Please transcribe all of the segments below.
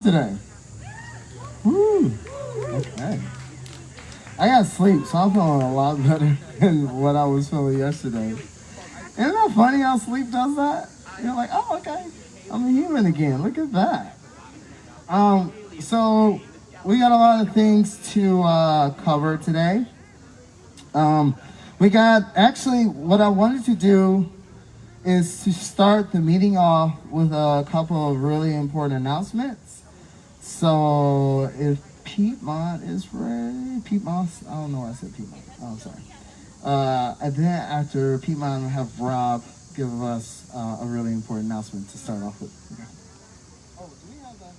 Today. Woo. Okay. I got sleep, so I'm feeling a lot better than what I was feeling yesterday. Isn't that funny how sleep does that? You're like, oh, okay. I'm a human again. Look at that. So we got a lot of things to cover today. We got actually what I wanted to do is to start the meeting off with a couple of really important announcements. So if Piedmont is ready, Piedmont, I don't know why I said Piedmont. Oh, sorry. And then after Piedmont, we'll have Rob give us a really important announcement to start off with. Okay. Oh, do we have that?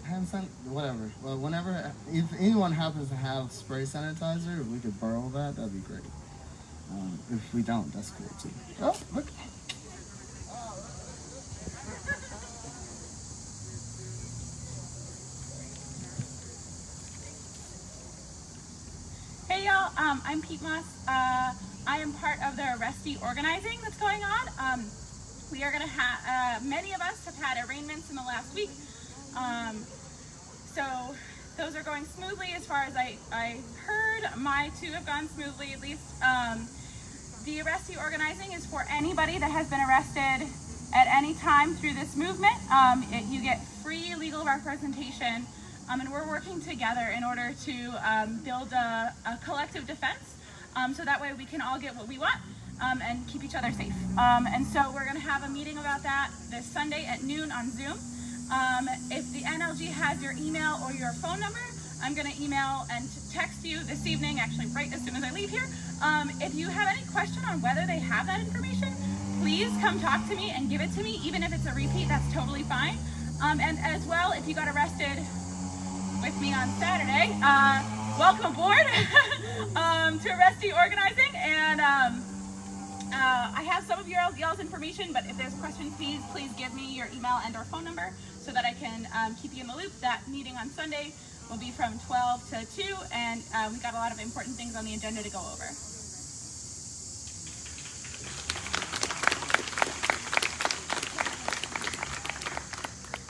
Hand whatever. Well, whenever, if anyone happens to have spray sanitizer, if we could borrow that, that'd be great. If we don't, that's cool too. Oh, look. Hey y'all, I'm Pete Moss. I am part of the Arrestee organizing that's going on. We are going to have, many of us have had arraignments in the last week. So those are going smoothly as far as I heard. My two have gone smoothly at least. The Arrestee organizing is for anybody that has been arrested at any time through this movement. You get free legal representation, and we're working together in order to build a collective defense, so that way we can all get what we want and keep each other safe. And so we're going to have a meeting about that this Sunday at noon on Zoom. If the NLG has your email or your phone number, I'm going to email and text you this evening, actually right as soon as I leave here. If you have any question on whether they have that information, please come talk to me and give it to me. Even if it's a repeat, that's totally fine. And as well, if you got arrested with me on Saturday, welcome aboard to Arrestee Organizing. And I have some of y'all's information, but if there's questions, please give me your email and or phone number so that I can keep you in the loop. That meeting on Sunday will be from 12 to 2, and we got a lot of important things on the agenda to go over.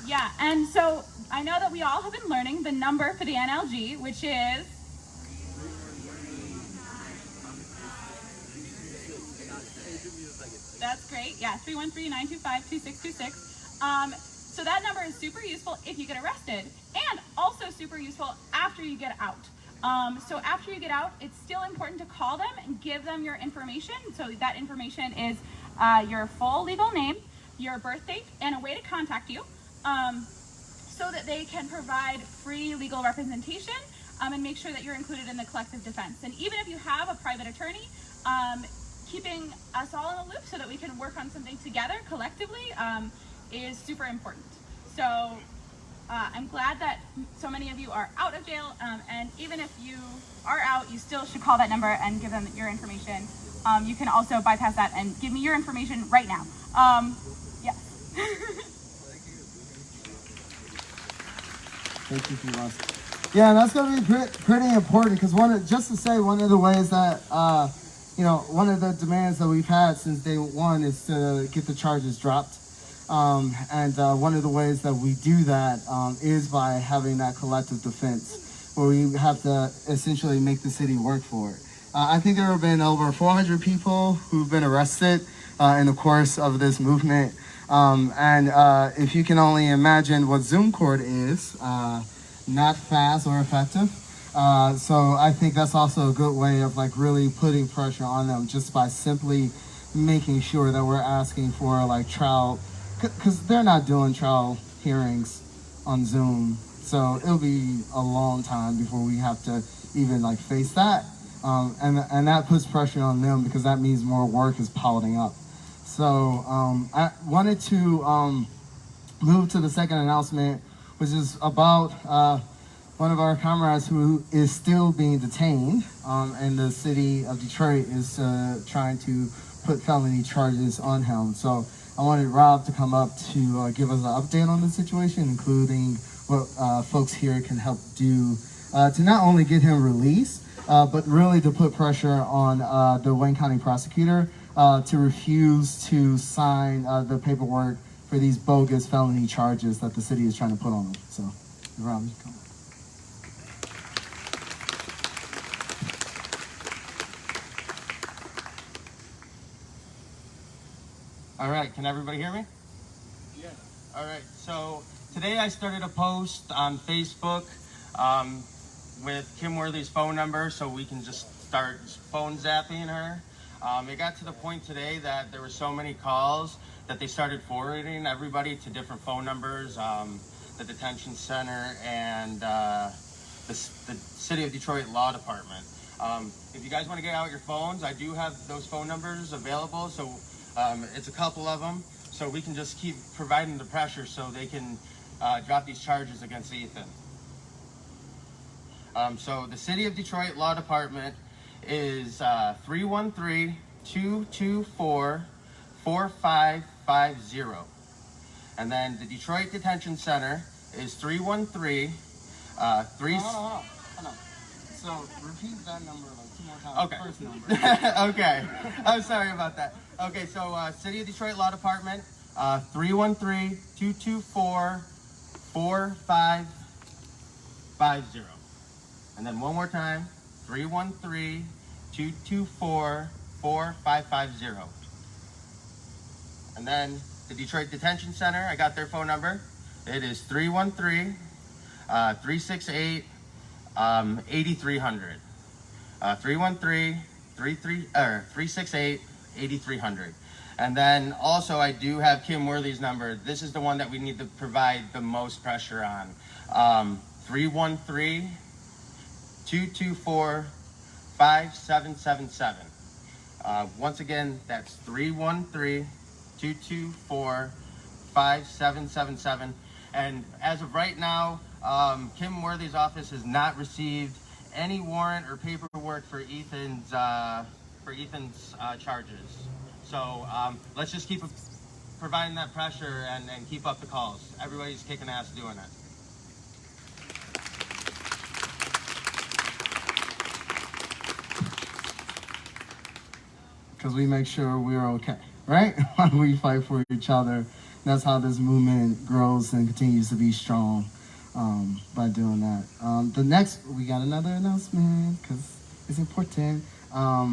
Yeah, and so I know that we all have been learning the number for the NLG, which is that's great. Yeah, 313-925-2626. So that number is super useful if you get arrested, and also super useful after you get out. So after you get out, it's still important to call them and give them your information. So that information is your full legal name, your birth date, and a way to contact you, so that they can provide free legal representation and make sure that you're included in the collective defense. And even if you have a private attorney, keeping us all in the loop so that we can work on something together collectively is super important. So I'm glad that so many of you are out of jail, and even if you are out, you still should call that number and give them your information. You can also bypass that and give me your information right now. Yeah. Thank you, Firas. Yeah, that's going to be pretty important because one of the ways that one of the demands that we've had since day one is to get the charges dropped. And one of the ways that we do that is by having that collective defense, where we have to essentially make the city work for it. I think there have been over 400 people who've been arrested in the course of this movement. And if you can only imagine what Zoom court is, not fast or effective. So I think that's also a good way of like really putting pressure on them just by simply making sure that we're asking for like trial, because they're not doing trial hearings on Zoom. So it'll be a long time before we have to even like face that. And that puts pressure on them because that means more work is piling up. So I wanted to move to the second announcement, which is about one of our comrades who is still being detained, and the city of Detroit is trying to put felony charges on him. So I wanted Rob to come up to give us an update on the situation, including what folks here can help do to not only get him released, but really to put pressure on the Wayne County prosecutor to refuse to sign the paperwork for these bogus felony charges that the city is trying to put on them. So, Rob, you come on. All right, can everybody hear me? Yeah. All right, so today I started a post on Facebook with Kim Worthy's phone number so we can just start phone zapping her. It got to the point today that there were so many calls that they started forwarding everybody to different phone numbers, the detention center and the City of Detroit Law Department. If you guys want to get out your phones, I do have those phone numbers available, so it's a couple of them, so we can just keep providing the pressure so they can drop these charges against Ethan. So the City of Detroit Law Department is 313-224-4550. And then the Detroit Detention Center is 313 Hold on. So repeat that number like 2 more times. Okay. First number. Okay. I'm sorry about that. Okay, so City of Detroit Law Department, 313-224-4550. And then one more time, 313-224-4550. And then the Detroit Detention Center, I got their phone number. It is 313-368-8300. 368-8300. And then also I do have Kim Worthy's number. This is the one that we need to provide the most pressure on. 313-224-5777. Once again, that's 313-224-5777. And as of right now, Kim Worthy's office has not received any warrant or paperwork for Ethan's charges. So let's just keep providing that pressure and keep up the calls. Everybody's kicking ass doing it. Because we make sure we're okay, right? We fight for each other. That's how this movement grows and continues to be strong by doing that. The next, we got another announcement because it's important. I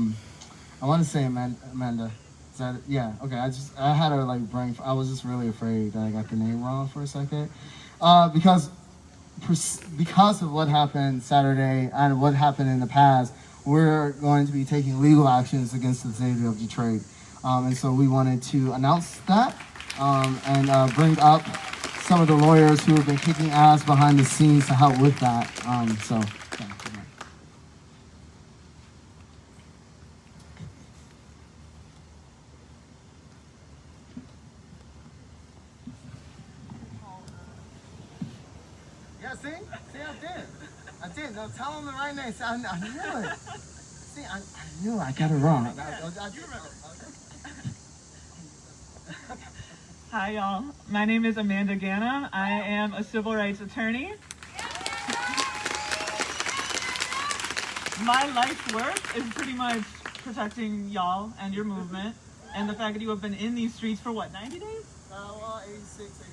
want to say, Amanda, is that, yeah, okay. I had a like brain. I was just really afraid that I got the name wrong for a second, because of what happened Saturday and what happened in the past. We're going to be taking legal actions against the city of Detroit, and so we wanted to announce that and bring up some of the lawyers who have been kicking ass behind the scenes to help with that. So. Yeah. Yeah, see? See, I did. No, tell them the right name. See, I knew it. See, I knew I got it wrong. I do remember. Hi, y'all. My name is Amanda Ganna. I am a civil rights attorney. My life's work is pretty much protecting y'all and your movement, and the fact that you have been in these streets for what, 90 days? 86, 87.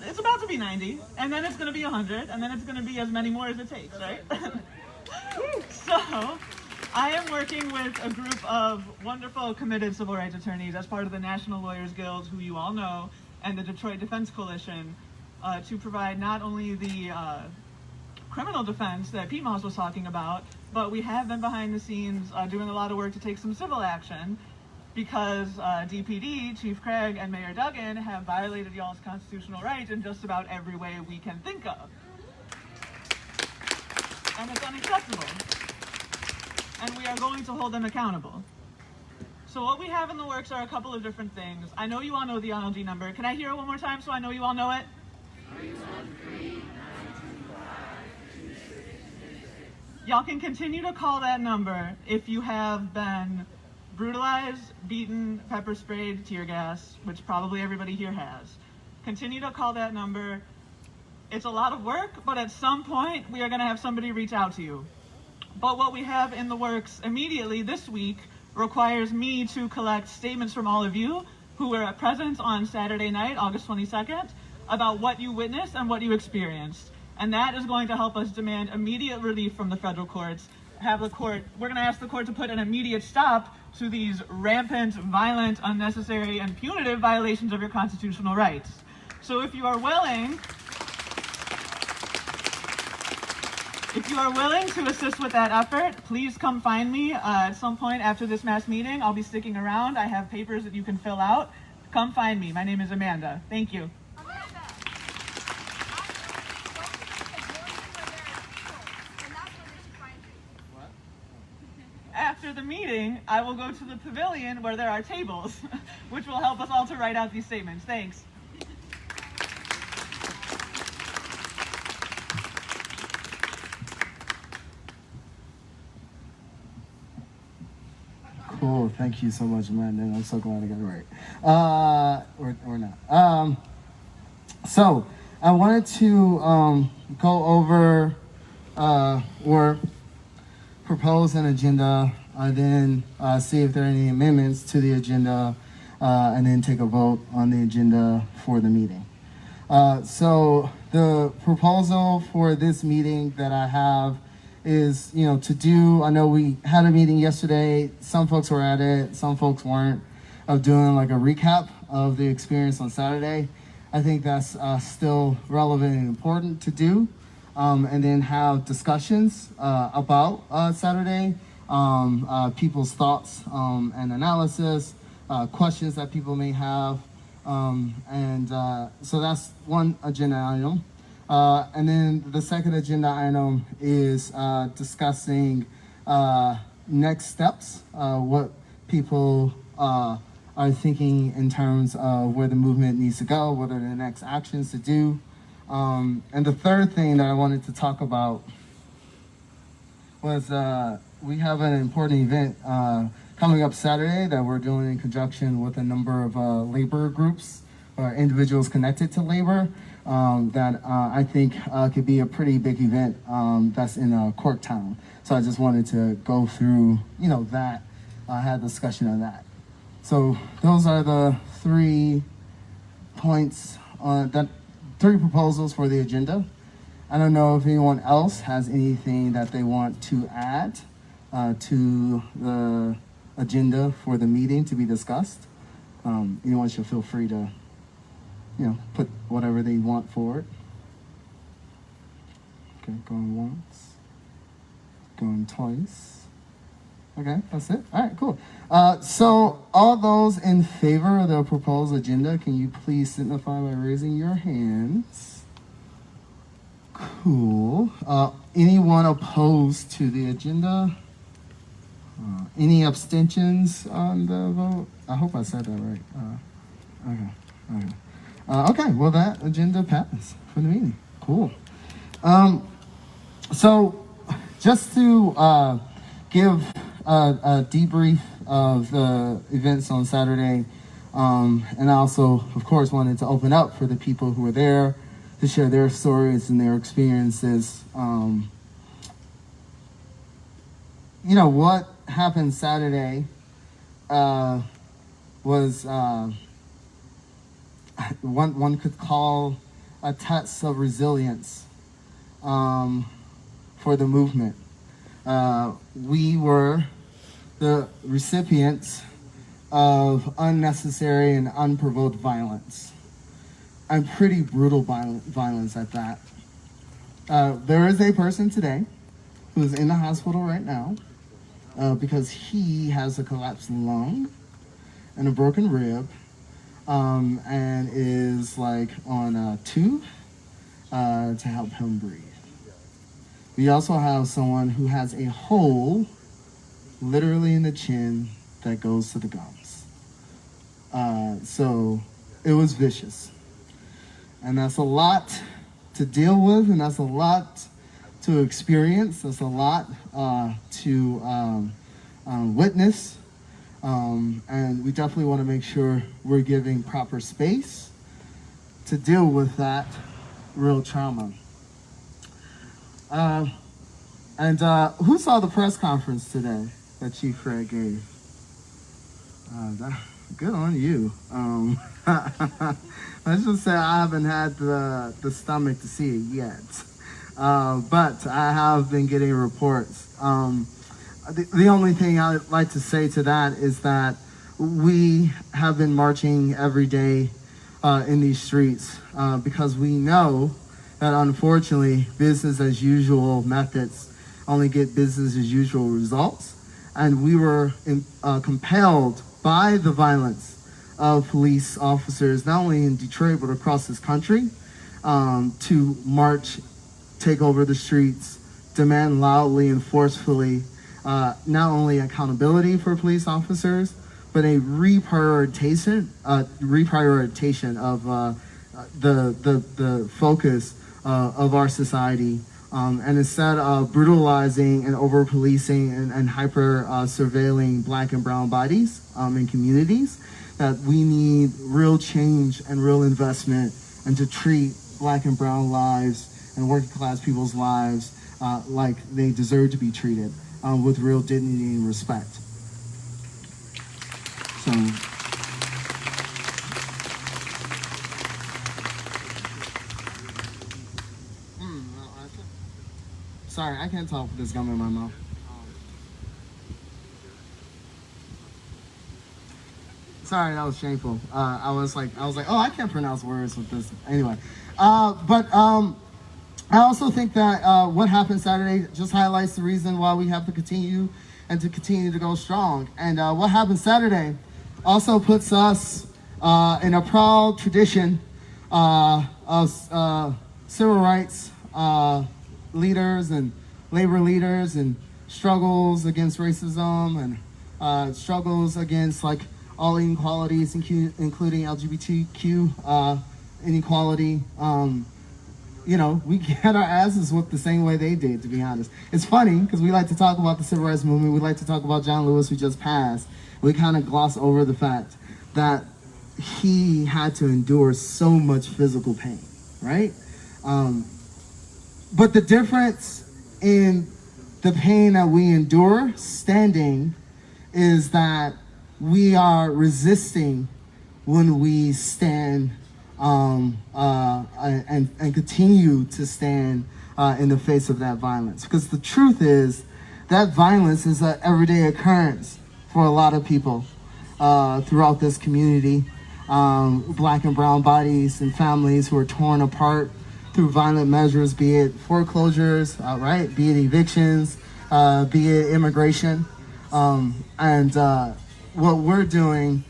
It's about to be 90, and then it's going to be 100, and then it's going to be as many more as it takes, right? So, I am working with a group of wonderful, committed civil rights attorneys as part of the National Lawyers Guild, who you all know, and the Detroit Defense Coalition, to provide not only the criminal defense that Pete Moss was talking about, but we have been behind the scenes doing a lot of work to take some civil action, because DPD, Chief Craig, and Mayor Duggan have violated y'all's constitutional rights in just about every way we can think of. And it's unacceptable. And we are going to hold them accountable. So what we have in the works are a couple of different things. I know you all know the NLG number. Can I hear it one more time so I know you all know it? 313-925-2666. Y'all can continue to call that number if you have been brutalized, beaten, pepper sprayed, tear gas, which probably everybody here has. Continue to call that number. It's a lot of work, but at some point we are going to have somebody reach out to you. But what we have in the works immediately this week requires me to collect statements from all of you who were present on Saturday night, August 22nd, about what you witnessed and what you experienced. And that is going to help us demand immediate relief from the federal courts. We're going to ask the court to put an immediate stop to these rampant, violent, unnecessary, and punitive violations of your constitutional rights. So if you are willing to assist with that effort, please come find me at some point after this mass meeting. I'll be sticking around. I have papers that you can fill out. Come find me. My name is Amanda. Thank you. After the meeting, I will go to the pavilion where there are tables, which will help us all to write out these statements. Thanks. Cool. Thank you so much, Amanda. I'm so glad I got it right. Or not. So I wanted to go over or propose an agenda, then see if there are any amendments to the agenda, and then take a vote on the agenda for the meeting. So the proposal for this meeting that I have is, to do, I know we had a meeting yesterday, some folks were at it, some folks weren't, of doing like a recap of the experience on Saturday. I think that's still relevant and important to do. And then have discussions about Saturday, people's thoughts and analysis, questions that people may have. So that's one agenda item. And then the second agenda item is discussing next steps, what people are thinking in terms of where the movement needs to go, what are the next actions to do. And the third thing that I wanted to talk about was we have an important event coming up Saturday that we're doing in conjunction with a number of labor groups or individuals connected to labor that I think could be a pretty big event that's in Corktown. So I just wanted to go through, that, had a discussion on that. So those are the 3 points three proposals for the agenda. I don't know if anyone else has anything that they want to add to the agenda for the meeting to be discussed. Anyone should feel free to, put whatever they want forward. Okay, going once, going twice. Okay, that's it. All right, cool. So all those in favor of the proposed agenda, can you please signify by raising your hands? Cool. Anyone opposed to the agenda? Any abstentions on the vote? I hope I said that right. Okay, well that agenda passed for the meeting. Cool. So just to give a debrief of the events on Saturday, and I also, of course, wanted to open up for the people who were there to share their stories and their experiences. What happened Saturday was one could call a test of resilience for the movement. We were the recipients of unnecessary and unprovoked violence, and pretty brutal violence at that. There is a person today who's in the hospital right now because he has a collapsed lung and a broken rib, and is on a tube to help him breathe. We also have someone who has a hole literally in the chin that goes to the gums. So it was vicious. And that's a lot to deal with, and that's a lot to experience. That's a lot to witness. And we definitely want to make sure we're giving proper space to deal with that real trauma. And who saw the press conference today that Chief Craig gave? Good on you. Let's just say I haven't had the stomach to see it yet. But I have been getting reports. The only thing I'd like to say to that is that we have been marching every day in these streets because we know that unfortunately business as usual methods only get business as usual results. And we were compelled by the violence of police officers, not only in Detroit, but across this country, to march, take over the streets, demand loudly and forcefully, not only accountability for police officers, but a reprioritization of the focus of our society. And instead of brutalizing and over-policing and hyper-surveilling black and brown bodies in communities, that we need real change and real investment, and to treat black and brown lives and working class people's lives like they deserve to be treated, with real dignity and respect. So. Sorry, I can't talk with this gum in my mouth. Sorry, that was shameful. I was like, oh, I can't pronounce words with this. Anyway, but I also think that what happened Saturday just highlights the reason why we have to continue to go strong. And what happened Saturday also puts us in a proud tradition of civil rights leaders and labor leaders, and struggles against racism, and struggles against like all inequalities, including LGBTQ inequality. You know, we get our asses whooped the same way they did, to be honest. It's funny because we like to talk about the civil rights movement. We like to talk about John Lewis, who just passed. We kind of gloss over the fact that he had to endure so much physical pain, right? But the difference in the pain that we endure standing is that we are resisting when we stand and continue to stand in the face of that violence. Because the truth is that violence is an everyday occurrence for a lot of people throughout this community. Black and brown bodies and families who are torn apart through violent measures, be it foreclosures, right? Be it evictions, be it immigration. And what we're doing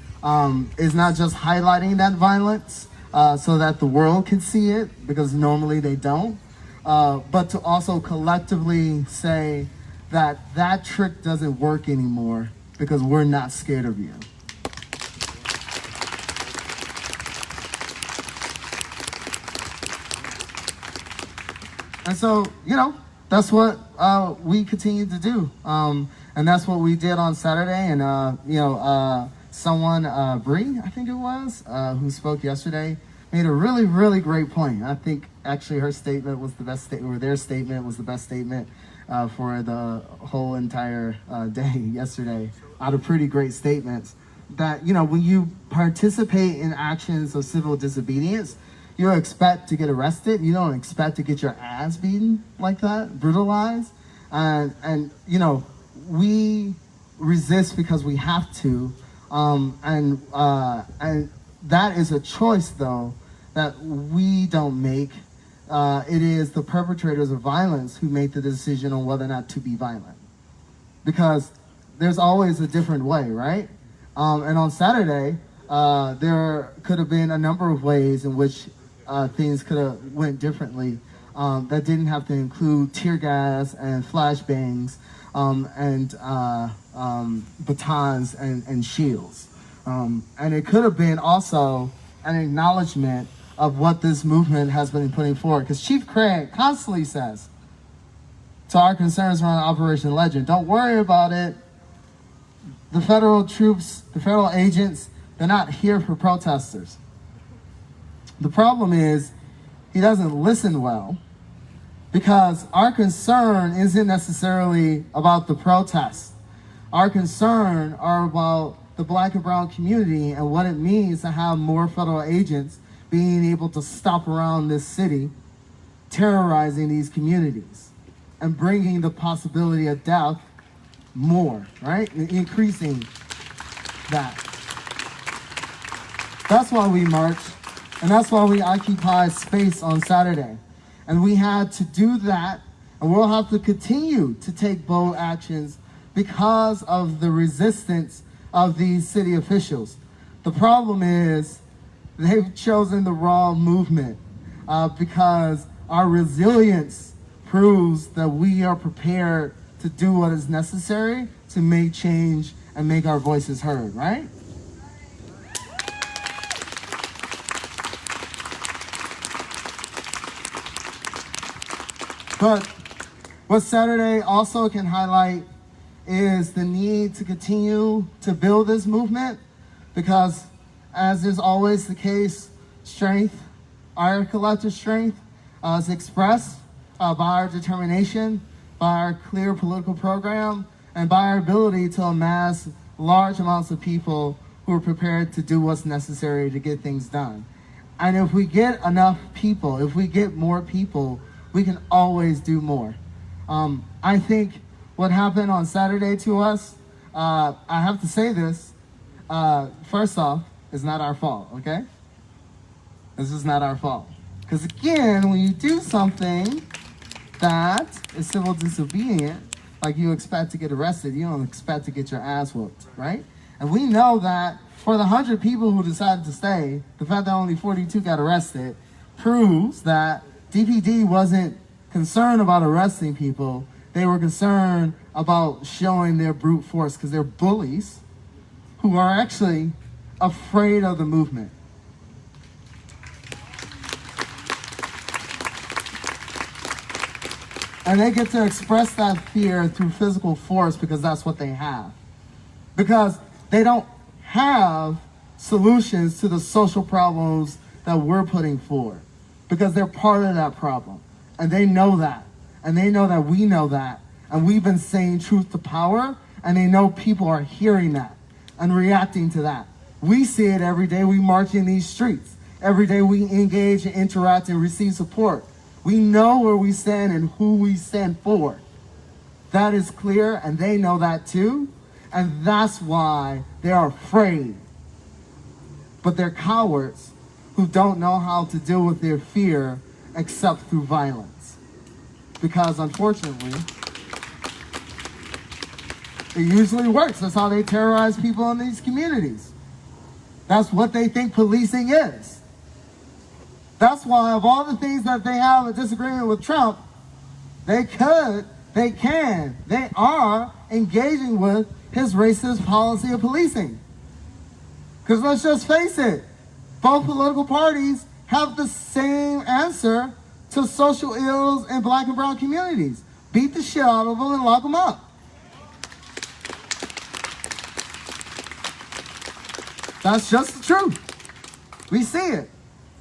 is not just highlighting that violence so that the world can see it, because normally they don't, but to also collectively say that that trick doesn't work anymore because we're not scared of you. And so, you know, that's what we continue to do. And that's what we did on Saturday. And, you know, someone, Bree, I think it was, who spoke yesterday, made a really, really great point. I think actually her statement was the best statement, or their statement was the best statement for the whole entire day yesterday, out of pretty great statements. That, you know, when you participate in actions of civil disobedience, you expect to get arrested. You don't expect to get your ass beaten like that, brutalized. And you know, we resist because we have to. And that is a choice, though, that we don't make. It is the perpetrators of violence who make the decision on whether or not to be violent. Because there's always a different way, right? And on Saturday, there could have been a number of ways in which things could have went differently that didn't have to include tear gas and flashbangs and batons and shields. And it could have been also an acknowledgement of what this movement has been putting forward. Because Chief Craig constantly says to our concerns around Operation Legend, don't worry about it. The federal troops, the federal agents, they're not here for protesters. The problem is he doesn't listen well, Because our concern isn't necessarily about the protests. Our concern are about the Black and brown community and what it means to have more federal agents being able to stop around this city, terrorizing these communities, and bringing the possibility of death more, right? And increasing that. That's why we march, and that's why we occupy space on Saturday. And we had to do that, and we'll have to continue to take bold actions because of the resistance of these city officials. The problem is they've chosen the wrong movement because our resilience proves that we are prepared to do what is necessary to make change and make our voices heard, right? But what Saturday also can highlight is the need to continue to build this movement because, as is always the case, strength, our collective strength, is expressed by our determination, by our clear political program, and by our ability to amass large amounts of people who are prepared to do what's necessary to get things done. And if we get enough people, if we get more people, we can always do more. I think what happened on Saturday to us, I have to say this, first off, it's not our fault, okay? This is not our fault. Because again, when you do something that is civil disobedient, like you expect to get arrested, you don't expect to get your ass whooped, right? And we know that for the 100 people who decided to stay, the fact that only 42 got arrested proves that DPD wasn't concerned about arresting people. They were concerned about showing their brute force because they're bullies who are actually afraid of the movement. And they get to express that fear through physical force because that's what they have. Because they don't have solutions to the social problems that we're putting forward. Because they're part of that problem. And they know that. And they know that we know that. And we've been saying truth to power, and they know people are hearing that and reacting to that. We see it every day we march in these streets. Every day we engage and interact and receive support. We know where we stand and who we stand for. That is clear, and they know that too. And that's why they are afraid. But they're cowards who don't know how to deal with their fear except through violence. Because unfortunately, it usually works. That's how they terrorize people in these communities. That's what they think policing is. That's why of all the things that they have a disagreement with Trump, they are engaging with his racist policy of policing. Because let's just face it, both political parties have the same answer to social ills in Black and brown communities. Beat the shit out of them and lock them up. That's just the truth. We see it.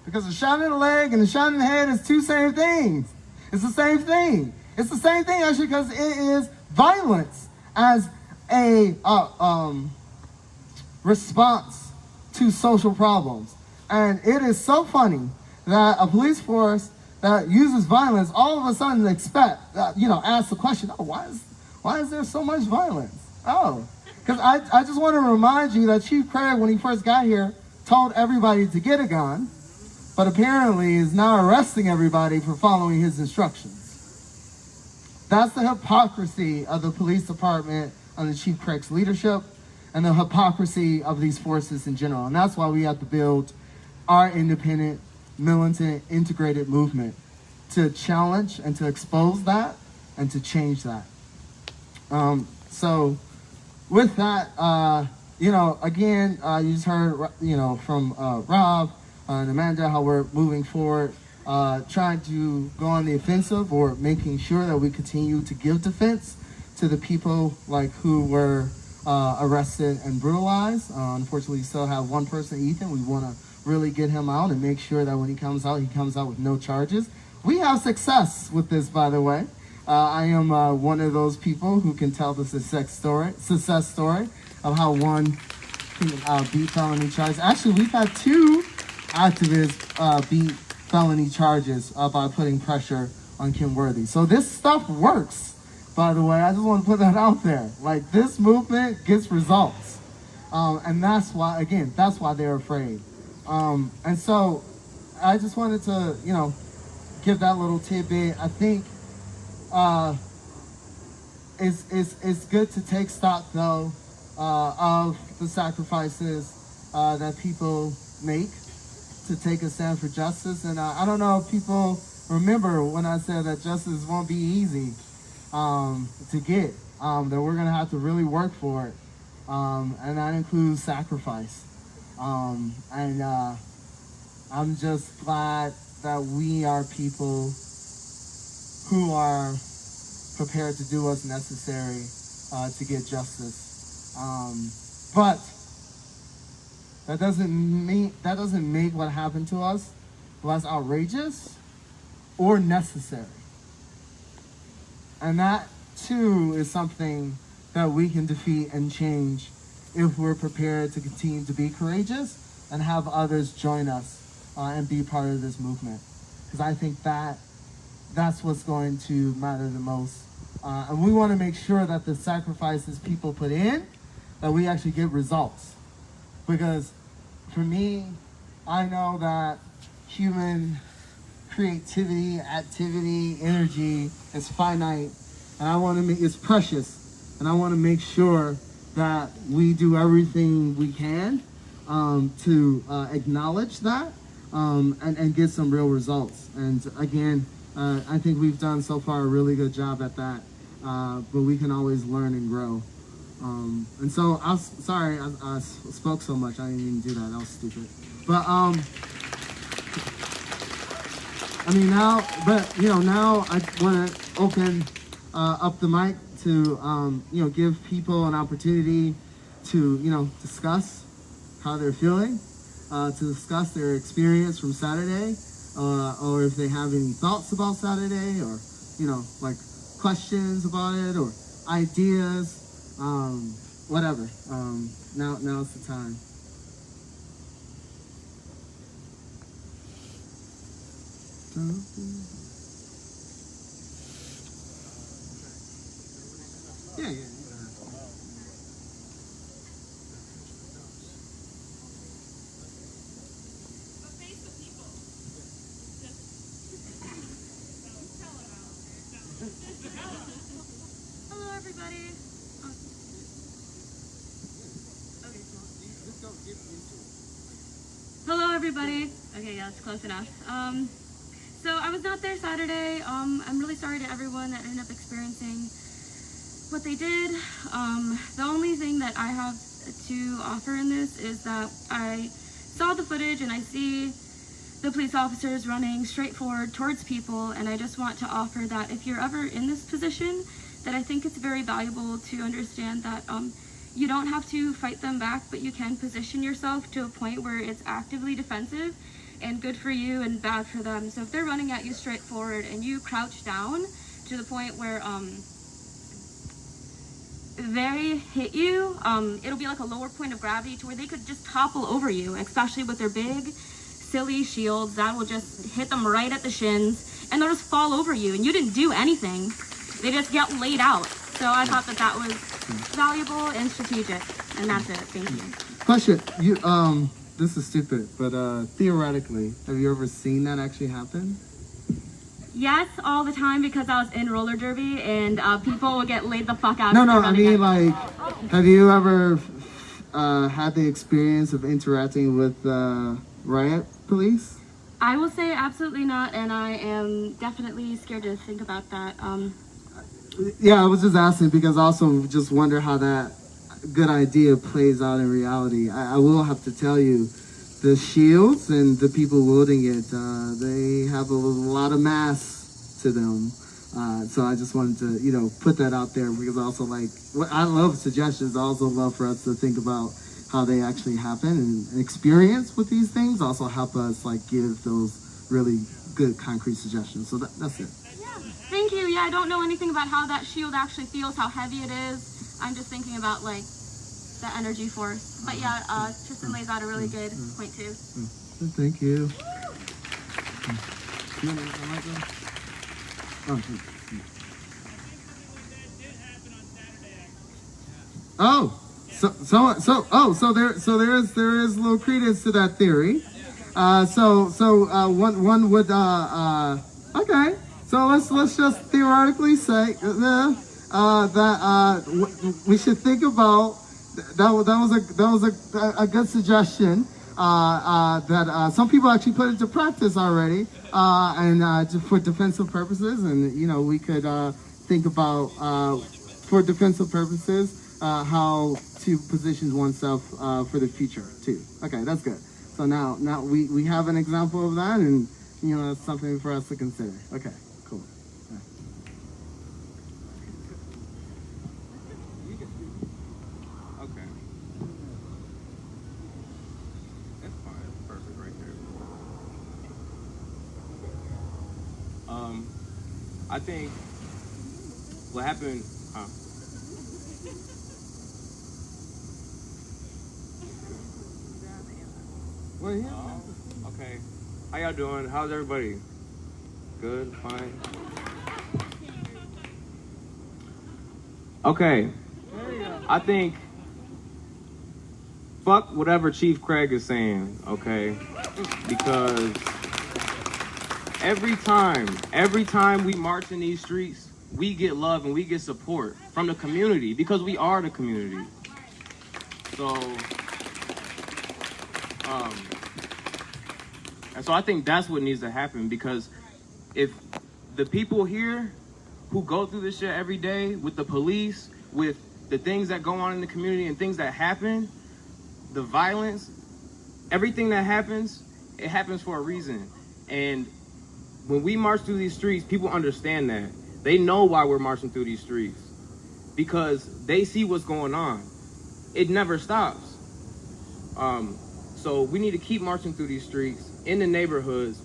Because a shot in the leg and a shot in the head is two same things. It's the same thing. It's the same thing actually because it is violence as a response to social problems. And it is so funny that a police force that uses violence all of a sudden ask the question, oh, why is there so much violence? Oh, because I just want to remind you that Chief Craig, when he first got here, told everybody to get a gun, but apparently is now arresting everybody for following his instructions. That's the hypocrisy of the police department under Chief Craig's leadership and the hypocrisy of these forces in general. And that's why we have to build our independent, militant, integrated movement to challenge and to expose that and to change that. So with that, again, you just heard, from Rob and Amanda how we're moving forward, trying to go on the offensive or making sure that we continue to give defense to the people who were arrested and brutalized. Unfortunately, we still have one person, Ethan. We want to really get him out and make sure that when he comes out with no charges. we have success with this, by the way. I am one of those people who can tell the success story of how one can beat felony charges. Actually, we've had 2 activists beat felony charges by putting pressure on Kim Worthy. So this stuff works, by the way. I just want to put that out there. Like, this movement gets results. And that's why, again, that's why they're afraid. And so I just wanted to, give that little tidbit. I think it's good to take stock, though, of the sacrifices that people make to take a stand for justice. And I don't know if people remember when I said that justice won't be easy to get, that we're going to have to really work for it. And that includes sacrifice. And I'm just glad that we are people who are prepared to do what's necessary to get justice. But that doesn't make what happened to us less outrageous or necessary. And that too is something that we can defeat and change if we're prepared to continue to be courageous and have others join us and be part of this movement. Because I think that's what's going to matter the most. And we want to make sure that the sacrifices people put in, that we actually get results. Because for me, I know that human creativity, activity, energy is finite, and I want to make it's precious, and I want to make sure that we do everything we can to acknowledge that and get some real results. And again, I think we've done so far a really good job at that, but we can always learn and grow. And so I spoke so much. I didn't even do that. That was stupid. But now I want to open up the mic to give people an opportunity to discuss how they're feeling, to discuss their experience from Saturday, or if they have any thoughts about Saturday, or like questions about it, or ideas. Whatever. Now's the time. Yeah. Hello, everybody. Hello, everybody. Okay, yeah, it's close enough. So I was not there Saturday. I'm really sorry to everyone that ended up experiencing what they did. The only thing that I have to offer in this is that I saw the footage and I see the police officers running straight forward towards people, and I just want to offer that if you're ever in this position, that I think it's very valuable to understand that you don't have to fight them back, but you can position yourself to a point where it's actively defensive and good for you and bad for them. So if they're running at you straight forward and you crouch down to the point where they hit you, it'll be like a lower point of gravity to where they could just topple over you, especially with their big, silly shields. That will just hit them right at the shins and they'll just fall over you, and you didn't do anything. They just get laid out. So I thought that was valuable and strategic, and that's it. Thank you. Question: this is stupid, but theoretically, have you ever seen that actually happen? Yes, all the time, because I was in roller derby and people would get laid the fuck out. No, I mean, like, have you ever had the experience of interacting with riot police? I will say absolutely not, and I am definitely scared to think about that. Yeah, I was just asking because I also just wonder how that good idea plays out in reality. I will have to tell you, the shields and the people wielding it, they have a lot of mass to them. So I just wanted to, put that out there, because also, like, I love suggestions. I also love for us to think about how they actually happen, and experience with these things also help us, like, give those really good concrete suggestions. So that's it. Yeah, thank you. Yeah, I don't know anything about how that shield actually feels, how heavy it is. I'm just thinking about like the energy force. But yeah, Tristan lays out a really good point too. Thank you. Oh, so there is a little credence to that theory. One would okay. So let's just theoretically say that we should think about that was a good suggestion. That some people actually put into practice already, and just for defensive purposes, and we could think about for defensive purposes how to position oneself for the future too. Okay, that's good. So now we have an example of that, and it's something for us to consider. Okay, cool. Yeah. Okay. That's fine. That's perfect right there. I think what happened. Okay. How y'all doing? How's everybody? Good, fine. Okay. I think fuck whatever Chief Craig is saying, okay? Because every time we march in these streets, we get love and we get support from the community because we are the community. So and so I think that's what needs to happen, because if the people here who go through this shit every day with the police, with the things that go on in the community and things that happen, the violence, everything that happens, it happens for a reason. And when we march through these streets, people understand that. They know why we're marching through these streets, because they see what's going on. It never stops. So we need to keep marching through these streets in the neighborhoods,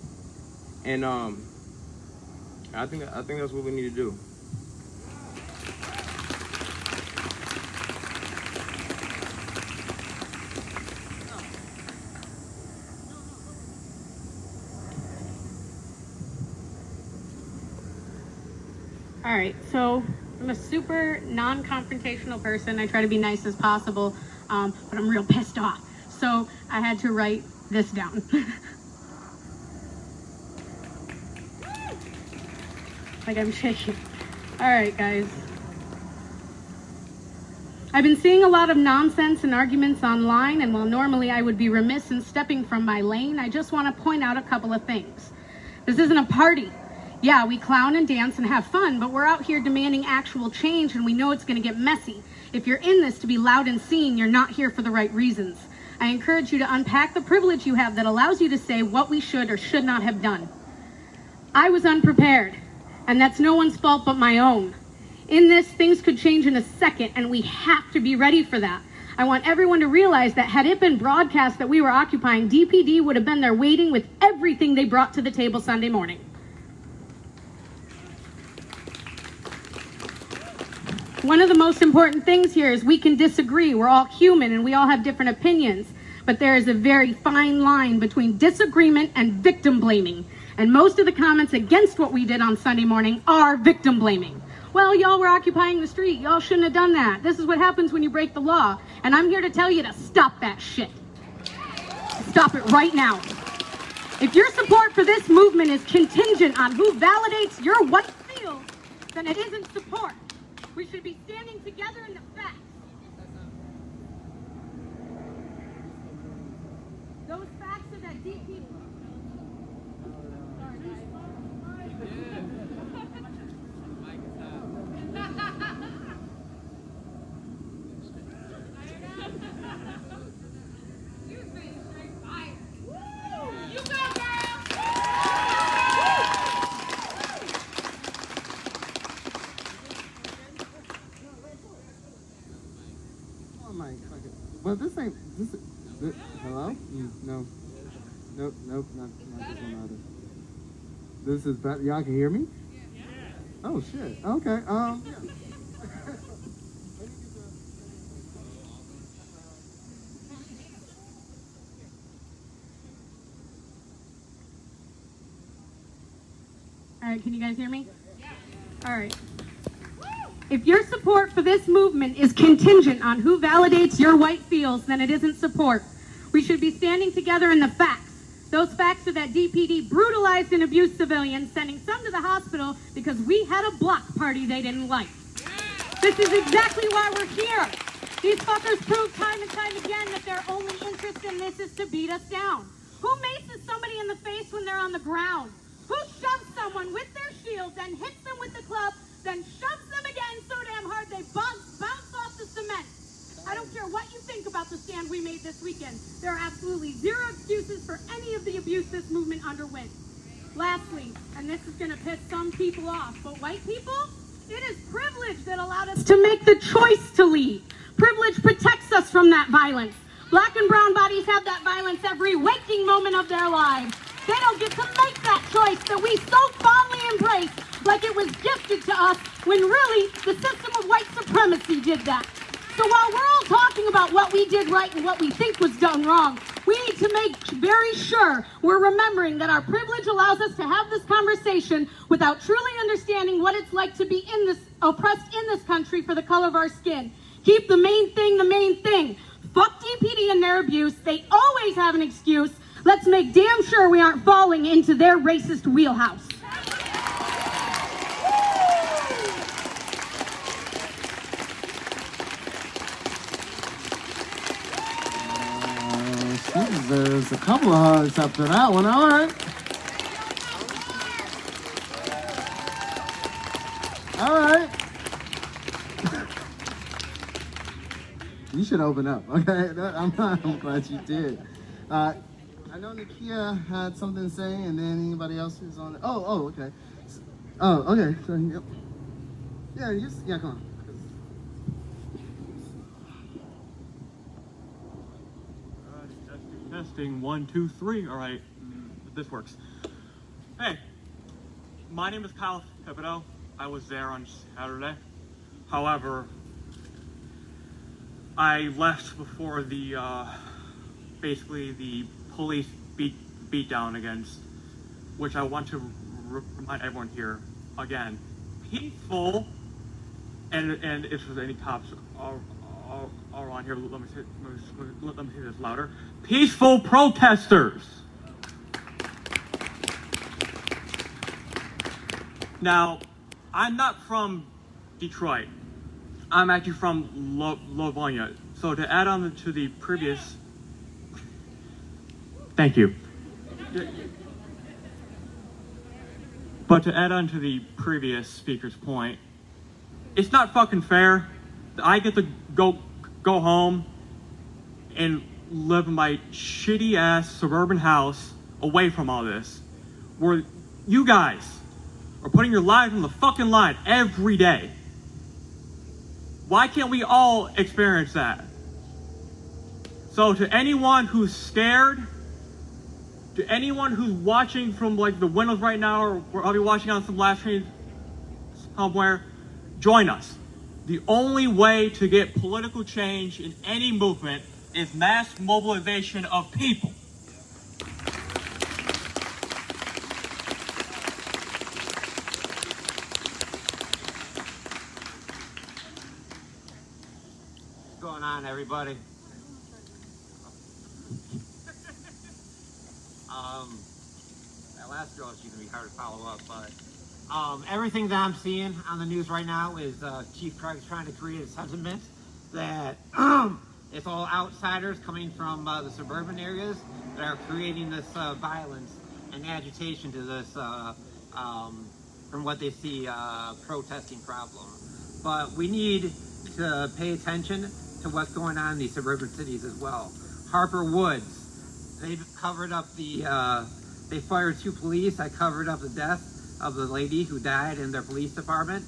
and I think that's what we need to do. All right, so I'm a super non-confrontational person. I try to be nice as possible, but I'm real pissed off. So I had to write this down. Like I'm shaking. All right, guys. I've been seeing a lot of nonsense and arguments online, and while normally I would be remiss in stepping from my lane, I just want to point out a couple of things. This isn't a party. Yeah, we clown and dance and have fun, but we're out here demanding actual change, and we know it's going to get messy. If you're in this to be loud and seen, you're not here for the right reasons. I encourage you to unpack the privilege you have that allows you to say what we should or should not have done. I was unprepared, and that's no one's fault but my own. In this, things could change in a second, and we have to be ready for that. I want everyone to realize that had it been broadcast that we were occupying, DPD would have been there waiting with everything they brought to the table Sunday morning. One of the most important things here is we can disagree. We're all human and we all have different opinions, but there is a very fine line between disagreement and victim blaming. And most of the comments against what we did on Sunday morning are victim blaming. Well, y'all were occupying the street. Y'all shouldn't have done that. This is what happens when you break the law. And I'm here to tell you to stop that shit. Stop it right now. If your support for this movement is contingent on who validates your white field, then it isn't support. We should be standing together in the facts. Those facts are that deep people. Sorry, guys. You go, girl! Well, this ain't. Hello? No. Nope. Not this one either. This is better. Y'all can hear me? Yeah. Oh shit. Okay. Yeah. All right, can you guys hear me? All right. If your support for this movement is contingent on who validates your white feels, then it isn't support. We should be standing together in the facts. Those facts are that DPD brutalized and abused civilians, sending some to the hospital because we had a block party they didn't like. This is exactly why we're here. These fuckers prove time and time again that their only interest in this is to beat us down. Who maces somebody in the face when they're on the ground? Who shoves someone with their shield, then hits them with the club, then shoves them again so damn hard they bounce off the cement? I don't care what you think about the stand we made this weekend. There are absolutely zero excuses for any of the abuse this movement underwent. Lastly, and this is going to piss some people off, but white people, it is privilege that allowed us to make the choice to leave. Privilege protects us from that violence. Black and brown bodies have that violence every waking moment of their lives. They don't get to make that choice that we so fondly embrace like it was gifted to us when really the system of white supremacy did that. So while we're all talking about what we did right and what we think was done wrong, we need to make very sure we're remembering that our privilege allows us to have this conversation without truly understanding what it's like to be oppressed in this country for the color of our skin. Keep the main thing the main thing. Fuck DPD and their abuse. They always have an excuse. Let's make damn sure we aren't falling into their racist wheelhouse. She deserves a couple of hugs after that one. All right. All right. You should open up, okay? I'm glad you did. I know Nakia had something to say, and then anybody else who's on. Oh, okay. Oh, okay. So, yep. Yeah, come on. Testing 1, 2, 3. All right, this works. Hey, my name is Kyle Pepito. I was there on Saturday. However, I left before the basically the police beat down against, which I want to remind everyone here again, peaceful. And if there's any cops are on here, let me say this louder. Peaceful protesters. Now, I'm not from Detroit. I'm actually from Livonia. So to add on to the previous, thank you. But to add on to the previous speaker's point, it's not fucking fair that I get to go home and live in my shitty ass suburban house away from all this, where you guys are putting your lives on the fucking line every day. Why can't we all experience that? So to anyone who's scared, to anyone who's watching from like the windows right now, or probably watching on some live stream somewhere, join us. The only way to get political change in any movement is mass mobilization of people. What's going on, everybody? That last girl is going to be hard to follow up, but everything that I'm seeing on the news right now is Chief Craig's trying to create a sentiment that it's all outsiders coming from the suburban areas that are creating this violence and agitation to this, from what they see, protesting problem. But we need to pay attention to what's going on in these suburban cities as well. Harper Woods, they've covered up the, they fired 2 police. I covered up the death of the lady who died in their police department,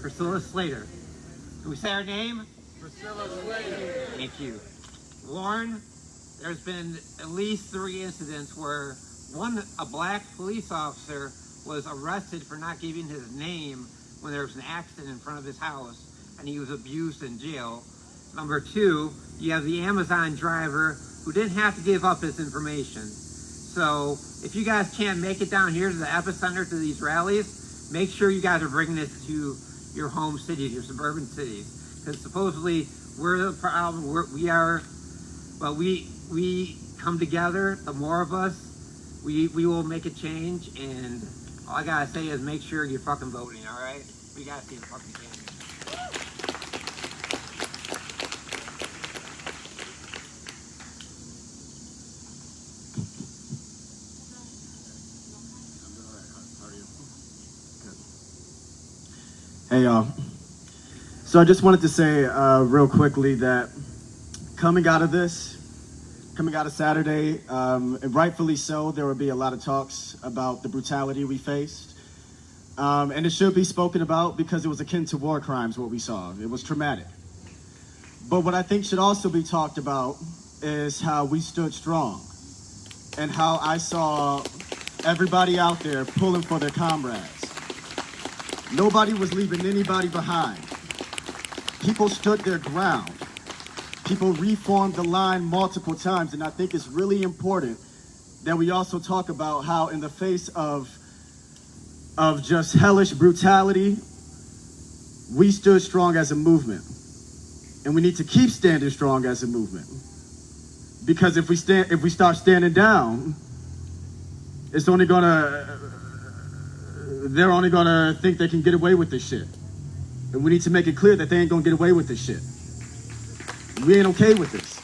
Priscilla Slater. Can we say her name? Priscilla Slater. Thank you. Warren, there's been at least 3 incidents where a black police officer was arrested for not giving his name when there was an accident in front of his house, and he was abused in jail. Number 2, you have the Amazon driver who didn't have to give up his information. So if you guys can't make it down here to the epicenter to these rallies, make sure you guys are bringing this to your home cities, your suburban cities, because supposedly we're the problem. But we come together. The more of us, we will make a change. And all I gotta say is make sure you're fucking voting. All right, we gotta see the fucking change. Hey y'all. So I just wanted to say real quickly that coming out of Saturday, and rightfully so, there will be a lot of talks about the brutality we faced. And it should be spoken about because it was akin to war crimes, what we saw. It was traumatic. But what I think should also be talked about is how we stood strong and how I saw everybody out there pulling for their comrades. Nobody was leaving anybody behind. People stood their ground. People reformed the line multiple times, and I think it's really important that we also talk about how in the face of just hellish brutality, we stood strong as a movement. And we need to keep standing strong as a movement. Because if we start standing down, they're only gonna think they can get away with this shit. And we need to make it clear that they ain't gonna get away with this shit. We ain't okay with this.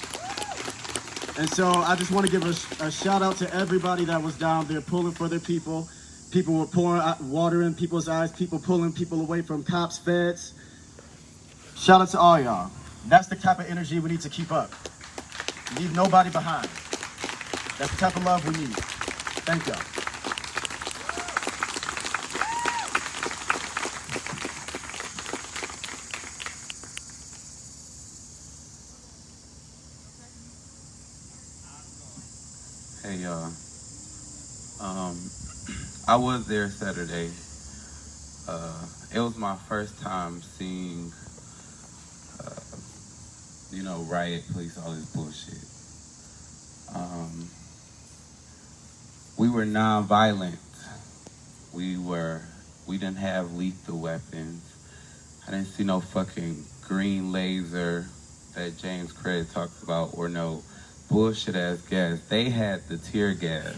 And so I just want to give a shout out to everybody that was down there pulling for their people. People were pouring water in people's eyes, people pulling people away from cops, feds. Shout out to all y'all. That's the type of energy we need to keep up. Leave nobody behind. That's the type of love we need. Thank y'all. Hey y'all, I was there Saturday. It was my first time seeing, riot police, all this bullshit. We were non-violent. We didn't have lethal weapons. I didn't see no fucking green laser that James Craig talks about, or no bullshit ass gas. They had the tear gas.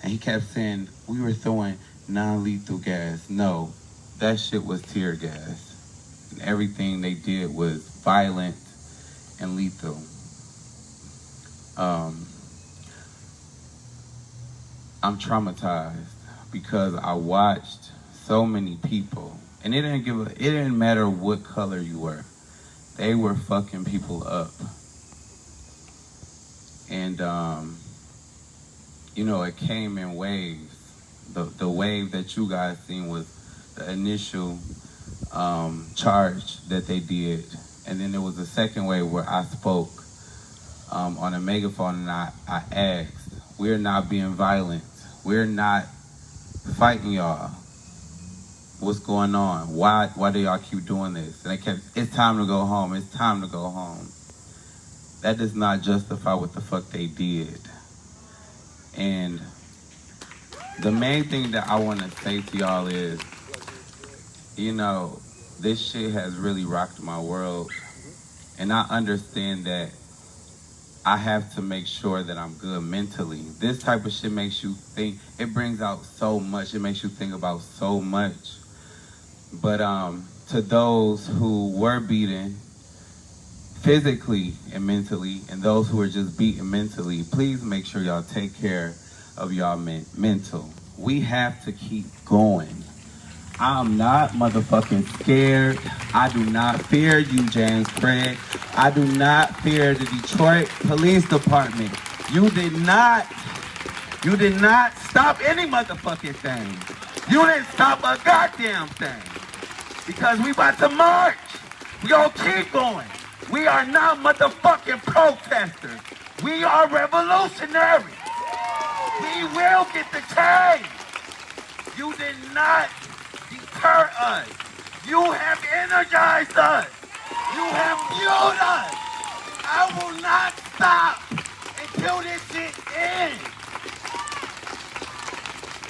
And he kept saying we were throwing non-lethal gas. No, that shit was tear gas. And everything they did was violent and lethal. I'm traumatized because I watched so many people, and it didn't matter what color you were. They were fucking people up. And, it came in waves. The wave that you guys seen was the initial charge that they did. And then there was a second wave where I spoke on a megaphone, and I asked, we're not being violent. We're not fighting y'all. What's going on? Why do y'all keep doing this? And they kept, it's time to go home. It's time to go home. That does not justify what the fuck they did. And the main thing that I want to say to y'all is, this shit has really rocked my world. And I understand that I have to make sure that I'm good mentally. This type of shit makes you think, it brings out so much. It makes you think about so much. But to those who were beaten physically and mentally, and those who are just beaten mentally, please make sure y'all take care of y'all mental. We have to keep going. I'm not motherfucking scared. I do not fear you, James Craig. I do not fear the Detroit Police Department. You did not stop any motherfucking thing. You didn't stop a goddamn thing. Because we about to march. We gonna keep going. We are not motherfucking protesters. We are revolutionaries. We will get the change. You did not deter us. You have energized us. You have fueled us. I will not stop until this shit ends.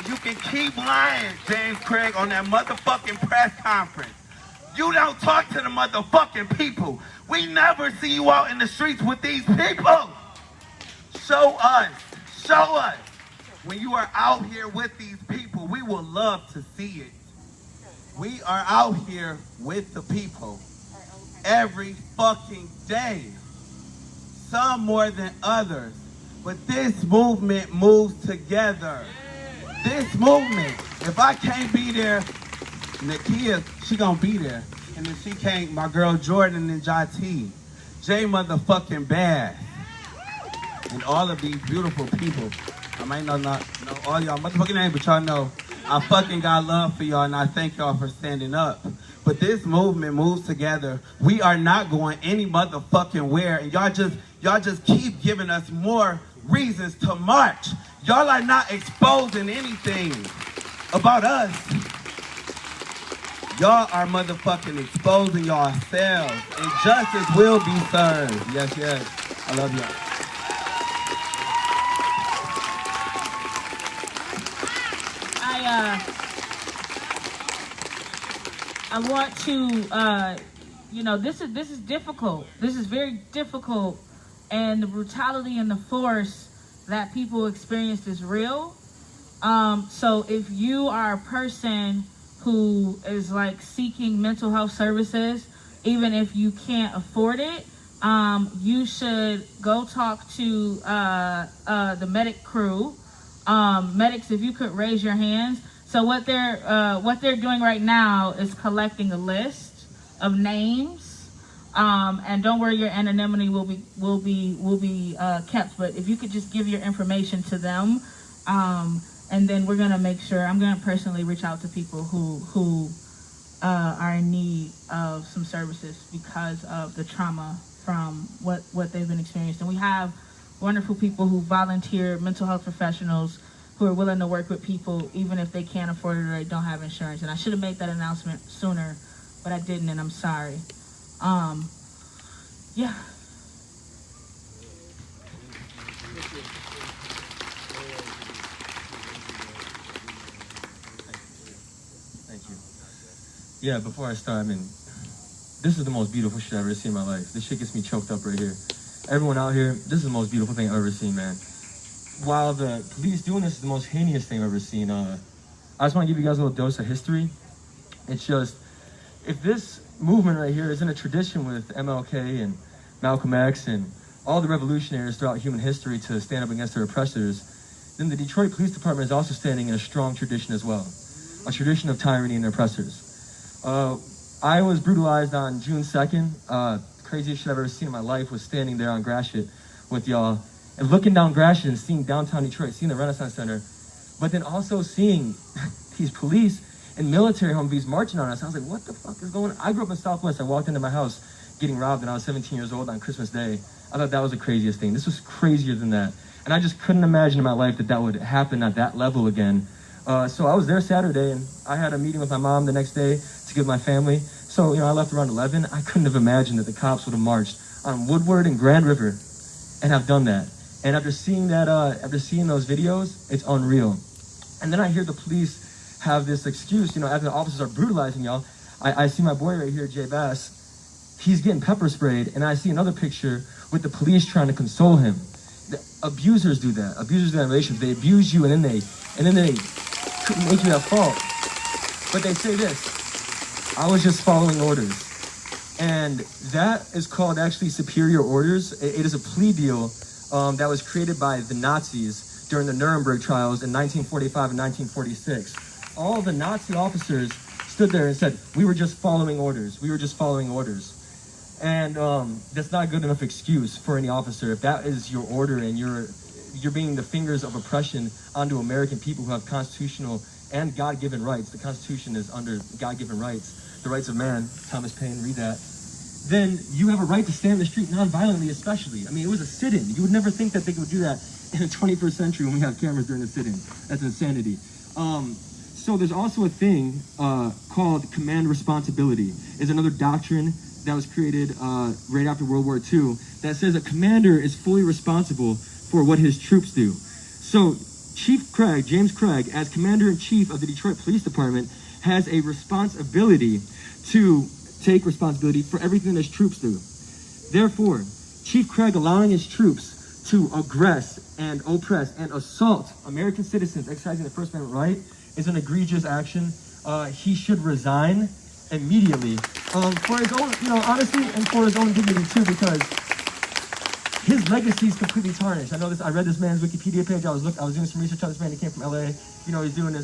You can keep lying, James Craig, on that motherfucking press conference. You don't talk to the motherfucking people. We never see you out in the streets with these people. Show us. Show us. When you are out here with these people, we will love to see it. We are out here with the people every fucking day. Some more than others. But this movement moves together. This movement. If I can't be there, Nakia, she gonna be there. And if she can't, my girl Jordan and Jati, Jay motherfucking Bass, and all of these beautiful people. I might not know all y'all motherfucking names, but y'all know I fucking got love for y'all, and I thank y'all for standing up. But this movement moves together. We are not going any motherfucking where, and y'all just keep giving us more reasons to march. Y'all are not exposing anything about us. Y'all are motherfucking exposing yourselves, and justice will be served. Yes, yes. I love y'all. I want to, this is difficult. This is very difficult, and the brutality and the force that people experienced is real. So if you are a person who is like seeking mental health services, even if you can't afford it, you should go talk to the medic crew. Medics, if you could raise your hands. So what they're doing right now is collecting a list of names, and don't worry, your anonymity will be kept. But if you could just give your information to them, and then we're gonna make sure. I'm gonna personally reach out to people who are in need of some services because of the trauma from what they've been experiencing. We have wonderful people who volunteer, mental health professionals who are willing to work with people even if they can't afford it or they don't have insurance. And I should have made that announcement sooner, but I didn't, and I'm sorry. Yeah. Thank you. Yeah, before I start, this is the most beautiful shit I've ever seen in my life. This shit gets me choked up right here. Everyone out here, this is the most beautiful thing I've ever seen, man. While the police doing this is the most heinous thing I've ever seen, I just want to give you guys a little dose of history. It's just, if this movement right here is in a tradition with MLK and Malcolm X and all the revolutionaries throughout human history to stand up against their oppressors, then the Detroit Police Department is also standing in a strong tradition as well. A tradition of tyranny and oppressors. I was brutalized on June 2nd. Craziest shit I've ever seen in my life was standing there on Gratiot with y'all and looking down Gratiot and seeing downtown Detroit, seeing the Renaissance Center, but then also seeing these police and military Humvees marching on us. I was like, what the fuck is going on? I grew up in Southwest. I walked into my house getting robbed when I was 17 years old on Christmas Day. I thought that was the craziest thing. This was crazier than that. And I just couldn't imagine in my life that that would happen at that level again. So I was there Saturday, and I had a meeting with my mom the next day to give my family. So, I left around 11. I couldn't have imagined that the cops would have marched on Woodward and Grand River and have done that. And after seeing that, after seeing those videos, it's unreal. And then I hear the police have this excuse, as the officers are brutalizing y'all. I see my boy right here, Jay Bass. He's getting pepper sprayed, and I see another picture with the police trying to console him. The abusers do that. Abusers do that in relationships. They abuse you, and then they make you at fault. But they say this: I was just following orders. And that is called actually superior orders. It is a plea deal that was created by the Nazis during the Nuremberg trials in 1945 and 1946. All the Nazi officers stood there and said, we were just following orders. We were just following orders. And that's not a good enough excuse for any officer. If that is your order and you're being the fingers of oppression onto American people who have constitutional and God-given rights. The Constitution is under God-given rights, the rights of man. Thomas Paine, read that. Then you have a right to stand in the street non-violently, especially. It was a sit-in. You would never think that they would do that in the 21st century when we have cameras during the sit-in. That's insanity. So there's also a thing called command responsibility. It's another doctrine that was created right after World War II that says a commander is fully responsible for what his troops do. So Chief Craig, James Craig, as Commander-in-Chief of the Detroit Police Department, has a responsibility to take responsibility for everything his troops do. Therefore, Chief Craig allowing his troops to aggress and oppress and assault American citizens exercising the First Amendment right is an egregious action. He should resign immediately for his own, honestly, and for his own dignity too, because his legacy is completely tarnished. I know this. I read this man's Wikipedia page. I was doing some research on this man. He came from LA. He's doing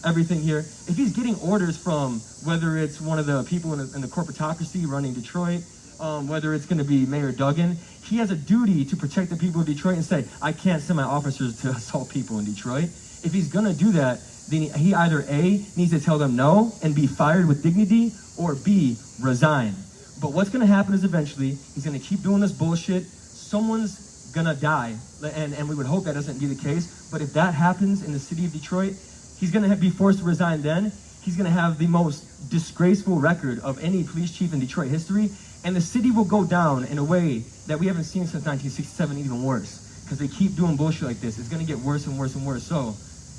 everything here. If he's getting orders from whether it's one of the people in the corporatocracy running Detroit, whether it's going to be Mayor Duggan, he has a duty to protect the people of Detroit and say, I can't send my officers to assault people in Detroit. If he's going to do that, then he either A, needs to tell them no and be fired with dignity, or B, resign. But what's going to happen is eventually he's going to keep doing this bullshit. Someone's going to die, and we would hope that doesn't be the case. But if that happens in the city of Detroit, he's going to be forced to resign then. He's going to have the most disgraceful record of any police chief in Detroit history, and the city will go down in a way that we haven't seen since 1967, even worse, because they keep doing bullshit like this. It's going to get worse and worse and worse. So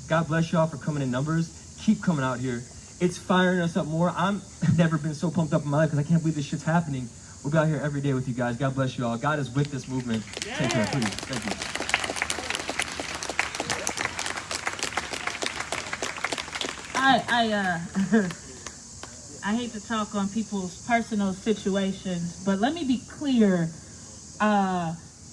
God bless y'all for coming in numbers. Keep coming out here. It's firing us up more. I've never been so pumped up in my life because I can't believe this shit's happening. We'll be out here every day with you guys. God bless you all. God is with this movement. Yeah. Take care, please. Thank you. I hate to talk on people's personal situations, but let me be clear.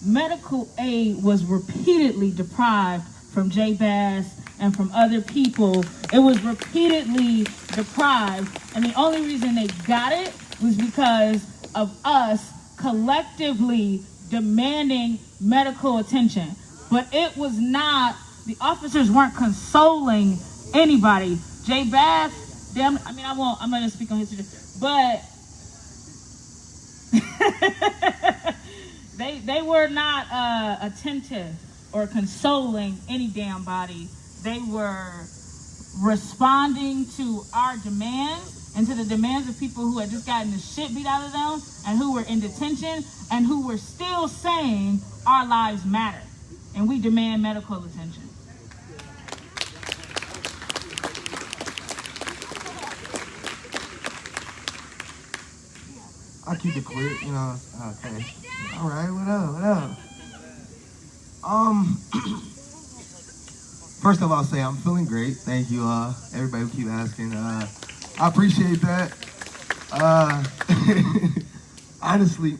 Medical aid was repeatedly deprived from Jay Bass and from other people. It was repeatedly deprived, and the only reason they got it was because of us collectively demanding medical attention. But it was not, the officers weren't consoling anybody. Jay Bass, I'm gonna speak on his, but they were not attentive or consoling any damn body. They were responding to our demands and to the demands of people who had just gotten the shit beat out of them and who were in detention and who were still saying our lives matter and we demand medical attention. I'll keep it quick, okay. All right, what up? First of all, I'll say I'm feeling great. Thank you, everybody who keep asking. I appreciate that. Honestly,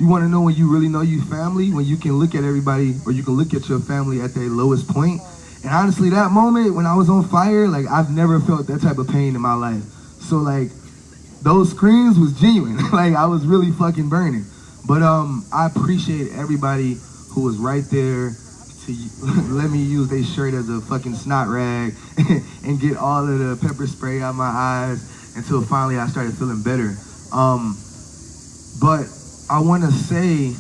you want to know when you really know your family, when you can look at everybody, or you can look at your family at their lowest point. And honestly, that moment when I was on fire, I've never felt that type of pain in my life. So those screams was genuine. I was really fucking burning. But I appreciate everybody who was right there to let me use their shirt as a fucking snot rag and get all of the pepper spray out my eyes until finally I started feeling better. But I want to say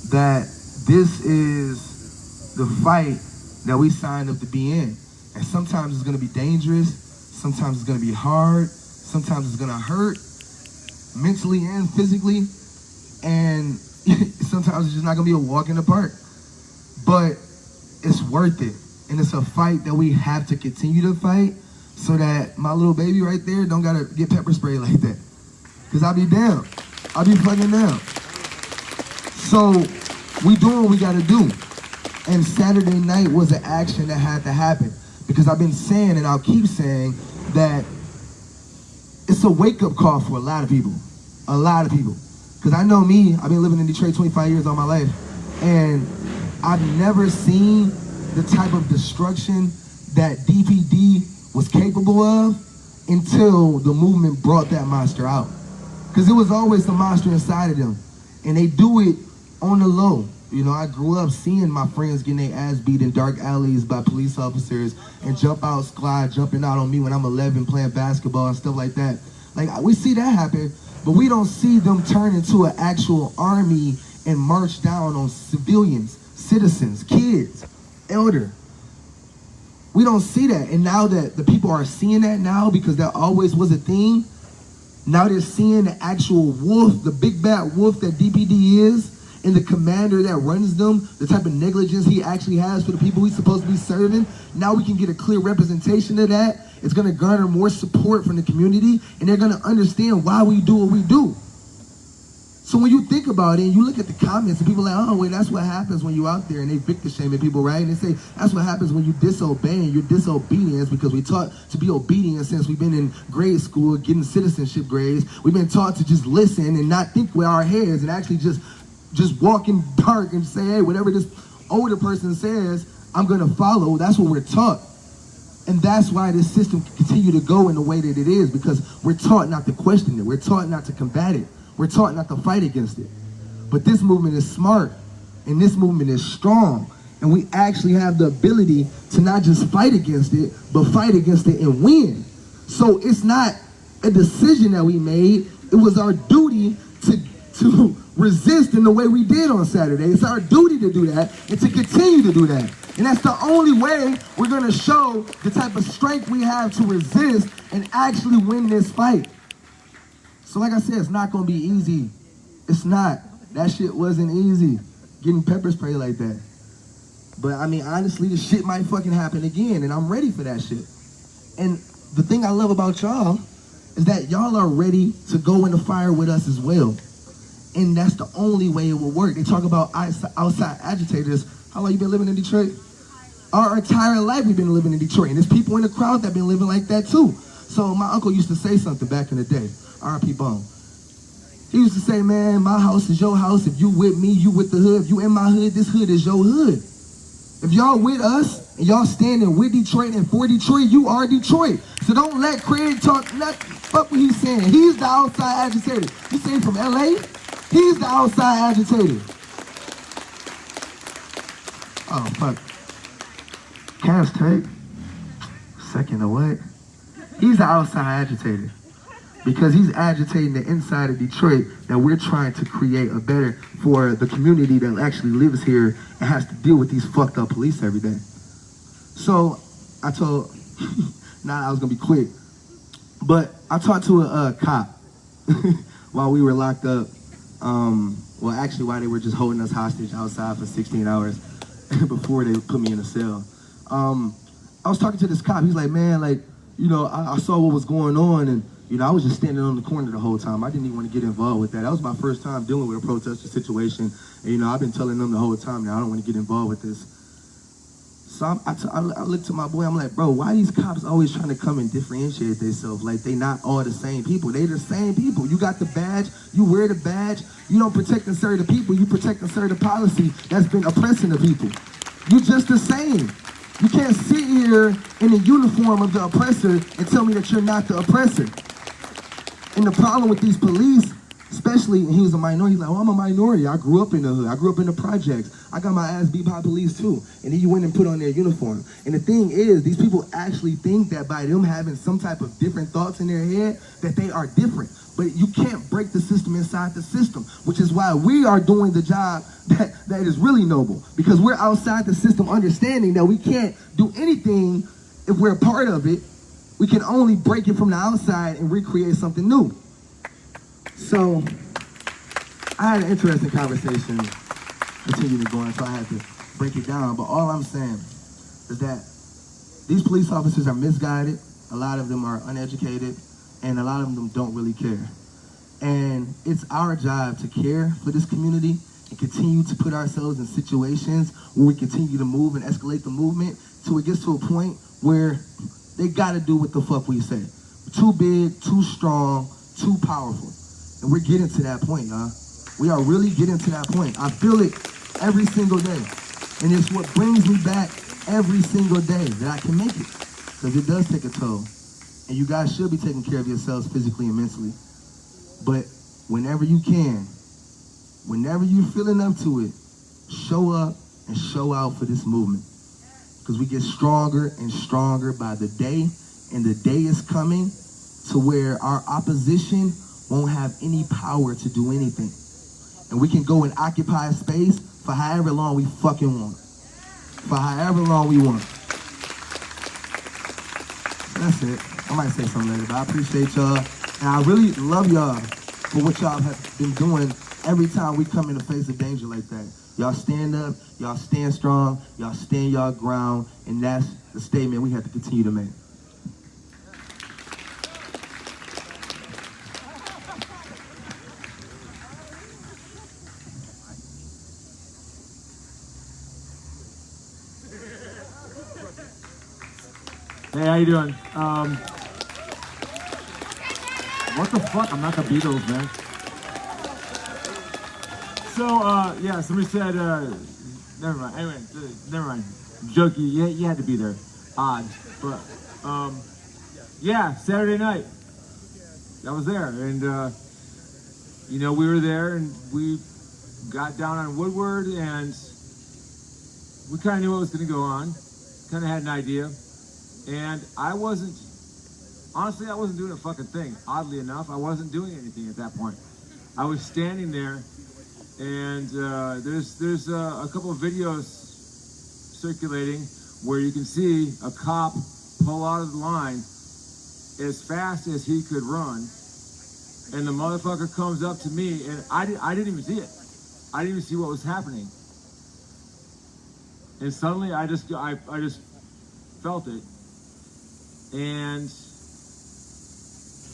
that this is the fight that we signed up to be in. And sometimes it's going to be dangerous. Sometimes it's going to be hard. Sometimes it's going to hurt mentally and physically. And sometimes it's just not going to be a walk in the park. But it's worth it. And it's a fight that we have to continue to fight so that my little baby right there don't got to get pepper spray like that. Because I'll be down. I'll be fucking down. So we doing what we got to do. And Saturday night was an action that had to happen. Because I've been saying, and I'll keep saying, that it's a wake-up call for a lot of people. A lot of people. Because I know me, I've been living in Detroit 25 years all my life. And I've never seen the type of destruction that DPD was capable of until the movement brought that monster out. Because it was always the monster inside of them. And they do it on the low. I grew up seeing my friends getting their ass beat in dark alleys by police officers and jump out squad jumping out on me when I'm 11 playing basketball and stuff like that. We see that happen, but we don't see them turn into an actual army and march down on civilians, citizens, kids, elder. We don't see that. And now that the people are seeing that now, because that always was a thing, now they're seeing the actual wolf, the big bad wolf that DPD is, and the commander that runs them, the type of negligence he actually has for the people he's supposed to be serving. Now we can get a clear representation of that. It's gonna garner more support from the community, and they're gonna understand why we do what we do. So when you think about it, and you look at the comments, and people are like, oh, wait, that's what happens when you're out there, and they victim shaming people, right? And they say, that's what happens when you disobey, and you're disobedience, because we taught to be obedient since we've been in grade school, getting citizenship grades. We've been taught to just listen and not think with our heads, and actually just walk in dark and say, hey, whatever this older person says, I'm gonna follow. That's what we're taught. And that's why this system can continue to go in the way that it is, because we're taught not to question it. We're taught not to combat it. We're taught not to fight against it. But this movement is smart, and this movement is strong, and we actually have the ability to not just fight against it, but fight against it and win. So it's not a decision that we made. It was our duty to resist in the way we did on Saturday. It's our duty to do that and to continue to do that. And that's the only way we're gonna show the type of strength we have to resist and actually win this fight. So like I said, it's not gonna be easy. It's not. That shit wasn't easy, getting pepper spray like that. But I mean, honestly, the shit might fucking happen again, and I'm ready for that shit. And the thing I love about y'all is that y'all are ready to go in the fire with us as well. And that's the only way it will work. They talk about outside agitators. How long you been living in Detroit? Our entire life we've been living in Detroit. And there's people in the crowd that been living like that too. So my uncle used to say something back in the day, R.I.P. Bone. He used to say, man, my house is your house. If you with me, you with the hood. If you in my hood, this hood is your hood. If y'all with us and y'all standing with Detroit and for Detroit, you are Detroit. So don't let Craig talk, fuck what he's saying. He's the outside agitator. You say from LA? He's the outside agitator. Oh, fuck. Cash tape. Second or what? He's the outside agitator. Because he's agitating the inside of Detroit that we're trying to create a better for the community that actually lives here and has to deal with these fucked up police every day. So I told, I was gonna be quick, but I talked to a cop while we were locked up. Well, actually, while they were just holding us hostage outside for 16 hours before they put me in a cell. I was talking to this cop. He's like, man, like, you know, I saw what was going on, and you know, I was just standing on the corner the whole time. I didn't even want to get involved with that. That was my first time dealing with a protester situation. And, you know, I've been telling them the whole time that I don't want to get involved with this. So I looked to my boy, I'm like, bro, why these cops always trying to come and differentiate themselves? Like, they not all the same people. They the same people. You got the badge, you wear the badge. You don't protect and serve the people, you protect and serve the policy that's been oppressing the people. You just the same. You can't sit here in the uniform of the oppressor and tell me that you're not the oppressor. And the problem with these police, especially, and he was a minority, he's like, oh, I'm a minority. I grew up in the hood. I grew up in the projects. I got my ass beat by police too. And then you went and put on their uniform. And the thing is, these people actually think that by them having some type of different thoughts in their head, that they are different. But you can't break the system inside the system, which is why we are doing the job that is really noble. Because we're outside the system understanding that we can't do anything if we're a part of it. We can only break it from the outside and recreate something new. So I had an interesting conversation continuing to go on, so I had to break it down. But all I'm saying is that these police officers are misguided. A lot of them are uneducated, and a lot of them don't really care. And it's our job to care for this community and continue to put ourselves in situations where we continue to move and escalate the movement till it gets to a point where they gotta do what the fuck we say. We're too big, too strong, too powerful. And we're getting to that point, y'all. We are really getting to that point. I feel it every single day. And it's what brings me back every single day that I can make it. Because it does take a toll. And you guys should be taking care of yourselves physically and mentally. But whenever you can, whenever you're feeling up to it, show up and show out for this movement. Because we get stronger and stronger by the day, and the day is coming to where our opposition won't have any power to do anything. And we can go and occupy space for however long we fucking want. For however long we want. So that's it. I might say something later, but I appreciate y'all. And I really love y'all for what y'all have been doing every time we come in the face of danger like that. Y'all stand up, y'all stand strong, y'all stand y'all ground, and that's the statement we have to continue to make. Hey, how you doing? What the fuck? I'm not the Beatles, man. So, yeah, somebody said, never mind. Anyway, never mind. Jokey, you had to be there. Odd. But, yeah, Saturday night. I was there. And, you know, we were there and we got down on Woodward and we kind of knew what was going to go on. Kind of had an idea. And honestly, I wasn't doing a fucking thing. Oddly enough, I wasn't doing anything at that point. I was standing there, and there's a couple of videos circulating where you can see a cop pull out of the line as fast as he could run, and the motherfucker comes up to me, and I didn't even see it. I didn't even see what was happening. And suddenly, I just felt it. And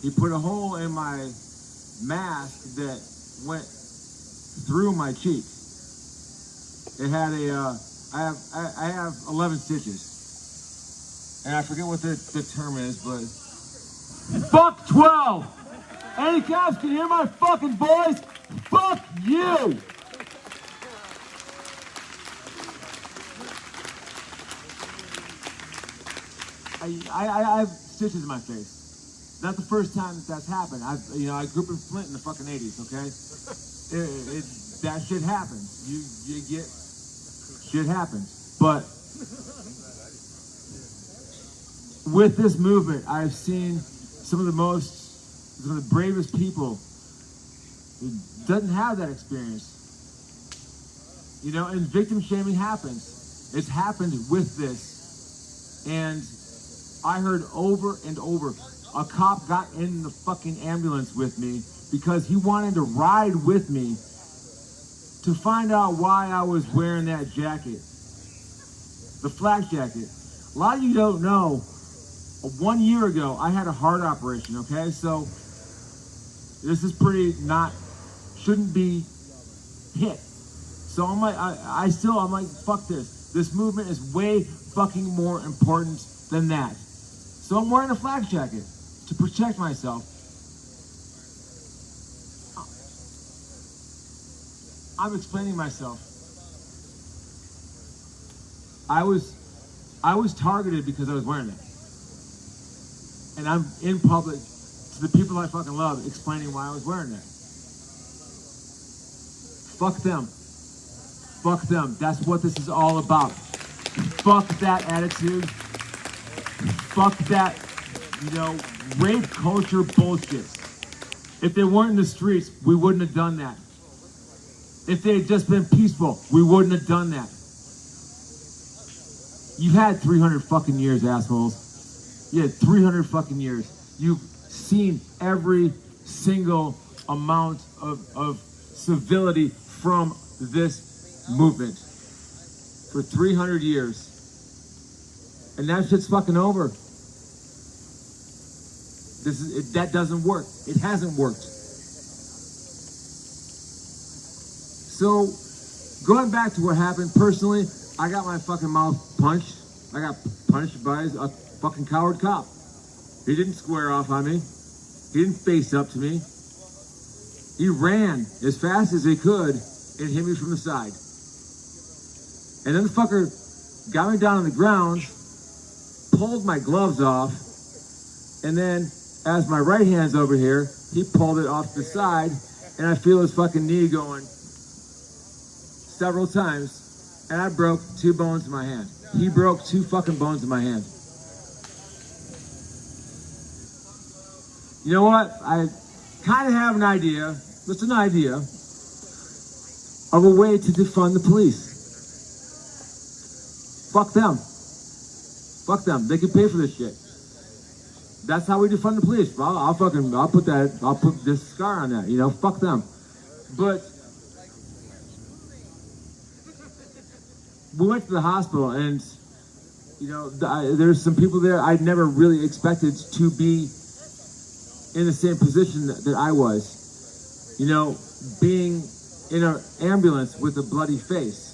he put a hole in my mask that went through my cheek. It had I have 11 stitches. And I forget what the term is, but fuck 12! Any cops can hear my fucking voice? Fuck you! I have stitches in my face. Not the first time that's happened. I grew up in Flint in the fucking 80s, okay? That shit happens. You get, shit happens. But with this movement, I've seen some of the bravest people who doesn't have that experience. You know, and victim shaming happens. It's happened with this. And I heard over and over, a cop got in the fucking ambulance with me because he wanted to ride with me to find out why I was wearing that jacket. The flak jacket. A lot of you don't know, 1 year ago, I had a heart operation, okay? So, this is shouldn't be hit. So I'm like, fuck this. This movement is way fucking more important than that. So I'm wearing a flak jacket to protect myself. I'm explaining myself. I was targeted because I was wearing it. And I'm in public to the people I fucking love explaining why I was wearing it. Fuck them. Fuck them. That's what this is all about. Fuck that attitude. Fuck that, rape culture bullshit. If they weren't in the streets, we wouldn't have done that. If they had just been peaceful, we wouldn't have done that. You've had 300 fucking years, assholes. You had 300 fucking years. You've seen every single amount of civility from this movement for 300 years. And that shit's fucking over. That doesn't work. It hasn't worked. So, going back to what happened, personally, I got my fucking mouth punched. I got punched by a fucking coward cop. He didn't square off on me. He didn't face up to me. He ran as fast as he could and hit me from the side. And then the fucker got me down on the ground, pulled my gloves off, and then as my right hand's over here, he pulled it off the side, and I feel his fucking knee going several times, and I broke 2 bones in my hand. He broke 2 fucking bones in my hand. You know what? I kind of have an idea. Just an idea. of a way to defund the police. Fuck them. Fuck them. They can pay for this shit. That's how we defund the police. I'll put this scar on that, you know, fuck them. But we went to the hospital and, you know, there's some people there I'd never really expected to be in the same position that I was. You know, being in an ambulance with a bloody face.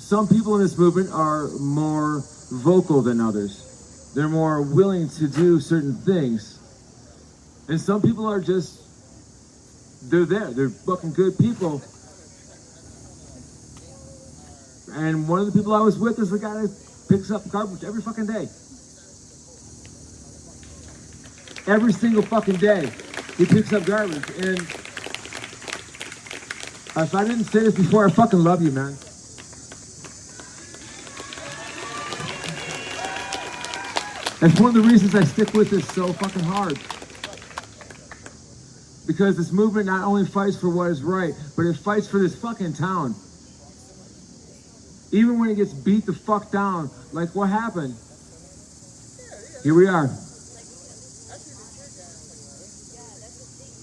Some people in this movement are more vocal than others. They're more willing to do certain things. And some people are just, they're there. They're fucking good people. And one of the people I was with is the guy that picks up garbage every fucking day. Every single fucking day, he picks up garbage. And if I didn't say this before, I fucking love you, man. That's one of the reasons I stick with this so fucking hard. Because this movement not only fights for what is right, but it fights for this fucking town. Even when it gets beat the fuck down, like what happened? Here we are.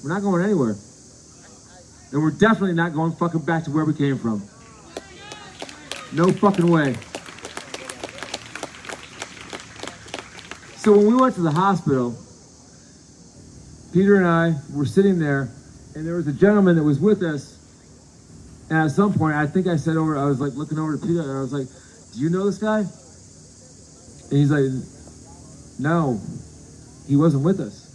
We're not going anywhere. And we're definitely not going fucking back to where we came from. No fucking way. So when we went to the hospital, Peter and I were sitting there, and there was a gentleman that was with us. And at some point, I think I said over, I was like looking over to Peter, and I was like, "Do you know this guy?" And he's like, "No, he wasn't with us."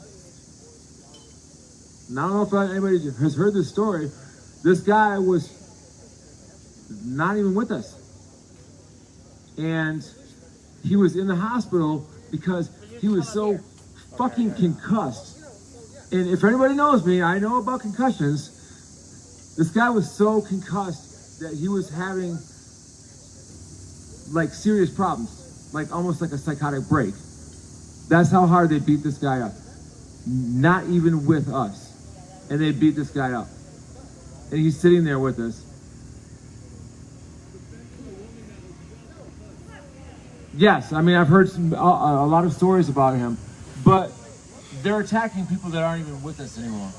And I don't know if anybody has heard this story. This guy was not even with us. And he was in the hospital because he was so fucking concussed. And if anybody knows me, I know about concussions. This guy was so concussed that he was having like serious problems, like almost like a psychotic break. That's how hard they beat this guy up. Not even with us. And they beat this guy up. And he's sitting there with us. Yes, I mean, I've heard a lot of stories about him, but they're attacking people that aren't even with us anymore.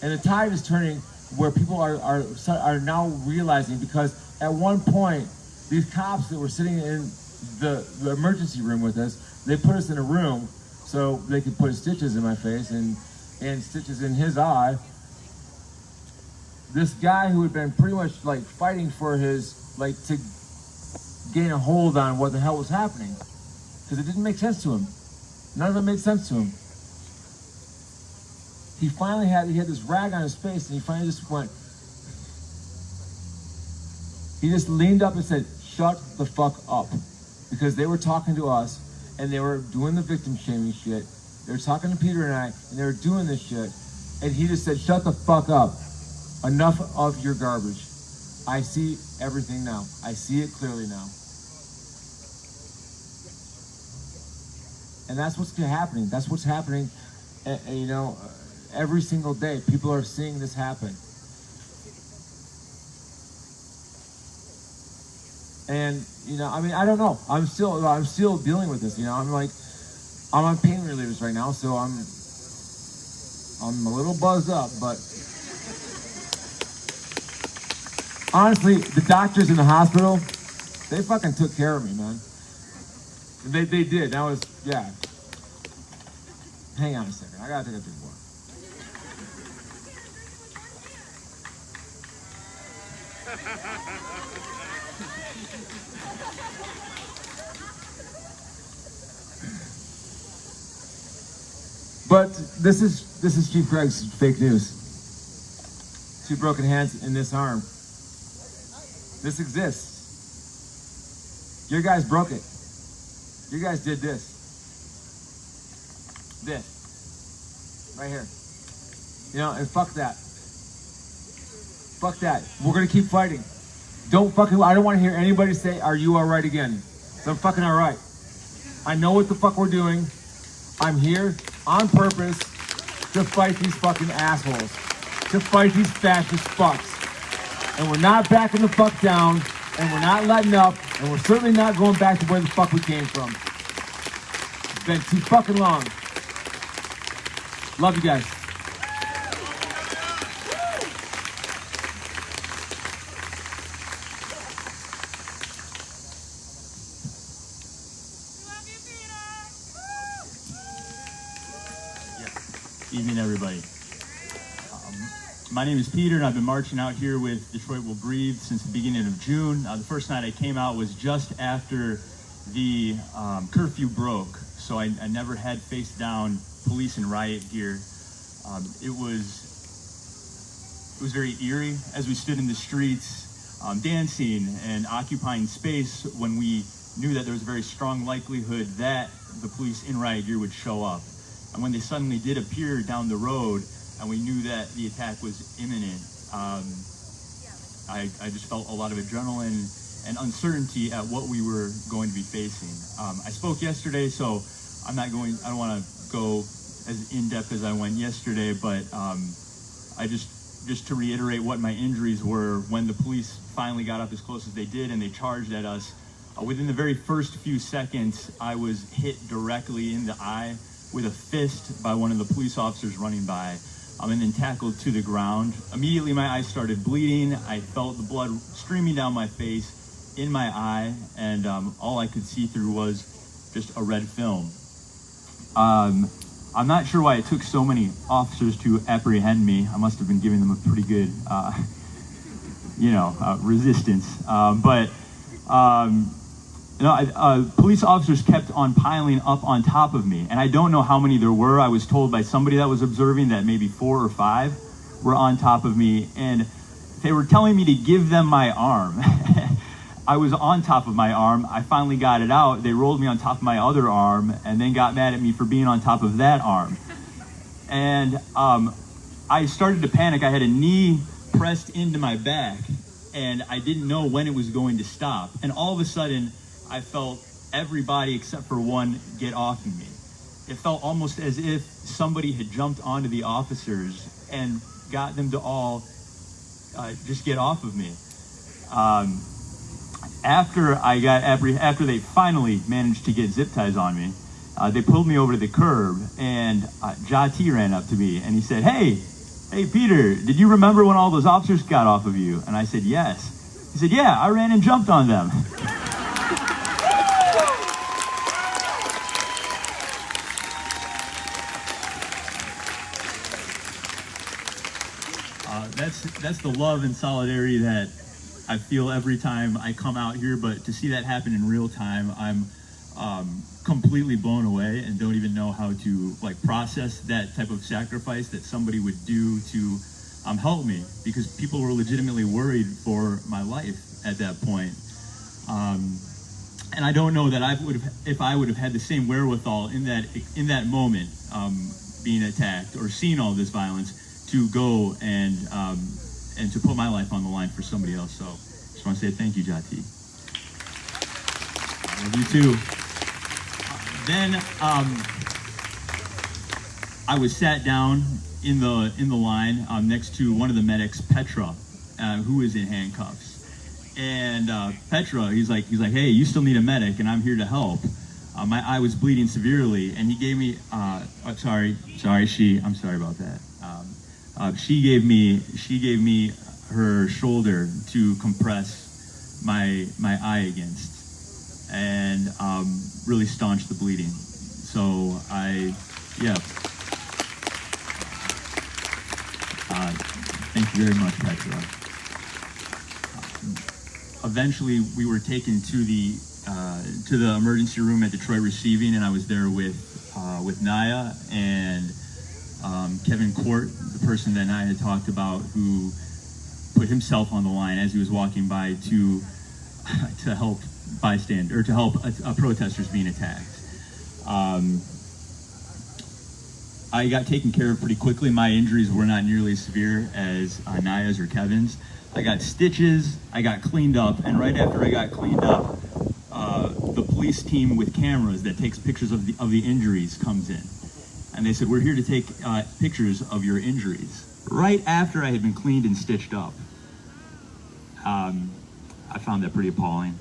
And the tide is turning where people are now realizing, because at one point, these cops that were sitting in the emergency room with us, they put us in a room so they could put stitches in my face and stitches in his eye. This guy who had been pretty much like fighting for his, like, to gain a hold on what the hell was happening, because it didn't make sense to him. None of it made sense to him. He had this rag on his face, and he finally just went, he just leaned up and said, "Shut the fuck up," because they were talking to us and they were doing the victim shaming shit. They were talking to Peter and I, and they were doing this shit, and he just said, "Shut the fuck up. Enough of your garbage. I see everything now. I see it clearly now." And that's what's happening. That's what's happening, you know, every single day. People are seeing this happen. And, you know, I mean, I don't know. I'm still dealing with this, you know. I'm on pain relievers right now, so I'm a little buzzed up, but honestly, the doctors in the hospital, they fucking took care of me, man. They did. That was, yeah. Hang on a second. I gotta take a drink more. But this is Chief Craig's fake news. 2 broken hands in this arm. This exists. Your guys broke it. You guys did this. This. Right here. You know, and fuck that. Fuck that. We're gonna keep fighting. I don't want to hear anybody say, "Are you alright" again. So I'm fucking alright. I know what the fuck we're doing. I'm here on purpose to fight these fucking assholes, to fight these fascist fucks. And we're not backing the fuck down, and we're not letting up, and we're certainly not going back to where the fuck we came from. It's been too fucking long. Love you guys. Evening, everybody. My name is Peter, and I've been marching out here with Detroit Will Breathe since the beginning of June. The first night I came out was just after the curfew broke, so I never had faced down police in riot gear. It was very eerie as we stood in the streets, dancing and occupying space when we knew that there was a very strong likelihood that the police in riot gear would show up. And when they suddenly did appear down the road, and we knew that the attack was imminent, I just felt a lot of adrenaline and uncertainty at what we were going to be facing. I spoke yesterday, so I don't want to go as in-depth as I went yesterday, but I just to reiterate what my injuries were when the police finally got up as close as they did and they charged at us. Within the very first few seconds, I was hit directly in the eye with a fist by one of the police officers running by, and then tackled to the ground. Immediately my eye started bleeding. I felt the blood streaming down my face, in my eye, and all I could see through was just a red film. I'm not sure why it took so many officers to apprehend me. I must have been giving them a pretty good, resistance. Police officers kept on piling up on top of me, and I don't know how many there were. I was told by somebody that was observing that maybe 4 or 5 were on top of me, and they were telling me to give them my arm. I was on top of my arm. I finally got it out. They rolled me on top of my other arm, and then got mad at me for being on top of that arm. And I started to panic. I had a knee pressed into my back, and I didn't know when it was going to stop. And all of a sudden, I felt everybody except for one get off of me. It felt almost as if somebody had jumped onto the officers and got them to all just get off of me. After they finally managed to get zip ties on me, they pulled me over to the curb, and Jati ran up to me and he said, hey Peter, did you remember when all those officers got off of you? And I said, yes. He said, yeah, I ran and jumped on them. That's the love and solidarity that I feel every time I come out here, but to see that happen in real time, I'm completely blown away and don't even know how to process that type of sacrifice that somebody would do to help me, because people were legitimately worried for my life at that point. And I don't know that if I would have had the same wherewithal in that moment, being attacked or seeing all this violence, to go and to put my life on the line for somebody else. So just want to say thank you, Jati. I love you too. Then I was sat down in the line next to one of the medics, Petra, who is in handcuffs. And Petra, he's like, hey, you still need a medic, and I'm here to help. My eye was bleeding severely, and he gave me, I'm sorry about that. She gave me her shoulder to compress my eye against, and really staunch the bleeding. So thank you very much, Petra. Eventually, we were taken to the emergency room at Detroit Receiving, and I was there with Naya and Kevin Court, the person that I had talked about, who put himself on the line as he was walking by to help protesters being attacked. I got taken care of pretty quickly. My injuries were not nearly as severe as Naya's or Kevin's. I got stitches, I got cleaned up, and right after I got cleaned up, the police team with cameras that takes pictures of the injuries comes in. and they said, we're here to take pictures of your injuries. Right after I had been cleaned and stitched up. I found that pretty appalling.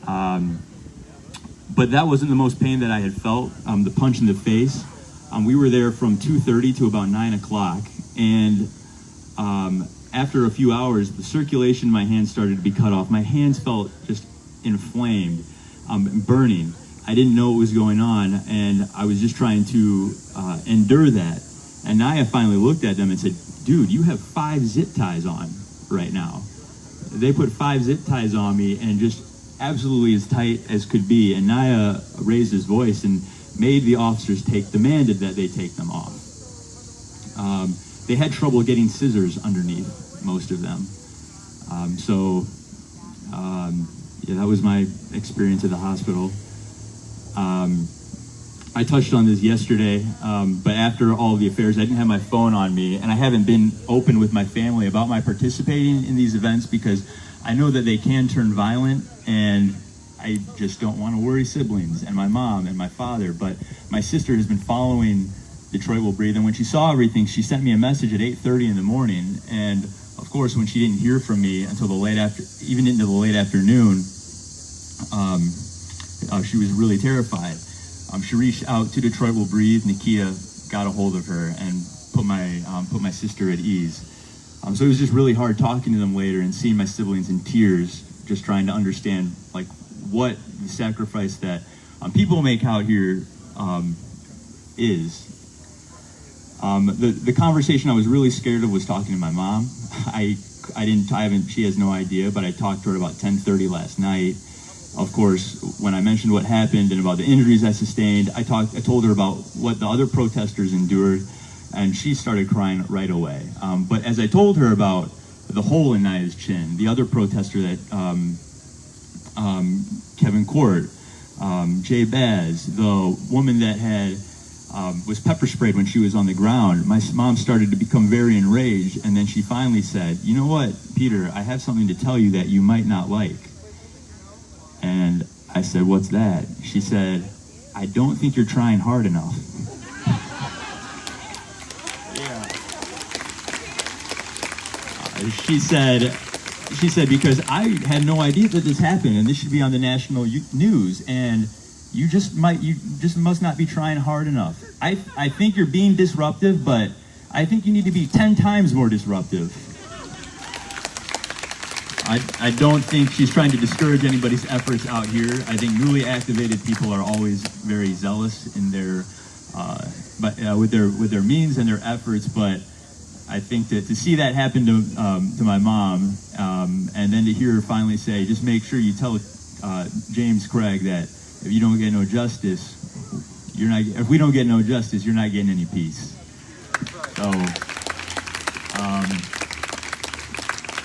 But that wasn't the most pain that I had felt, the punch in the face. We were there from 2:30 to about 9 o'clock, and after a few hours, the circulation in my hands started to be cut off. My hands felt just inflamed, burning. I didn't know what was going on, and I was just trying to endure that. And Naya finally looked at them and said, dude, you have 5 zip ties on right now. They put 5 zip ties on me, and just absolutely as tight as could be. And Naya raised his voice and made the officers demanded that they take them off. They had trouble getting scissors underneath, most of them. Yeah, that was my experience at the hospital. I touched on this yesterday, but after all the affairs, I didn't have my phone on me, and I haven't been open with my family about my participating in these events because I know that they can turn violent, and I just don't want to worry siblings and my mom and my father. But my sister has been following Detroit Will Breathe, and when she saw everything, she sent me a message at 8:30 in the morning, and of course, when she didn't hear from me until even into the late afternoon, she was really terrified. She reached out to Detroit Will Breathe. Nakia got a hold of her and put my sister at ease. So it was just really hard talking to them later and seeing my siblings in tears, just trying to understand like what the sacrifice that people make out here is. The conversation I was really scared of was talking to my mom. She has no idea, but I talked to her about 10:30 last night. Of course, when I mentioned what happened and about the injuries I sustained, I told her about what the other protesters endured, and she started crying right away. But as I told her about the hole in Naya's chin, the other protester that Kevin Court, Jay Baz, the woman that was pepper sprayed when she was on the ground, my mom started to become very enraged, and then she finally said, you know what, Peter, I have something to tell you that you might not like. And I said, what's that? She said, I don't think you're trying hard enough. She said, because I had no idea that this happened, and this should be on the national news, and you just must not be trying hard enough. I think you're being disruptive, but I think you need to be 10 times more disruptive. I don't think she's trying to discourage anybody's efforts out here. I think newly activated people are always very zealous in their, with their means and their efforts. But I think that to see that happen to my mom, and then to hear her finally say, "Just make sure you tell James Craig that if you don't get no justice, you're not. If we don't get no justice, you're not getting any peace." So.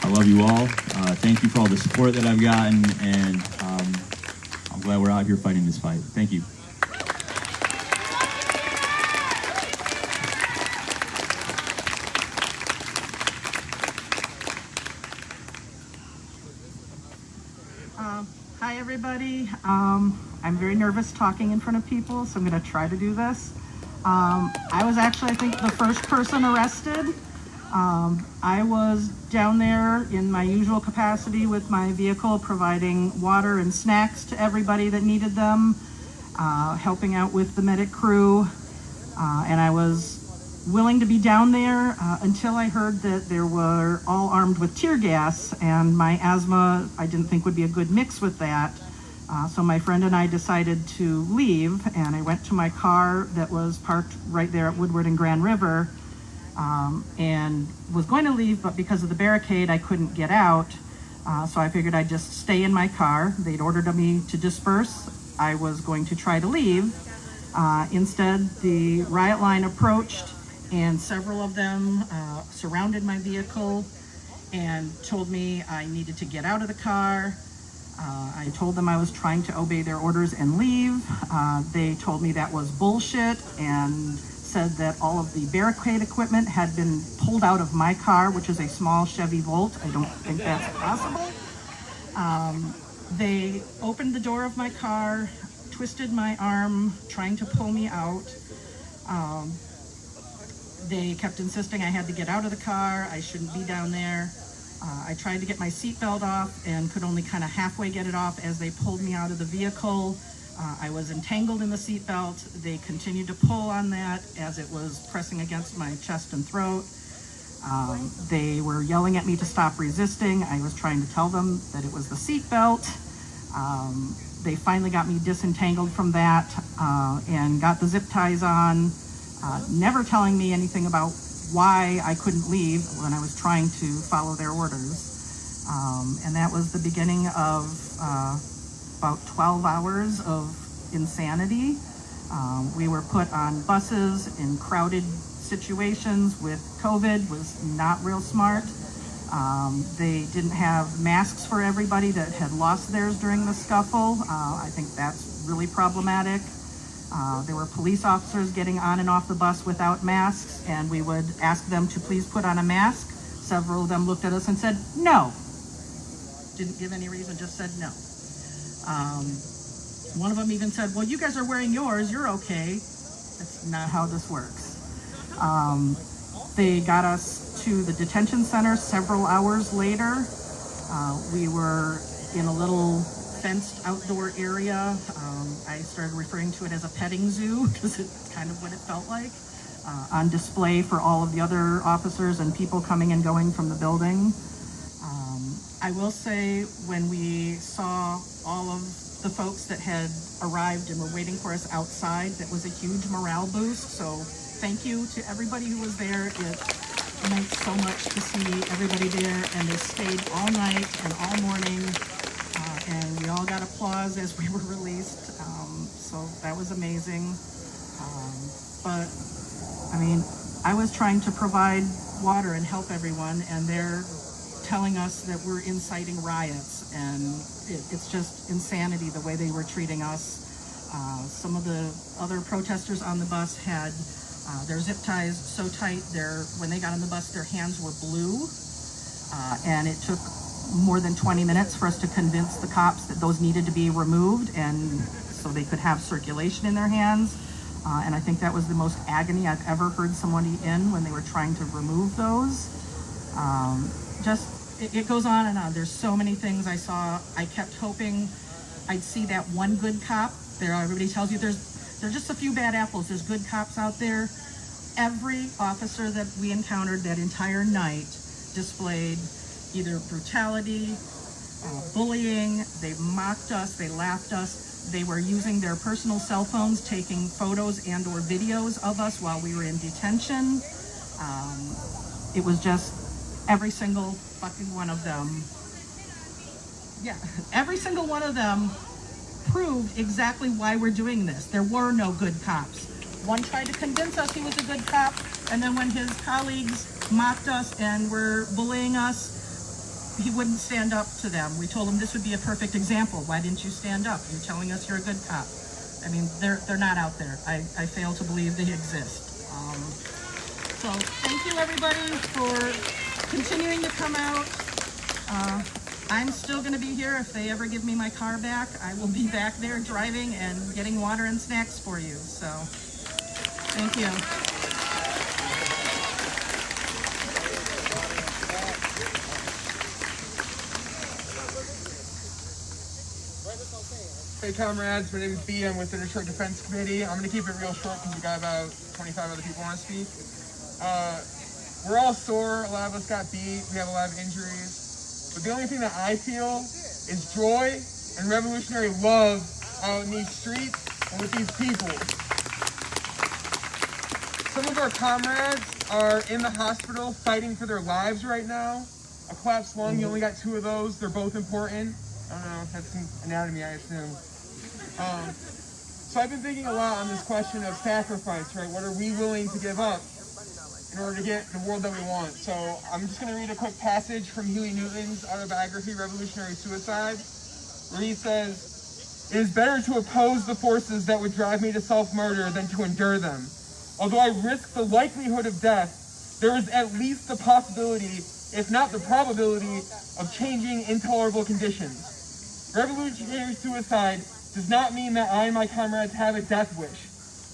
I love you all. Thank you for all the support that I've gotten, and I'm glad we're out here fighting this fight. Thank you. Hi, everybody. I'm very nervous talking in front of people, so I'm going to try to do this. I was actually, I think, the first person arrested. I was down there in my usual capacity with my vehicle, providing water and snacks to everybody that needed them, helping out with the medic crew, and I was willing to be down there until I heard that they were all armed with tear gas, and my asthma I didn't think would be a good mix with that. So my friend and I decided to leave, and I went to my car that was parked right there at Woodward and Grand River, and was going to leave, but because of the barricade I couldn't get out, so I figured I'd just stay in my car. They'd ordered me to disperse. I was going to try to leave. Instead, the riot line approached, and several of them surrounded my vehicle and told me I needed to get out of the car. I told them I was trying to obey their orders and leave. They told me that was bullshit and said that all of the barricade equipment had been pulled out of my car, which is a small Chevy Volt. I don't think that's possible. They opened the door of my car, twisted my arm, trying to pull me out. They kept insisting I had to get out of the car, I shouldn't be down there. I tried to get my seatbelt off and could only kind of halfway get it off as they pulled me out of the vehicle. I was entangled in the seatbelt. They continued to pull on that as it was pressing against my chest and throat. They were yelling at me to stop resisting. I was trying to tell them that it was the seatbelt. They finally got me disentangled from that and got the zip ties on, never telling me anything about why I couldn't leave when I was trying to follow their orders. And that was the beginning of about 12 hours of insanity. We were put on buses in crowded situations with COVID, was not real smart. They didn't have masks for everybody that had lost theirs during the scuffle. I think that's really problematic. There were police officers getting on and off the bus without masks, and we would ask them to please put on a mask. Several of them looked at us and said, no. Didn't give any reason, just said no. One of them even said, well, you guys are wearing yours, you're okay. That's not how this works. They got us to the detention center several hours later. We were in a little fenced outdoor area. I started referring to it as a petting zoo because it's kind of what it felt like, on display for all of the other officers and people coming and going from the building. I will say when we saw all of the folks that had arrived and were waiting for us outside, that was a huge morale boost. So thank you to everybody who was there. It meant so much to see everybody there, and they stayed all night and all morning, and we all got applause as we were released. So that was amazing. But I mean, I was trying to provide water and help everyone, and they're telling us that we're inciting riots, and it's just insanity the way they were treating us. Some of the other protesters on the bus had their zip ties so tight, when they got on the bus, their hands were blue, and it took more than 20 minutes for us to convince the cops that those needed to be removed, and so they could have circulation in their hands. And I think that was the most agony I've ever heard somebody in when they were trying to remove those. It goes on and on. There's so many things I saw. I kept hoping I'd see that one good cop. Everybody tells you there's just a few bad apples. There's good cops out there. Every officer that we encountered that entire night displayed either brutality, bullying. They mocked us, they laughed us. They were using their personal cell phones, taking photos and or videos of us while we were in detention. It was just every single fucking one of them. Yeah, every single one of them proved exactly why we're doing this. There were no good cops. One tried to convince us he was a good cop, and then when his colleagues mocked us and were bullying us, he wouldn't stand up to them. We told him this would be a perfect example. Why didn't you stand up? You're telling us you're a good cop. I mean, they're not out there. I fail to believe they exist. So thank you everybody for continuing to come out. I'm still going to be here. If they ever give me my car back, I will be back there driving and getting water and snacks for you. So thank you. Hey comrades, my name is B. I'm with the Detroit Defense Committee. I'm going to keep it real short because we got about 25 other people want to speak. We're all sore, a lot of us got beat, we have a lot of injuries. But the only thing that I feel is joy and revolutionary love out in these streets and with these people. Some of our comrades are in the hospital fighting for their lives right now. A collapsed lung, you only got 2 of those, they're both important. I don't know, that's some anatomy, I assume. So I've been thinking a lot on this question of sacrifice, right? What are we willing to give up in order to get the world that we want? So I'm just going to read a quick passage from Huey Newton's autobiography, Revolutionary Suicide, where he says, "It is better to oppose the forces that would drive me to self-murder than to endure them. Although I risk the likelihood of death, there is at least the possibility, if not the probability, of changing intolerable conditions. Revolutionary suicide does not mean that I and my comrades have a death wish.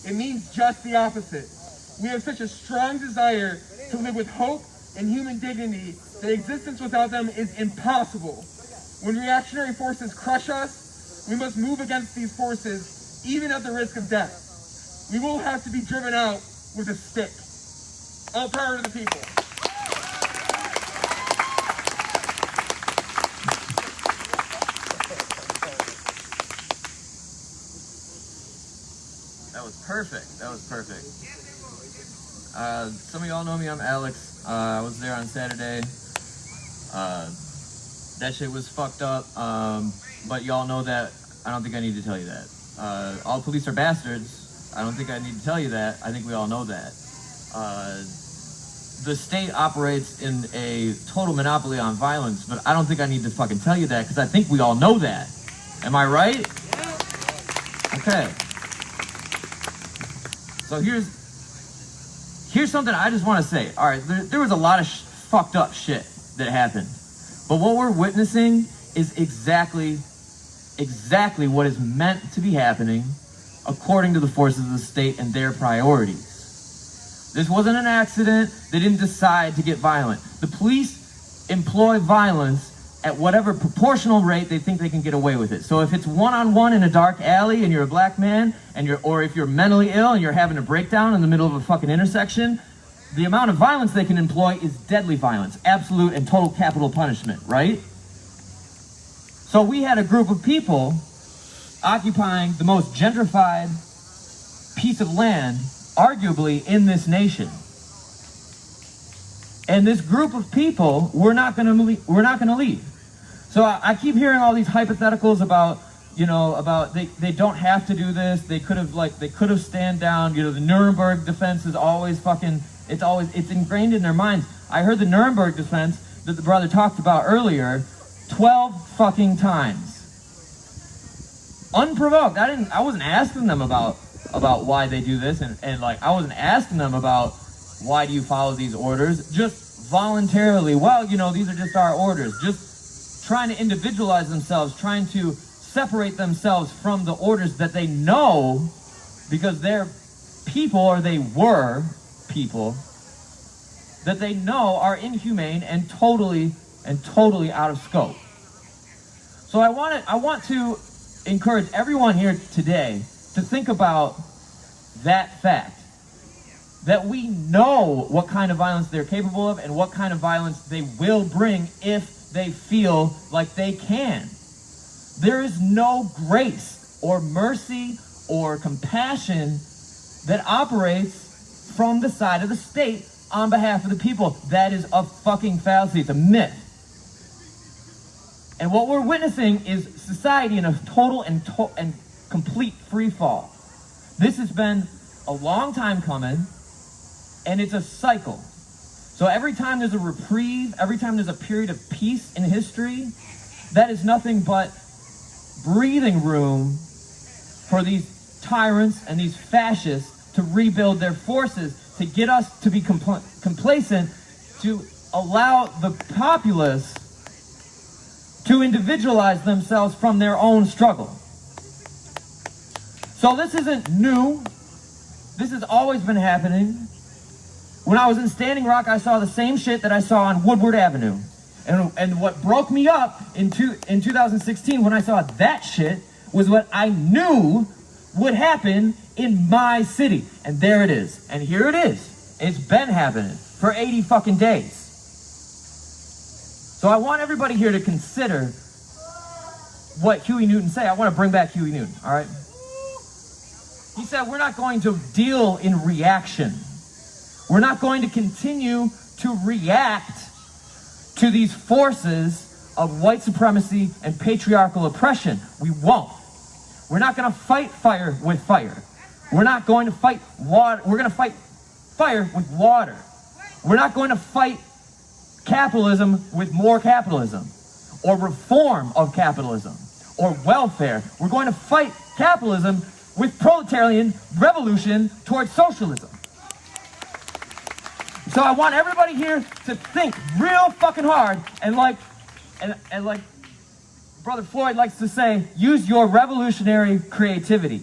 It means just the opposite. We have such a strong desire to live with hope and human dignity that existence without them is impossible. When reactionary forces crush us, we must move against these forces, even at the risk of death. We will have to be driven out with a stick. All power to the people. That was perfect. That was perfect. Some of y'all know me. I'm Alex. I was there on Saturday. That shit was fucked up. But y'all know that. I don't think I need to tell you that. All police are bastards. I don't think I need to tell you that. I think we all know that. The state operates in a total monopoly on violence, but I don't think I need to fucking tell you that because I think we all know that. Am I right? Okay. So here's something I just want to say. All right, there was a lot of fucked up shit that happened, but what we're witnessing is exactly what is meant to be happening according to the forces of the state and their priorities. This wasn't an accident. They didn't decide to get violent. The police employ violence at whatever proportional rate they think they can get away with it. So if it's one-on-one in a dark alley and you're a black man, or if you're mentally ill and you're having a breakdown in the middle of a fucking intersection, the amount of violence they can employ is deadly violence, absolute and total capital punishment, right? So we had a group of people occupying the most gentrified piece of land, arguably, in this nation. And this group of people, we're not going to leave. So I keep hearing all these hypotheticals about, about they don't have to do this. They could have stand down. The Nuremberg defense is always it's ingrained in their minds. I heard the Nuremberg defense that the brother talked about earlier 12 fucking times. Unprovoked. I wasn't asking them about why they do this, and I wasn't asking them about why do you follow these orders. Just voluntarily, these are just our orders. Just trying to individualize themselves, trying to separate themselves from the orders that they know, because they're people, or they were people, that they know are inhumane and totally out of scope. So I want to encourage everyone here today to think about that fact, that we know what kind of violence they're capable of and what kind of violence they will bring if they feel like they can. There is no grace or mercy or compassion that operates from the side of the state on behalf of the people. That is a fucking fallacy. It's a myth. And what we're witnessing is society in a total and complete free fall. This has been a long time coming, and it's a cycle. So every time there's a reprieve, every time there's a period of peace in history, that is nothing but breathing room for these tyrants and these fascists to rebuild their forces, to get us to be complacent, to allow the populace to individualize themselves from their own struggle. So this isn't new. This has always been happening. When I was in Standing Rock, I saw the same shit that I saw on Woodward Avenue. And what broke me up in 2016 when I saw that shit was what I knew would happen in my city. And there it is. And here it is. It's been happening for 80 fucking days. So I want everybody here to consider what Huey Newton said. I want to bring back Huey Newton, all right? He said, we're not going to deal in reaction. We're not going to continue to react to these forces of white supremacy and patriarchal oppression. We won't. We're not going to fight fire with fire. We're not going to fight water. We're going to fight fire with water. We're not going to fight capitalism with more capitalism, or reform of capitalism, or welfare. We're going to fight capitalism with proletarian revolution towards socialism. So I want everybody here to think real fucking hard, and like Brother Floyd likes to say, use your revolutionary creativity.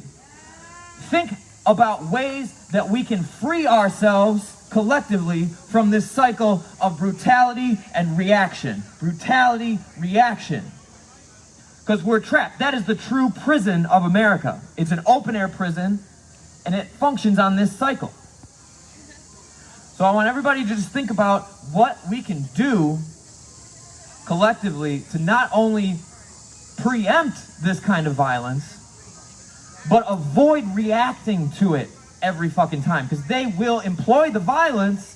Think about ways that we can free ourselves collectively from this cycle of brutality and reaction. Brutality, reaction. Because we're trapped. That is the true prison of America. It's an open-air prison, and it functions on this cycle. So I want everybody to just think about what we can do collectively to not only preempt this kind of violence, but avoid reacting to it every fucking time. Because they will employ the violence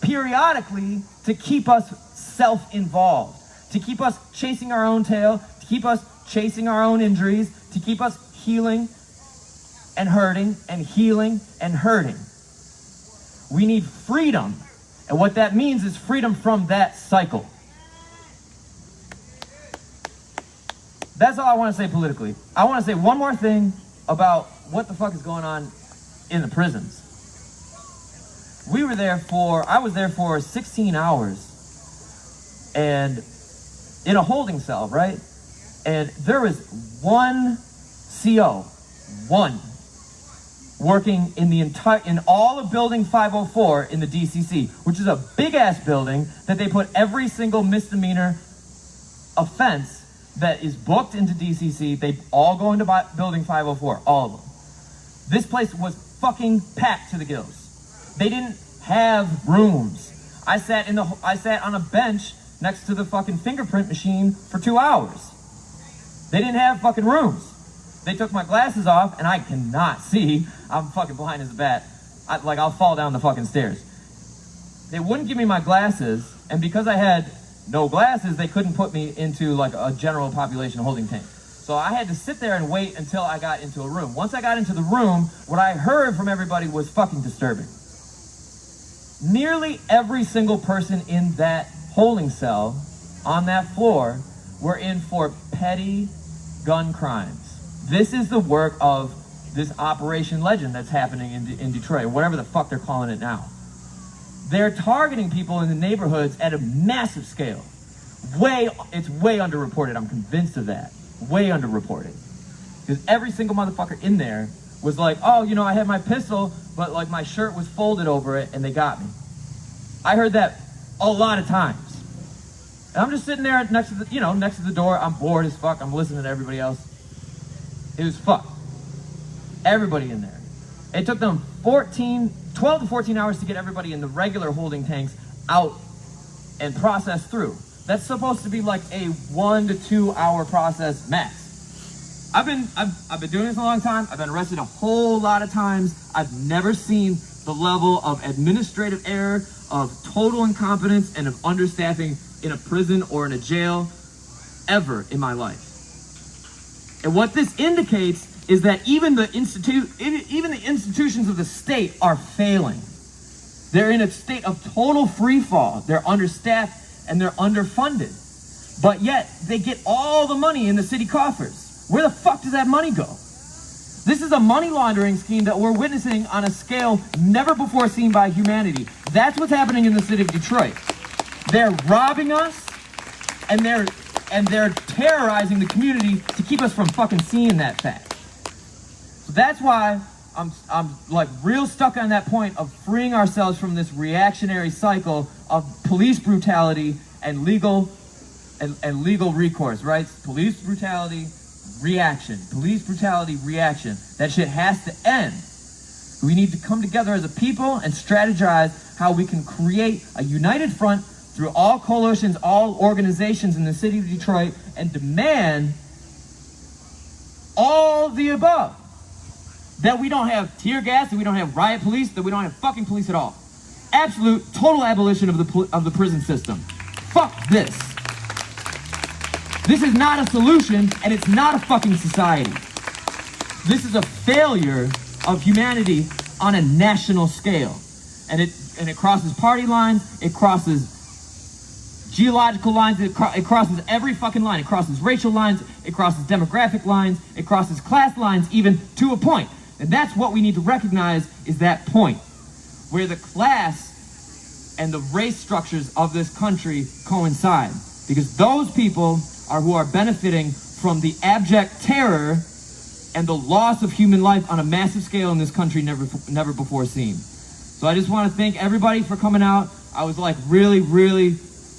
periodically to keep us self-involved, to keep us chasing our own tail, to keep us chasing our own injuries, to keep us healing and hurting and healing and hurting. We need freedom. And what that means is freedom from that cycle. That's all I want to say politically. I want to say one more thing about what the fuck is going on in the prisons. I was there for 16 hours and in a holding cell, right? And there was one CO, working in all of building 504 in the DCC, which is a big ass building that they put every single misdemeanor offense that is booked into DCC. They all go into building 504, all of them. This place was fucking packed to the gills. They didn't have rooms. I sat on a bench next to the fucking fingerprint machine for 2 hours. They didn't have fucking rooms. They took my glasses off and I cannot see. I'm fucking blind as a bat. I'll fall down the fucking stairs. They wouldn't give me my glasses, and because I had no glasses, they couldn't put me into like a general population holding tank. So I had to sit there and wait until I got into a room. Once I got into the room, what I heard from everybody was fucking disturbing. Nearly every single person in that holding cell on that floor were in for petty gun crimes. This is the work of this Operation Legend that's happening in Detroit, or whatever the fuck they're calling it now. They're targeting people in the neighborhoods at a massive scale. It's way underreported. I'm convinced of that. Way underreported. Because every single motherfucker in there was like, oh, you know, I had my pistol, but like my shirt was folded over it and they got me. I heard that a lot of times. And I'm just sitting there next to the door. I'm bored as fuck. I'm listening to everybody else. It was fucked. Everybody in there. It took them 12 to 14 hours to get everybody in the regular holding tanks out and processed through. That's supposed to be like a 1 to 2 hour process max. I've been doing this a long time. I've been arrested a whole lot of times. I've never seen the level of administrative error, of total incompetence, and of understaffing in a prison or in a jail ever in my life. And what this indicates is that even the institutions of the state are failing. They're in a state of total free fall. They're understaffed and they're underfunded. But yet they get all the money in the city coffers. Where the fuck does that money go? This is a money laundering scheme that we're witnessing on a scale never before seen by humanity. That's what's happening in the city of Detroit. They're robbing us and they're terrorizing the community to keep us from fucking seeing that fact. So that's why I'm like real stuck on that point of freeing ourselves from this reactionary cycle of police brutality and legal recourse, right? Police brutality, reaction. Police brutality, reaction. That shit has to end. We need to come together as a people and strategize how we can create a united front through all coalitions, all organizations in the city of Detroit, and demand all the above. That we don't have tear gas, that we don't have riot police, that we don't have fucking police at all. Absolute, total abolition of the prison system. Fuck this. This is not a solution, and it's not a fucking society. This is a failure of humanity on a national scale. And it crosses party lines, it crosses geological lines, it crosses every fucking line. It crosses racial lines, it crosses demographic lines, it crosses class lines, even to a point. And that's what we need to recognize, is that point where the class and the race structures of this country coincide. Because those people are who are benefiting from the abject terror and the loss of human life on a massive scale in this country never before seen. So I just want to thank everybody for coming out. I was like really,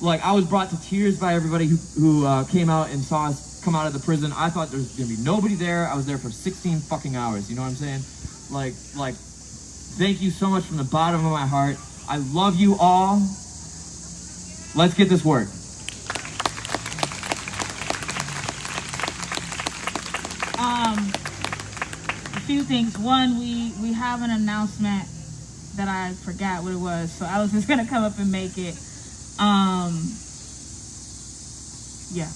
like I was brought to tears by everybody who came out and saw us come out of the prison. I thought there was gonna be nobody there. I was there for 16 fucking hours. You know what I'm saying? Like, thank you so much from the bottom of my heart. I love you all. Let's get this work. A few things. One, we have an announcement that I forgot what it was, so I was just gonna come up and make it. Yeah.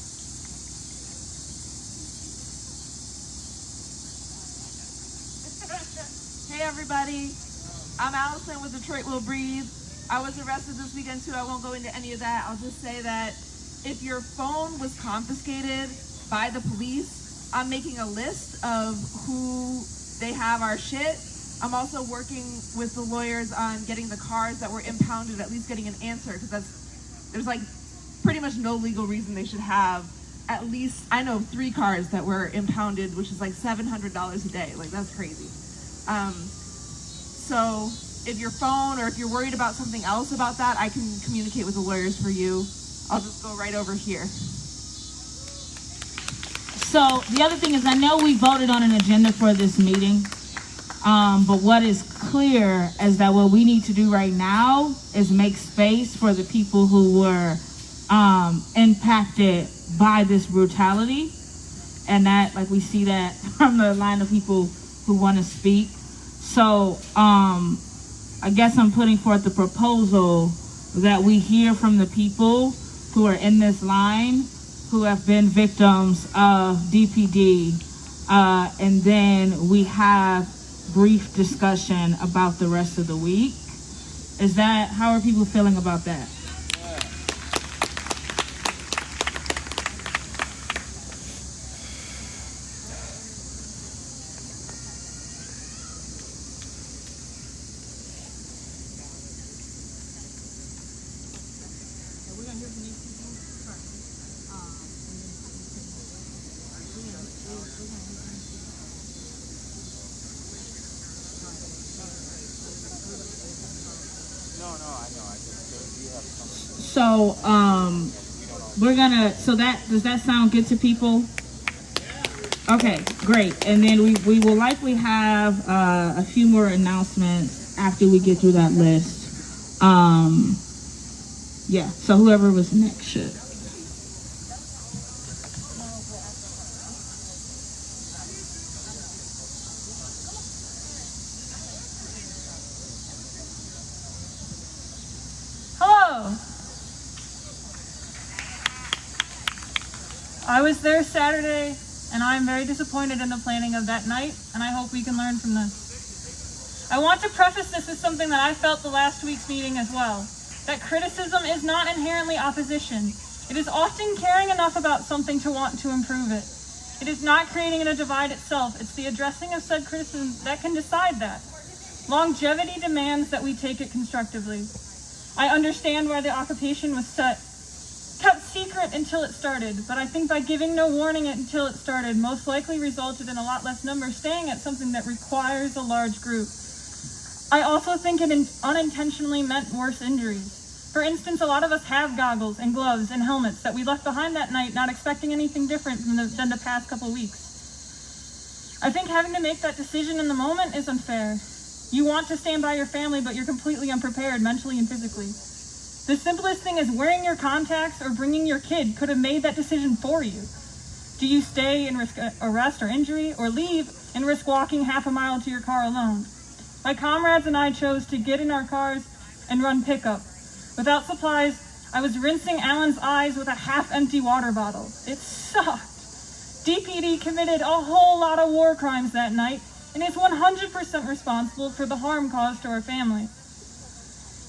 Hey everybody, I'm Allison with Detroit Will Breathe. I was arrested this weekend too. I won't go into any of that. I'll just say that if your phone was confiscated by the police, I'm making a list of who they have our shit. I'm also working with the lawyers on getting the cars that were impounded, at least getting an answer, because there's like pretty much no legal reason they should have at least, I know 3 cars that were impounded, which is like $700 a day. Like, that's crazy. So if your phone, or if you're worried about something else about that, I can communicate with the lawyers for you. I'll just go right over here. So the other thing is, I know we voted on an agenda for this meeting, but what is clear is that what we need to do right now is make space for the people who were impacted by this brutality, and that, like, we see that from the line of people who want to speak. So I guess I'm putting forth the proposal that we hear from the people who are in this line who have been victims of DPD, and then we have brief discussion about the rest of the week. Is that, how are people feeling about that? So we're gonna, so that, does that sound good to people? Okay, great. And then we will likely have a few more announcements after we get through that list. Yeah, so whoever was next should. Hello. I was there Saturday, and I'm very disappointed in the planning of that night, and I hope we can learn from this. I want to preface this as something that I felt the last week's meeting as well, that criticism is not inherently opposition. It is often caring enough about something to want to improve it. It is not creating a divide itself. It's the addressing of said criticism that can decide that. Longevity demands that we take it constructively. I understand why the occupation was kept secret until it started, but I think by giving no warning until it started most likely resulted in a lot less numbers staying at something that requires a large group. I also think it unintentionally meant worse injuries. For instance, a lot of us have goggles and gloves and helmets that we left behind that night, not expecting anything different than the past couple weeks. I think having to make that decision in the moment is unfair. You want to stand by your family, but you're completely unprepared mentally and physically. The simplest thing is wearing your contacts or bringing your kid could have made that decision for you. Do you stay and risk arrest or injury, or leave and risk walking half a mile to your car alone? My comrades and I chose to get in our cars and run pickup. Without supplies, I was rinsing Alan's eyes with a half-empty water bottle. It sucked. DPD committed a whole lot of war crimes that night, and is 100% responsible for the harm caused to our family.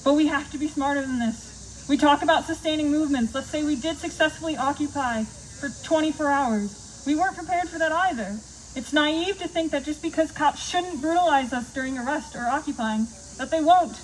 But we have to be smarter than this. We talk about sustaining movements. Let's say we did successfully occupy for 24 hours. We weren't prepared for that either. It's naive to think that just because cops shouldn't brutalize us during arrest or occupying, that they won't.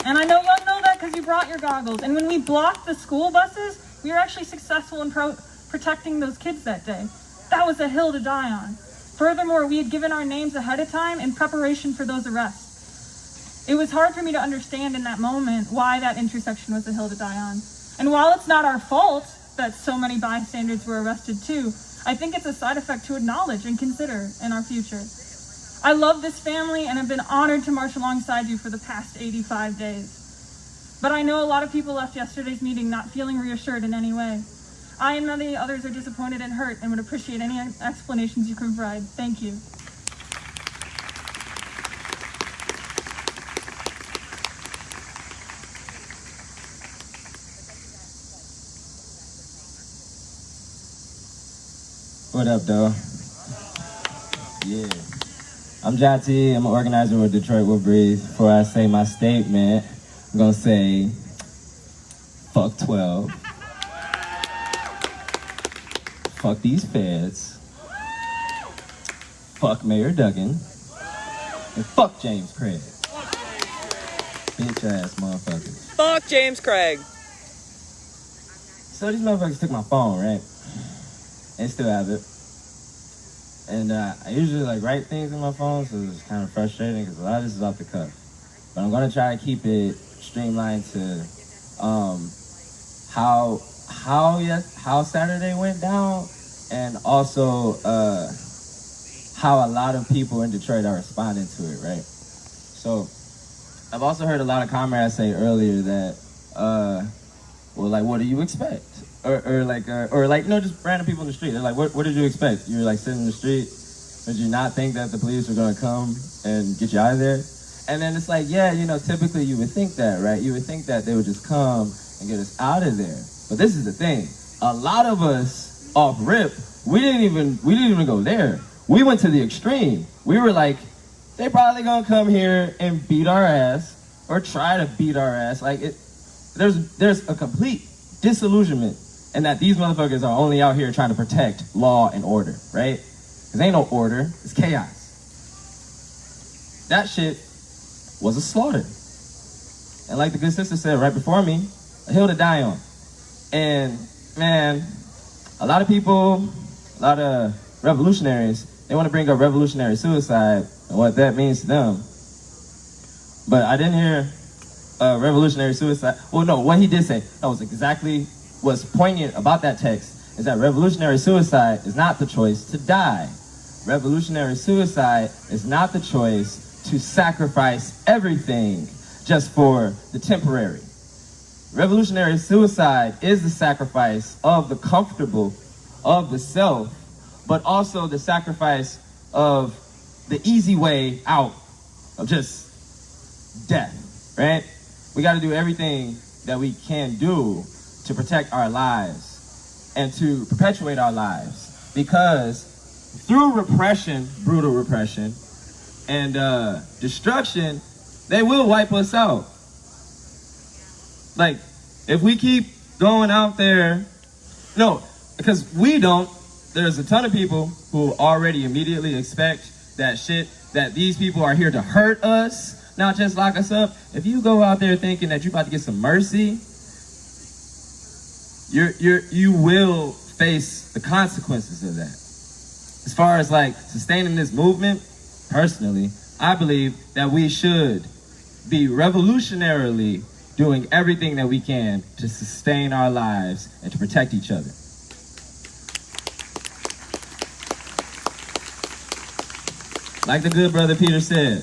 And I know y'all know that because you brought your goggles. And when we blocked the school buses, We were actually successful in protecting those kids that day. That was a hill to die on. Furthermore, we had given our names ahead of time in preparation for those arrests. It was hard for me to understand in that moment why that intersection was a hill to die on. And while it's not our fault that so many bystanders were arrested too, I think it's a side effect to acknowledge and consider in our future. I love this family and have been honored to march alongside you for the past 85 days. But I know a lot of people left yesterday's meeting not feeling reassured in any way. I and many others are disappointed and hurt and would appreciate any explanations you can provide. Thank you. What up, though? Yeah. I'm Jati. I'm an organizer with Detroit Will Breathe. Before I say my statement, I'm gonna say, fuck 12. Fuck these feds. Fuck Mayor Duggan. And fuck James Craig. Bitch ass motherfuckers. Fuck James Craig. So these motherfuckers took my phone, right? They still have it. And I usually like write things in my phone, so it's kind of frustrating because a lot of this is off the cuff. But I'm gonna try to keep it streamlined to how Saturday went down, and also how a lot of people in Detroit are responding to it, right? So I've also heard a lot of comrades say earlier that, well, like, what do you expect? Or like, you know, just random people in the street. They're like, what did you expect? You were like sitting in the street. Did you not think that the police were gonna come and get you out of there? And then it's like, yeah, you know, typically you would think that, right? You would think that they would just come and get us out of there. But this is the thing. A lot of us off rip, we didn't even go there. We went to the extreme. We were like, they probably gonna come here and beat our ass or try to beat our ass. Like there's a complete disillusionment and that these motherfuckers are only out here trying to protect law and order, right? Because ain't no order, it's chaos. That shit was a slaughter. And like the good sister said right before me, a hill to die on. And man, a lot of people, a lot of revolutionaries, they want to bring up revolutionary suicide and what that means to them. But I didn't hear revolutionary suicide. Well, no, what he did say, that was exactly what's poignant about that text, is that revolutionary suicide is not the choice to die. Revolutionary suicide is not the choice to sacrifice everything just for the temporary. Revolutionary suicide is the sacrifice of the comfortable, of the self, but also the sacrifice of the easy way out of just death, right? We got to do everything that we can do to protect our lives and to perpetuate our lives, because through repression, brutal repression, and destruction, they will wipe us out. Like, if we keep going out there, no, because we don't, there's a ton of people who already immediately expect that shit, that these people are here to hurt us, not just lock us up. If you go out there thinking that you're about to get some mercy, you will face the consequences of that. As far as like sustaining this movement, personally, I believe that we should be revolutionarily doing everything that we can to sustain our lives and to protect each other. Like the good brother Peter said,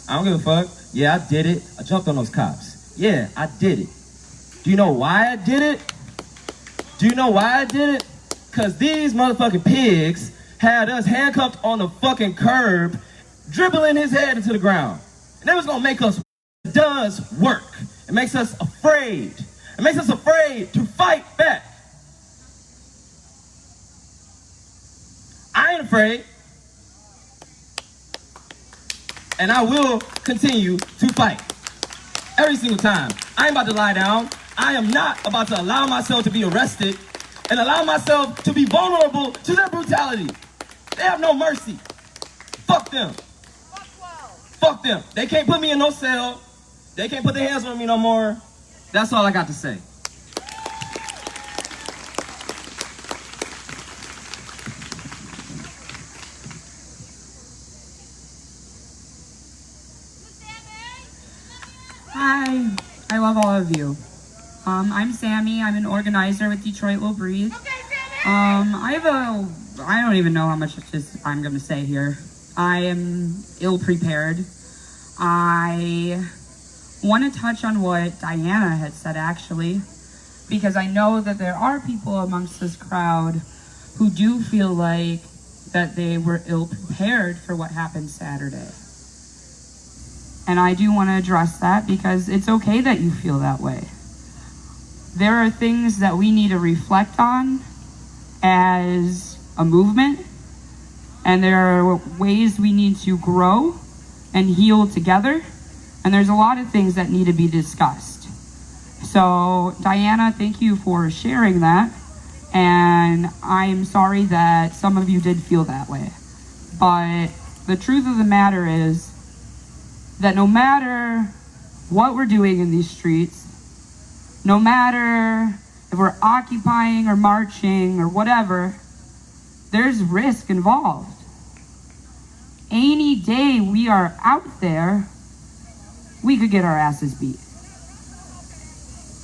I don't give a fuck. Yeah, I did it. I jumped on those cops. Yeah, I did it. Do you know why I did it? Do you know why I did it? Because these motherfucking pigs had us handcuffed on the fucking curb, dribbling his head into the ground. And that was gonna make us, it does work. It makes us afraid. It makes us afraid to fight back. I ain't afraid. And I will continue to fight. Every single time. I ain't about to lie down. I am not about to allow myself to be arrested and allow myself to be vulnerable to their brutality. They have no mercy. Fuck them. Fuck them. They can't put me in no cell. They can't put their hands on me no more. That's all I got to say. Hi, I love all of you. I'm Sammy. I'm an organizer with Detroit Will Breathe. I don't even know how much I'm going to say here. I am ill-prepared. I want to touch on what Diana had said, actually, because I know that there are people amongst this crowd who do feel like that they were ill-prepared for what happened Saturday. And I do want to address that because it's okay that you feel that way. There are things that we need to reflect on as a movement, and there are ways we need to grow and heal together, and there's a lot of things that need to be discussed. So Diana, thank you for sharing that, and I'm sorry that some of you did feel that way. But the truth of the matter is that no matter what we're doing in these streets, no matter if we're occupying or marching or whatever, there's risk involved. Any day we are out there, we could get our asses beat.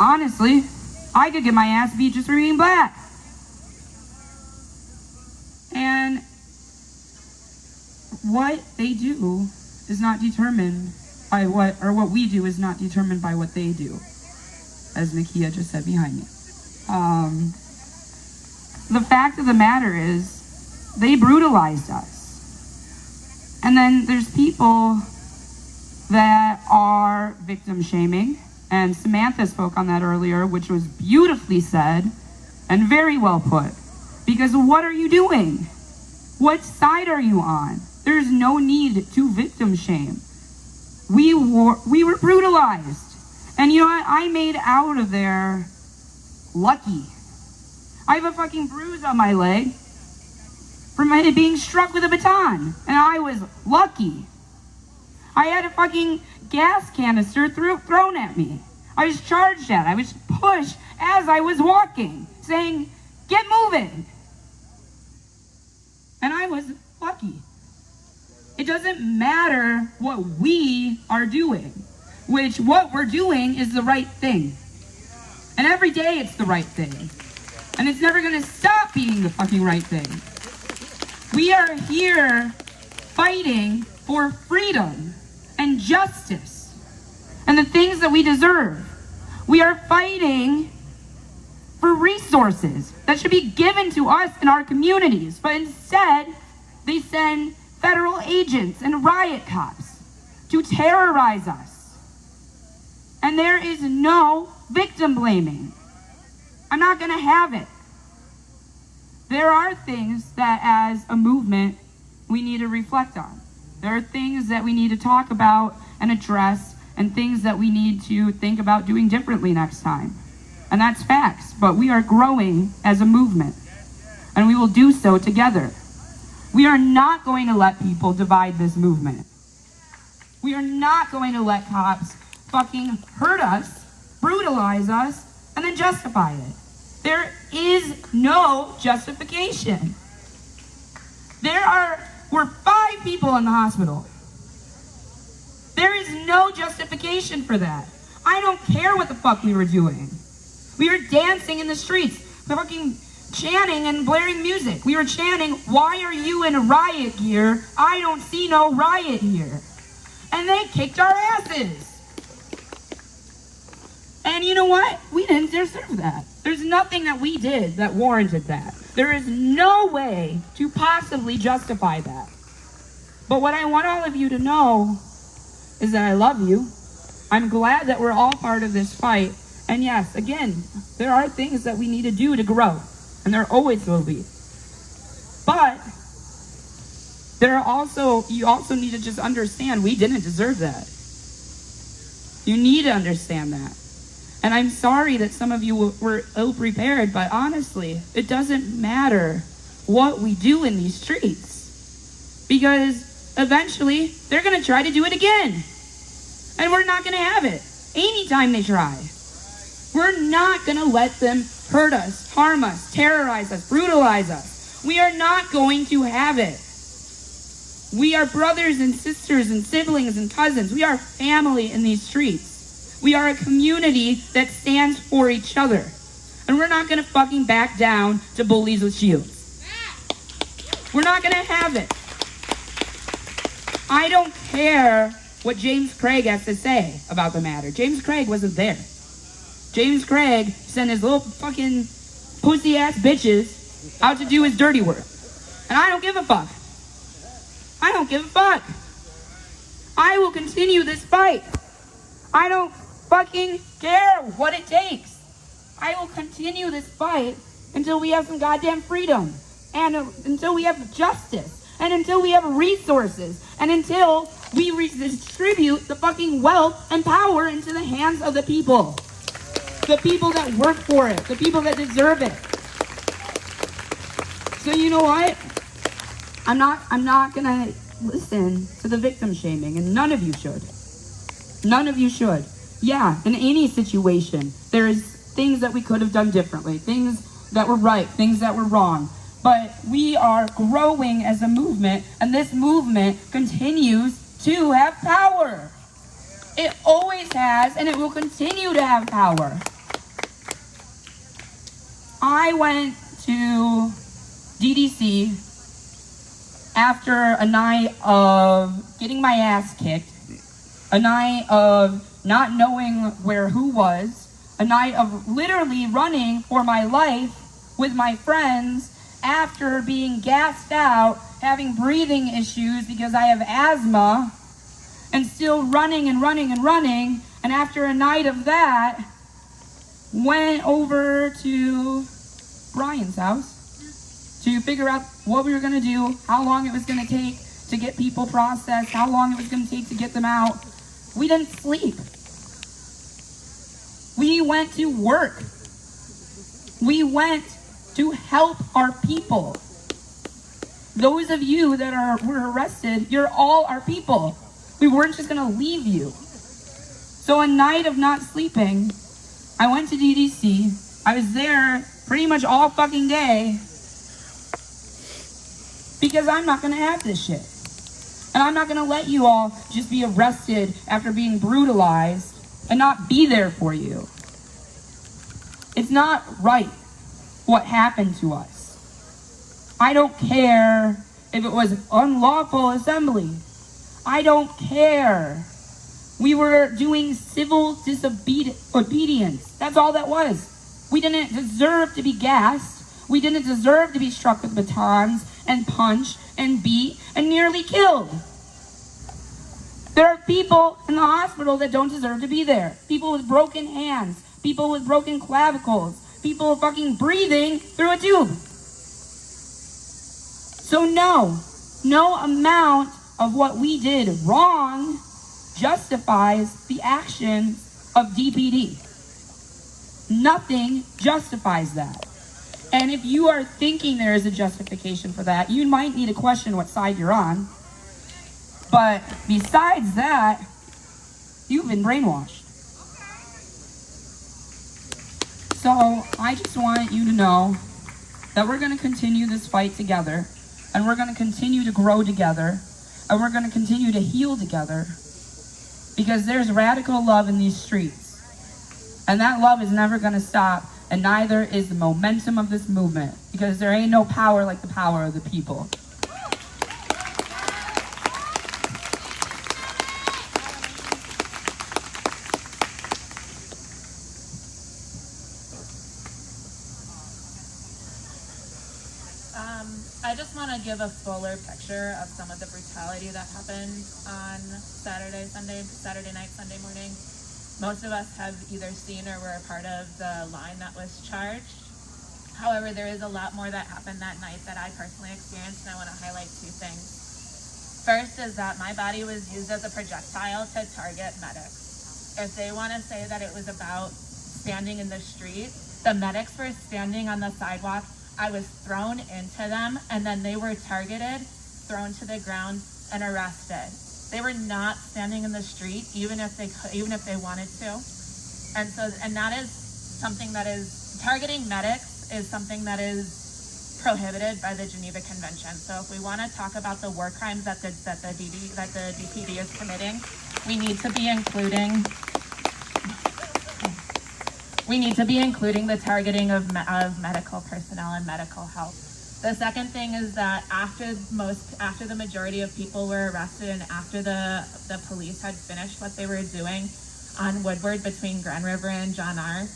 Honestly, I could get my ass beat just for being black. And what they do is not determined by what we do is not determined by what they do, as Nakia just said behind me. The fact of the matter is, they brutalized us. And then there's people that are victim shaming, and Samantha spoke on that earlier, which was beautifully said and very well put. Because what are you doing? What side are you on? There's no need to victim shame. We were brutalized. And you know what? I made out of there lucky. I have a fucking bruise on my leg from being struck with a baton. And I was lucky. I had a fucking gas canister thrown at me. I was charged at. I was pushed as I was walking, saying, "Get moving." And I was lucky. It doesn't matter what we are doing, which what we're doing is the right thing. And every day it's the right thing. And it's never gonna stop being the fucking right thing. We are here fighting for freedom and justice and the things that we deserve. We are fighting for resources that should be given to us in our communities, but instead they send federal agents and riot cops to terrorize us. And there is no victim blaming. I'm not gonna have it. There are things that as a movement we need to reflect on. There are things that we need to talk about and address, and things that we need to think about doing differently next time. And that's facts, but we are growing as a movement, and we will do so together. We are not going to let people divide this movement. We are not going to let cops fucking hurt us, brutalize us, and then justify it. There is no justification. We're 5 people in the hospital. There is no justification for that. I don't care what the fuck we were doing. We were dancing in the streets, fucking chanting and blaring music. We were chanting, "Why are you in riot gear? I don't see no riot here." And they kicked our asses. And you know what? We didn't deserve that. There's nothing that we did that warranted that. There is no way to possibly justify that. But what I want all of you to know is that I love you. I'm glad that we're all part of this fight. And yes, again, there are things that we need to do to grow. And there always will be. But you also need to just understand we didn't deserve that. You need to understand that. And I'm sorry that some of you were ill-prepared, but honestly, it doesn't matter what we do in these streets. Because eventually, they're going to try to do it again. And we're not going to have it. Anytime they try. We're not going to let them hurt us, harm us, terrorize us, brutalize us. We are not going to have it. We are brothers and sisters and siblings and cousins. We are family in these streets. We are a community that stands for each other. And we're not gonna fucking back down to bullies with shields. We're not gonna have it. I don't care what James Craig has to say about the matter. James Craig wasn't there. James Craig sent his little fucking pussy-ass bitches out to do his dirty work. And I don't give a fuck. I don't give a fuck. I will continue this fight. I don't fucking care what it takes. I will continue this fight until we have some goddamn freedom. And until we have justice. And until we have resources. And until we redistribute the fucking wealth and power into the hands of the people. The people that work for it. The people that deserve it. So you know what? I'm not gonna listen to the victim shaming, and none of you should. None of you should. Yeah, in any situation, there's things that we could have done differently, things that were right, things that were wrong. But we are growing as a movement, and this movement continues to have power. It always has, and it will continue to have power. I went to DDC after a night of getting my ass kicked, a night of not knowing where who was, a night of literally running for my life with my friends after being gassed out, having breathing issues because I have asthma, and still running and running and running. And after a night of that, went over to Brian's house to figure out what we were gonna do, how long it was gonna take to get people processed, how long it was gonna take to get them out. We didn't sleep. We went to work. We went to help our people. Those of you that were arrested, you're all our people. We weren't just gonna leave you. So a night of not sleeping, I went to DDC. I was there pretty much all fucking day because I'm not gonna have this shit. And I'm not gonna let you all just be arrested after being brutalized and not be there for you. It's not right what happened to us. I don't care if it was unlawful assembly. I don't care. We were doing civil disobedience. That's all that was. We didn't deserve to be gassed. We didn't deserve to be struck with batons and punched and beat and nearly killed. There are people in the hospital that don't deserve to be there. People with broken hands, people with broken clavicles, people fucking breathing through a tube. So no amount of what we did wrong justifies the actions of DPD. Nothing justifies that. And if you are thinking there is a justification for that, you might need to question what side you're on. But besides that, you've been brainwashed. So I just want you to know that we're going to continue this fight together, and we're going to continue to grow together, and we're going to continue to heal together, because there's radical love in these streets. And that love is never going to stop, and neither is the momentum of this movement, because there ain't no power like the power of the people. I just want to give a fuller picture of some of the brutality that happened on Saturday night, Sunday morning. Most of us have either seen or were a part of the line that was charged. However, there is a lot more that happened that night that I personally experienced, and I want to highlight two things. First is that my body was used as a projectile to target medics. If they want to say that it was about standing in the street, the medics were standing on the sidewalk. I was thrown into them, and then they were targeted, thrown to the ground, and arrested. They were not standing in the street, even if they wanted to. And that is something that is, targeting medics is something that is prohibited by the Geneva Convention. So if we want to talk about the war crimes that the DPD is committing, we need to be including We need to be including the targeting of medical personnel and medical health. The second thing is that after the majority of people were arrested and after the police had finished what they were doing on Woodward between Grand River and John R.,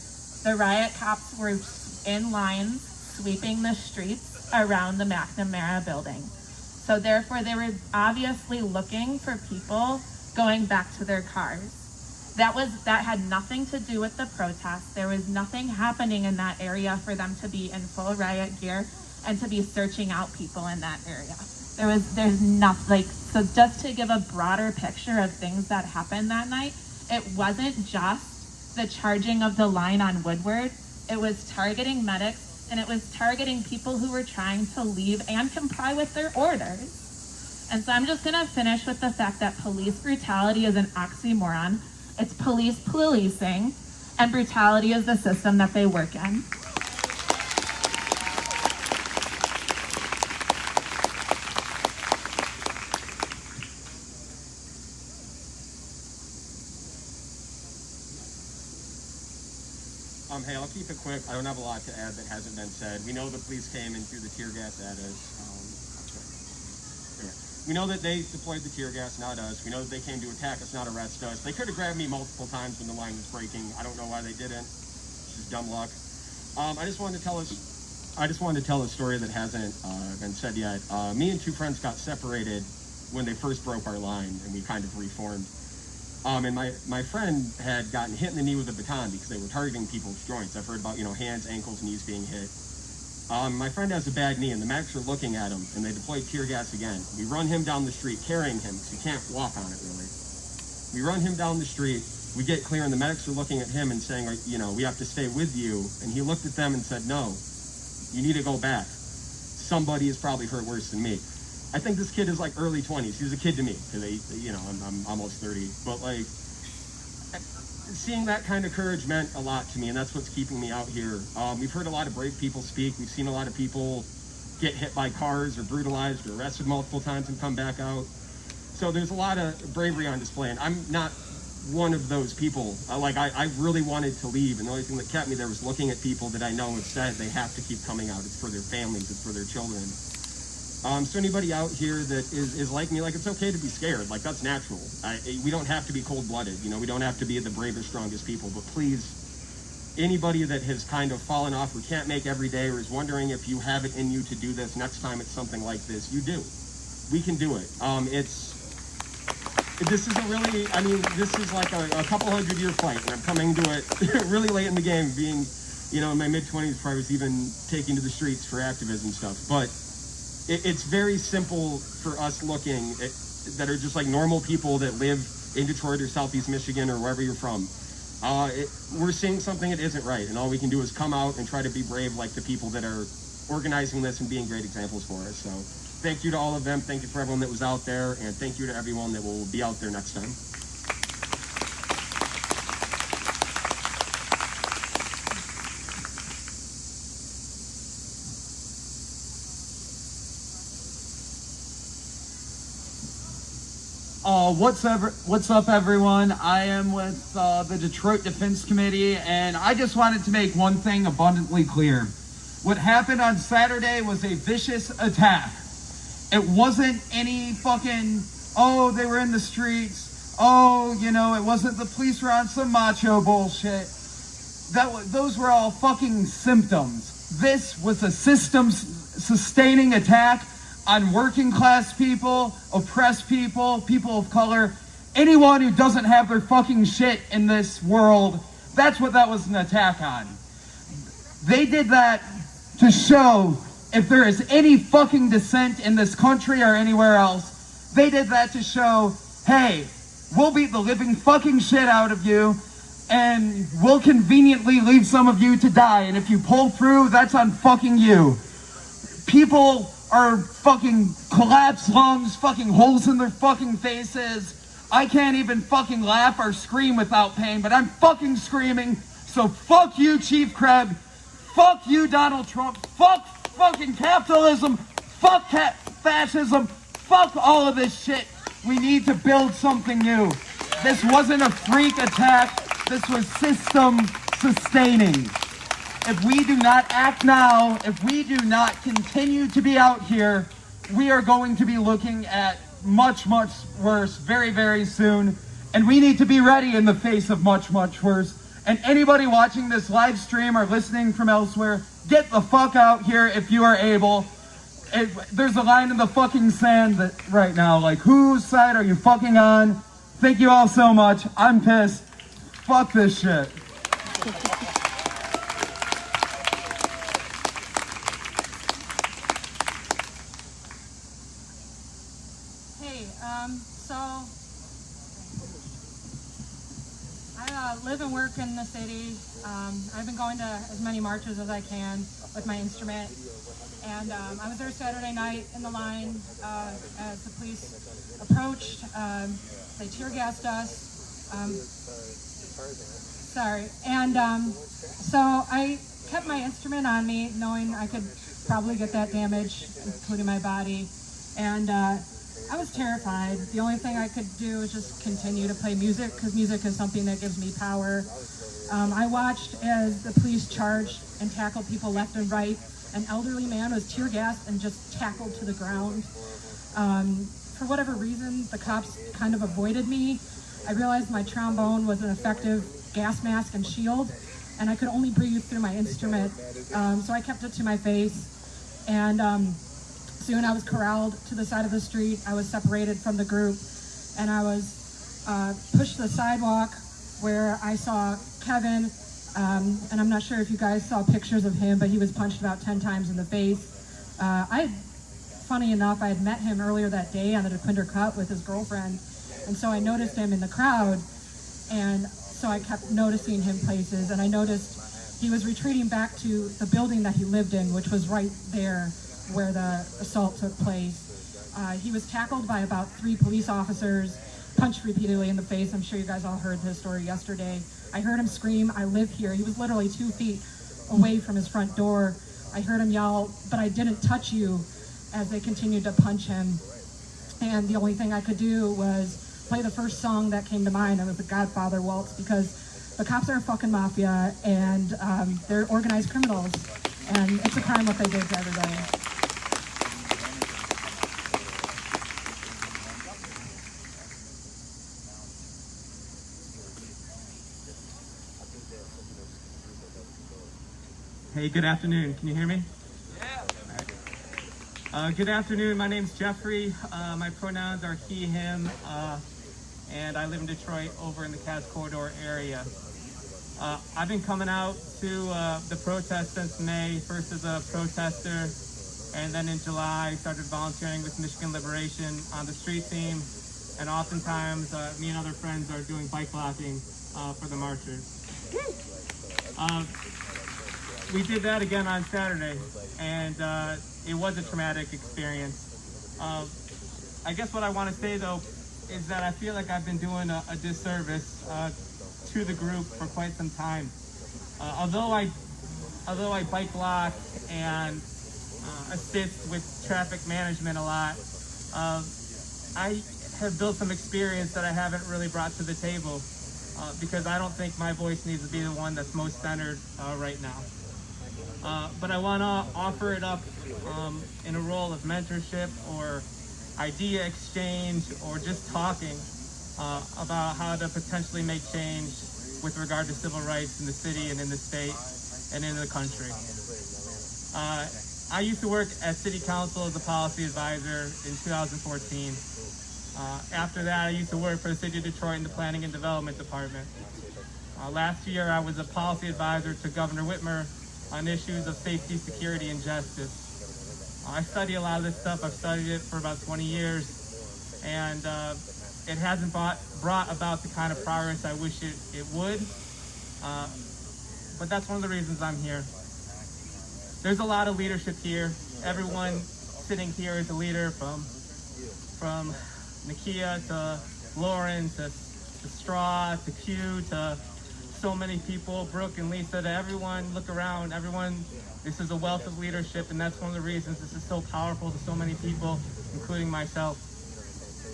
the riot cops were in lines sweeping the streets around the McNamara building. So therefore they were obviously looking for people going back to their cars. That had nothing to do with the protest. There was nothing happening in that area for them to be in full riot gear and to be searching out people in that area. There's nothing, so just to give a broader picture of things that happened that night, it wasn't just the charging of the line on Woodward, it was targeting medics and it was targeting people who were trying to leave and comply with their orders. And so I'm just gonna finish with the fact that police brutality is an oxymoron. It's police policing, and brutality is the system that they work in. Hey, I'll keep it quick. I don't have a lot to add that hasn't been said. We know the police came and threw the tear gas at us. We know that they deployed the tear gas, not us. We know that they came to attack us, not arrest us. They could have grabbed me multiple times when the line was breaking. I don't know why they didn't. It's just dumb luck. I just wanted to tell a story that hasn't been said yet. Me and two friends got separated when they first broke our line, and we kind of reformed. And my friend had gotten hit in the knee with a baton because they were targeting people's joints. I've heard about, hands, ankles, knees being hit. My friend has a bad knee, and the medics are looking at him, and they deployed tear gas again. We run him down the street, carrying him, because he can't walk on it, really. We run him down the street, we get clear, and the medics are looking at him and saying, we have to stay with you. And he looked at them and said, no, you need to go back. Somebody is probably hurt worse than me. I think this kid is like early 20s. He was a kid to me, because I'm almost 30. But seeing that kind of courage meant a lot to me, and that's what's keeping me out here. We've heard a lot of brave people speak. We've seen a lot of people get hit by cars or brutalized or arrested multiple times and come back out. So there's a lot of bravery on display, and I'm not one of those people. I really wanted to leave, and the only thing that kept me there was looking at people that I know have said they have to keep coming out. It's for their families, it's for their children. So anybody out here that is like me, it's okay to be scared. That's natural. We don't have to be cold-blooded. We don't have to be the bravest, strongest people. But please, anybody that has kind of fallen off or can't make every day or is wondering if you have it in you to do this next time it's something like this, you do. We can do it. This is like a couple 100-year fight, and I'm coming to it really late in the game, being, in my mid-20s before I was even taking to the streets for activism stuff. But it's very simple for us looking that are just like normal people that live in Detroit or Southeast Michigan or wherever you're from. We're seeing something that isn't right, and all we can do is come out and try to be brave like the people that are organizing this and being great examples for us. So thank you to all of them. Thank you for everyone that was out there, and thank you to everyone that will be out there next time. What's up, everyone? I am with the Detroit Defense Committee, and I just wanted to make one thing abundantly clear. What happened on Saturday was a vicious attack. It wasn't any fucking, they were in the streets, it wasn't the police were on some macho bullshit. Those were all fucking symptoms. This was a system-sustaining attack on working class people, oppressed people, people of color, anyone who doesn't have their fucking shit in this world. That's what that was an attack on. They did that to show if there is any fucking dissent in this country or anywhere else. They did that to show, hey, we'll beat the living fucking shit out of you, and we'll conveniently leave some of you to die. And if you pull through, that's on fucking you. People are fucking collapsed lungs, fucking holes in their fucking faces. I can't even fucking laugh or scream without pain, but I'm fucking screaming. So fuck you, Chief Craig. Fuck you, Donald Trump. Fuck fucking capitalism. Fuck fascism. Fuck all of this shit. We need to build something new. This wasn't a freak attack. This was system sustaining. If we do not act now, if we do not continue to be out here, we are going to be looking at much, much worse very, very soon. And we need to be ready in the face of much, much worse. And anybody watching this live stream or listening from elsewhere, get the fuck out here if you are able. There's a line in the fucking sand that right now, like, whose side are you fucking on? Thank you all so much. I'm pissed. Fuck this shit. Hey, so I live and work in the city. I've been going to as many marches as I can with my instrument. And I was there Saturday night in the line as the police approached. They tear gassed us. Sorry. And so I kept my instrument on me, knowing I could probably get that damage, including my body. And I was terrified. The only thing I could do was just continue to play music, because music is something that gives me power. I watched as the police charged and tackled people left and right. An elderly man was tear gassed and just tackled to the ground. For whatever reason, the cops kind of avoided me. I realized my trombone was an effective gas mask and shield, and I could only breathe through my instrument. So I kept it to my face. And soon I was corralled to the side of the street. I was separated from the group, and I was pushed to the sidewalk where I saw Kevin. And I'm not sure if you guys saw pictures of him, but he was punched about 10 times in the face. Funny enough, I had met him earlier that day on the DeQuinder Cup with his girlfriend, and so I noticed him in the crowd, and so I kept noticing him places, and I noticed he was retreating back to the building that he lived in, which was right there where the assault took place. He was tackled by about 3 police officers, punched repeatedly in the face. I'm sure you guys all heard his story yesterday. I heard him scream, "I live here." He was literally 2 feet away from his front door. I heard him yell, "But I didn't touch you," as they continued to punch him. And the only thing I could do was play the first song that came to mind. It was the Godfather Waltz, because the cops are a fucking mafia, and they're organized criminals. And it's a crime what they did to everybody. Hey, good afternoon. Can you hear me? Yeah. Good afternoon. My name's Jeffrey. My pronouns are he, him, and I live in Detroit over in the Cass Corridor area. I've been coming out to the protest since May, first as a protester, and then in July started volunteering with Michigan Liberation on the street team, and oftentimes me and other friends are doing bike blocking for the marchers. We did that again on Saturday, and it was a traumatic experience. I guess what I want to say, though, is that I feel like I've been doing a disservice to the group for quite some time. Although I bike block and assist with traffic management a lot, I have built some experience that I haven't really brought to the table, because I don't think my voice needs to be the one that's most centered right now. But I want to offer it up in a role of mentorship or idea exchange, or just talking about how to potentially make change with regard to civil rights in the city and in the state and in the country. I used to work at City Council as a policy advisor in 2014. After that, I used to work for the City of Detroit in the Planning and Development Department. Last year, I was a policy advisor to Governor Whitmer on issues of safety, security, and justice. I study a lot of this stuff. I've studied it for about 20 years, and it hasn't brought about the kind of progress I wish it would, but that's one of the reasons I'm here. There's a lot of leadership here. Everyone sitting here is a leader, from Nakia to Lauren to Straw to Q to so many people, Brooke and Lisa, to everyone. Look around, everyone. This is a wealth of leadership, and that's one of the reasons this is so powerful to so many people, including myself.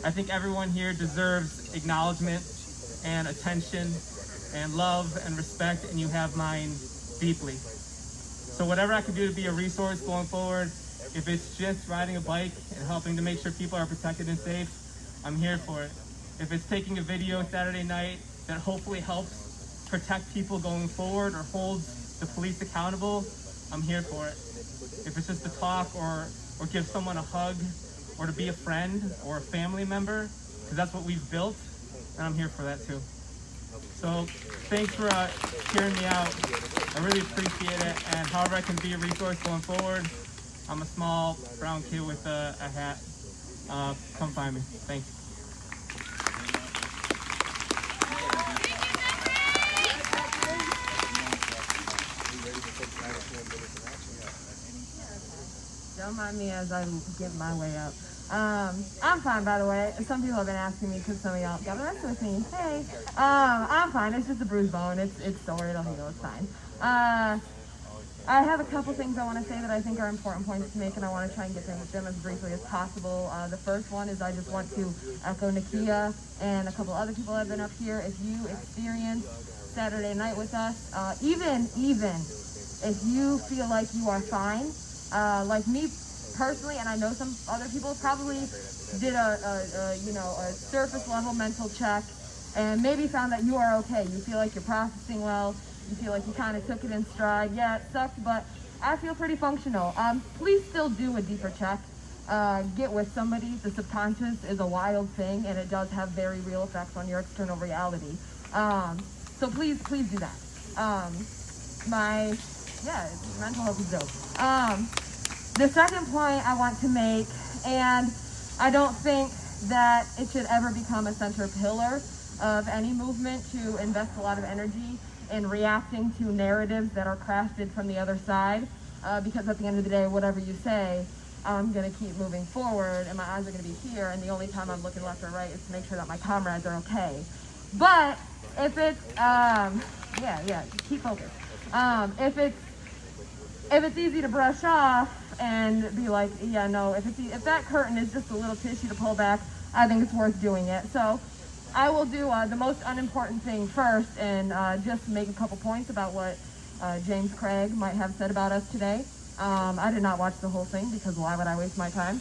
I think everyone here deserves acknowledgement and attention and love and respect, and you have mine deeply. So whatever I can do to be a resource going forward, if it's just riding a bike and helping to make sure people are protected and safe, I'm here for it. If it's taking a video Saturday night that hopefully helps protect people going forward or holds the police accountable, I'm here for it. If it's just to talk or give someone a hug or to be a friend or a family member, because that's what we've built, and I'm here for that too. So thanks for hearing me out. I really appreciate it, and however I can be a resource going forward, I'm a small brown kid with a hat. Come find me. Thanks. Don't mind me as I get my way up. I'm fine, by the way. Some people have been asking me because some of y'all got the rest with me. Hey, I'm fine. It's just a bruised bone. It's sore. It'll heal. It's fine. I have a couple things I want to say that I think are important points to make, and I want to try and get through them as briefly as possible. The first one is I just want to echo Nakia and a couple other people that have been up here. If you experienced Saturday night with us, even if you feel like you are fine, like me personally, and I know some other people probably did a surface level mental check and maybe found that you are okay. You feel like you're processing well. You feel like you kind of took it in stride. Yeah, it sucked, but I feel pretty functional. Please still do a deeper check. Get with somebody. The subconscious is a wild thing, and it does have very real effects on your external reality. So please do that. Mental health is dope. The second point I want to make, and I don't think that it should ever become a center pillar of any movement to invest a lot of energy in reacting to narratives that are crafted from the other side, because at the end of the day, whatever you say, I'm going to keep moving forward, and my eyes are going to be here, and the only time I'm looking left or right is to make sure that my comrades are okay. But if it's, keep focused. If it's easy to brush off and be like, yeah, no, if that curtain is just a little tissue to pull back, I think it's worth doing it. So I will do the most unimportant thing first and just make a couple points about what James Craig might have said about us today. I did not watch the whole thing because why would I waste my time?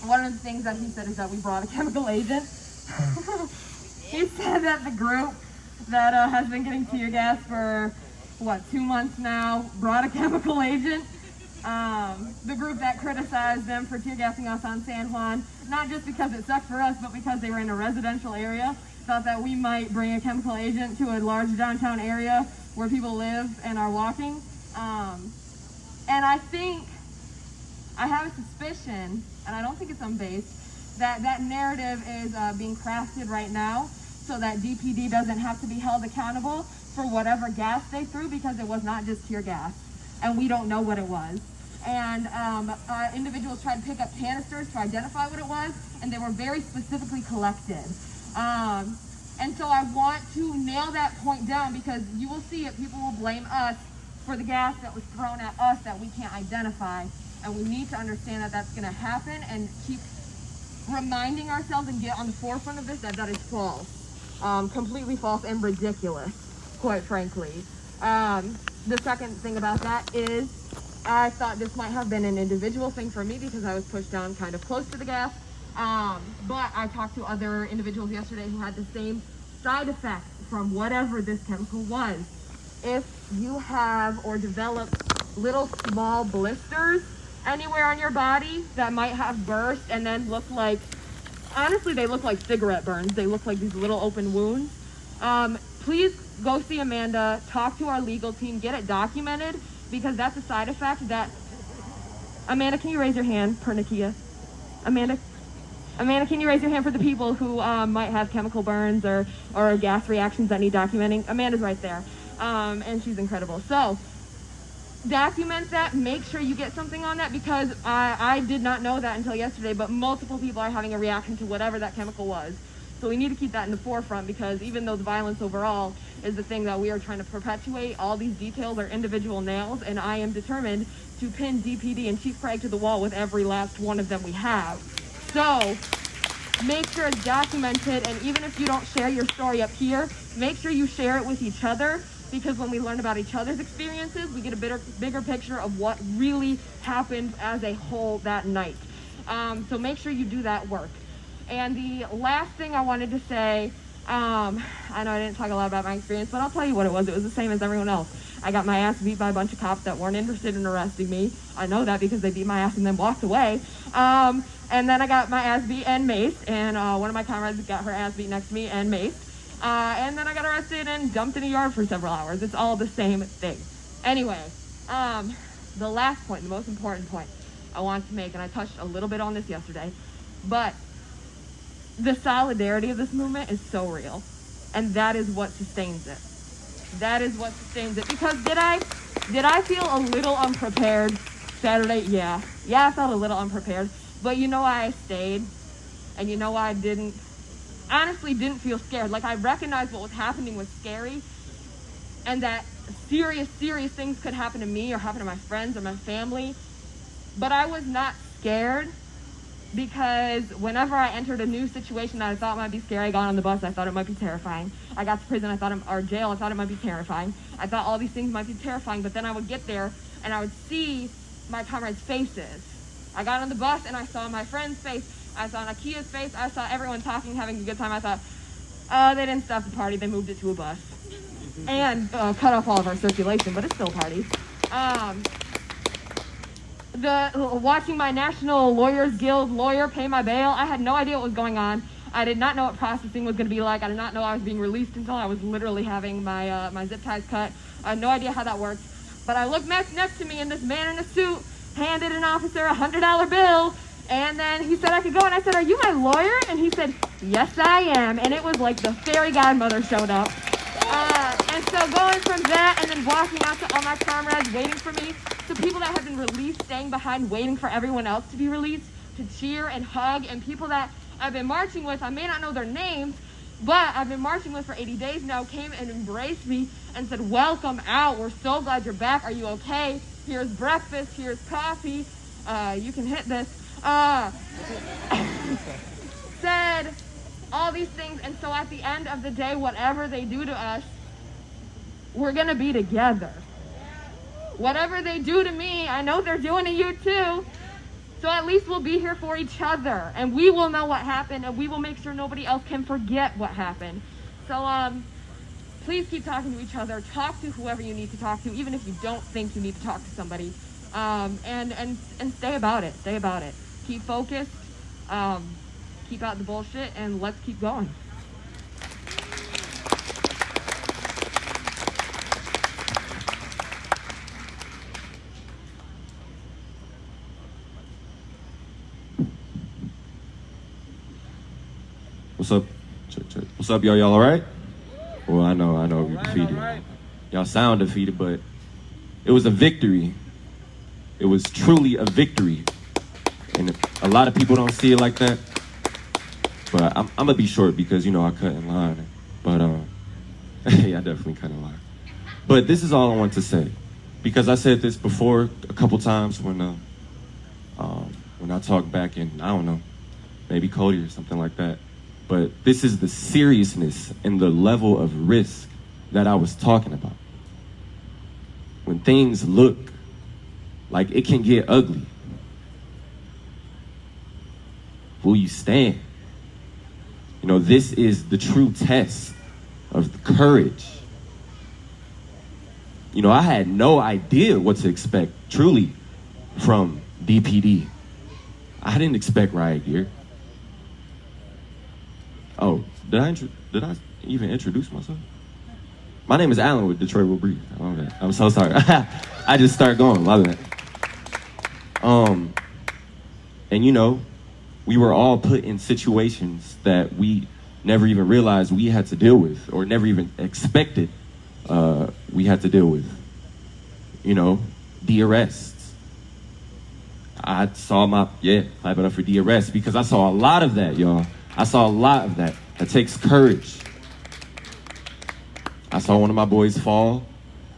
One of the things that he said is that we brought a chemical agent. He said that the group that has been getting tear gas for 2 months now brought a chemical agent. The group that criticized them for tear gassing us on San Juan, not just because it sucked for us, but because they were in a residential area, thought that we might bring a chemical agent to a large downtown area where people live and are walking. And I think, I have a suspicion, and I don't think it's unbased, that that narrative is being crafted right now so that DPD doesn't have to be held accountable for whatever gas they threw, because it was not just tear gas, and we don't know what it was. And individuals tried to pick up canisters to identify what it was, and they were very specifically collected. And so I want to nail that point down, because you will see it, people will blame us for the gas that was thrown at us that we can't identify, and we need to understand that that's going to happen and keep reminding ourselves and get on the forefront of this that that is false, completely false and ridiculous, quite frankly. The second thing about that is I thought this might have been an individual thing for me because I was pushed down kind of close to the gas, but I talked to other individuals yesterday who had the same side effect from whatever this chemical was. If you have or develop little small blisters anywhere on your body that might have burst and then look like, honestly, they look like cigarette burns. They look like these little open wounds. Please go see Amanda, talk to our legal team, get it documented, because that's a side effect that... Amanda, can you raise your hand, per Nakia? Amanda, can you raise your hand for the people who might have chemical burns or gas reactions that need documenting? Amanda's right there, and she's incredible. So, document that, make sure you get something on that, because I did not know that until yesterday, but multiple people are having a reaction to whatever that chemical was. So we need to keep that in the forefront, because even though the violence overall is the thing that we are trying to perpetuate, all these details are individual nails, and I am determined to pin DPD and Chief Craig to the wall with every last one of them we have. So make sure it's documented, and even if you don't share your story up here, make sure you share it with each other, because when we learn about each other's experiences, we get a bigger picture of what really happened as a whole that night. So make sure you do that work. And the last thing I wanted to say, I know I didn't talk a lot about my experience, but I'll tell you what it was. It was the same as everyone else. I got my ass beat by a bunch of cops that weren't interested in arresting me. I know that because they beat my ass and then walked away. And then I got my ass beat and maced, and one of my comrades got her ass beat next to me and maced. And then I got arrested and dumped in a yard for several hours. It's all the same thing. Anyway, the last point, the most important point I want to make, and I touched a little bit on this yesterday, but the solidarity of this movement is so real, and that is what sustains it. That is what sustains it. Because did I feel a little unprepared Saturday? Yeah, I felt a little unprepared, but you know why I stayed, and you know why I honestly didn't feel scared. Like, I recognized what was happening was scary, and that serious things could happen to me or happen to my friends or my family, but I was not scared. Because whenever I entered a new situation that I thought might be scary, I got on the bus, I thought it might be terrifying. I got to prison, or jail, I thought it might be terrifying. I thought all these things might be terrifying, but then I would get there and I would see my comrades' faces. I got on the bus and I saw my friend's face, I saw Nakia's face, I saw everyone talking, having a good time. I thought, oh, they didn't stop the party, they moved it to a bus. And cut off all of our circulation, but it's still parties. Watching my National Lawyers Guild lawyer pay my bail, I had no idea what was going on. I did not know what processing was going to be like. I did not know I was being released until I was literally having my my zip ties cut. I had no idea how that worked. But I looked next to me, and this man in a suit handed an officer a $100 bill, and then he said I could go, and I said, "Are you my lawyer?" And he said, "Yes, I am." And it was like the fairy godmother showed up. And so going from that and then walking out to all my comrades waiting for me, to people that have been released, staying behind, waiting for everyone else to be released, to cheer and hug, and people that I've been marching with, I may not know their names, but I've been marching with for 80 days now, came and embraced me and said, "Welcome out, we're so glad you're back, are you okay? Here's breakfast, here's coffee, you can hit this." Said all these things, and so at the end of the day, whatever they do to us, we're gonna be together. Whatever they do to me, I know they're doing to you too. So at least we'll be here for each other, and we will know what happened, and we will make sure nobody else can forget what happened. So please keep talking to each other. Talk to whoever you need to talk to, even if you don't think you need to talk to somebody. And stay about it. Stay about it. Keep focused. Keep out the bullshit, and let's keep going. What's up? What's up, y'all? Y'all all right? Well, I know you're defeated. Y'all sound defeated, but it was a victory. It was truly a victory. And a lot of people don't see it like that. But I'm gonna be short because, you know, I cut in line. But, yeah, I definitely cut in line. But this is all I want to say. Because I said this before a couple times when I talked back in, I don't know, maybe Cody or something like that. But this is the seriousness and the level of risk that I was talking about. When things look like it can get ugly, will you stand? You know, this is the true test of the courage. You know, I had no idea what to expect, truly, from DPD. I didn't expect riot gear. Oh, did I even introduce myself? My name is Alan with Detroit Will Breathe. I'm so sorry. I just start going, my bad. And you know, we were all put in situations that we never even realized we had to deal with, or never even expected we had to deal with. You know, the arrests. I saw clap it up for the arrests, because I saw a lot of that, y'all. I saw a lot of that. That takes courage. I saw one of my boys fall.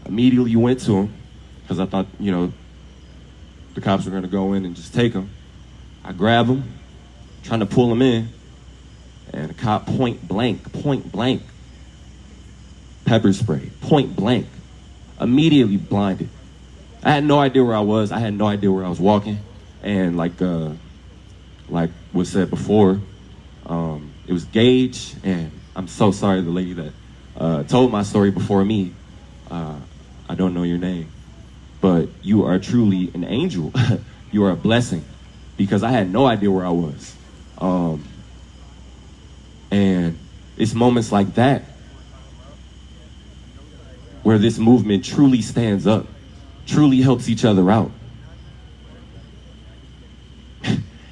Immediately went to him because I thought, you know, the cops were going to go in and just take him. I grab him, trying to pull him in. And a cop point blank, pepper spray, point blank, immediately blinded. I had no idea where I was. I had no idea where I was walking. And like was said before, it was Gage, and I'm so sorry, the lady that told my story before me. I don't know your name, but you are truly an angel. You are a blessing, because I had no idea where I was. And it's moments like that where this movement truly stands up, truly helps each other out.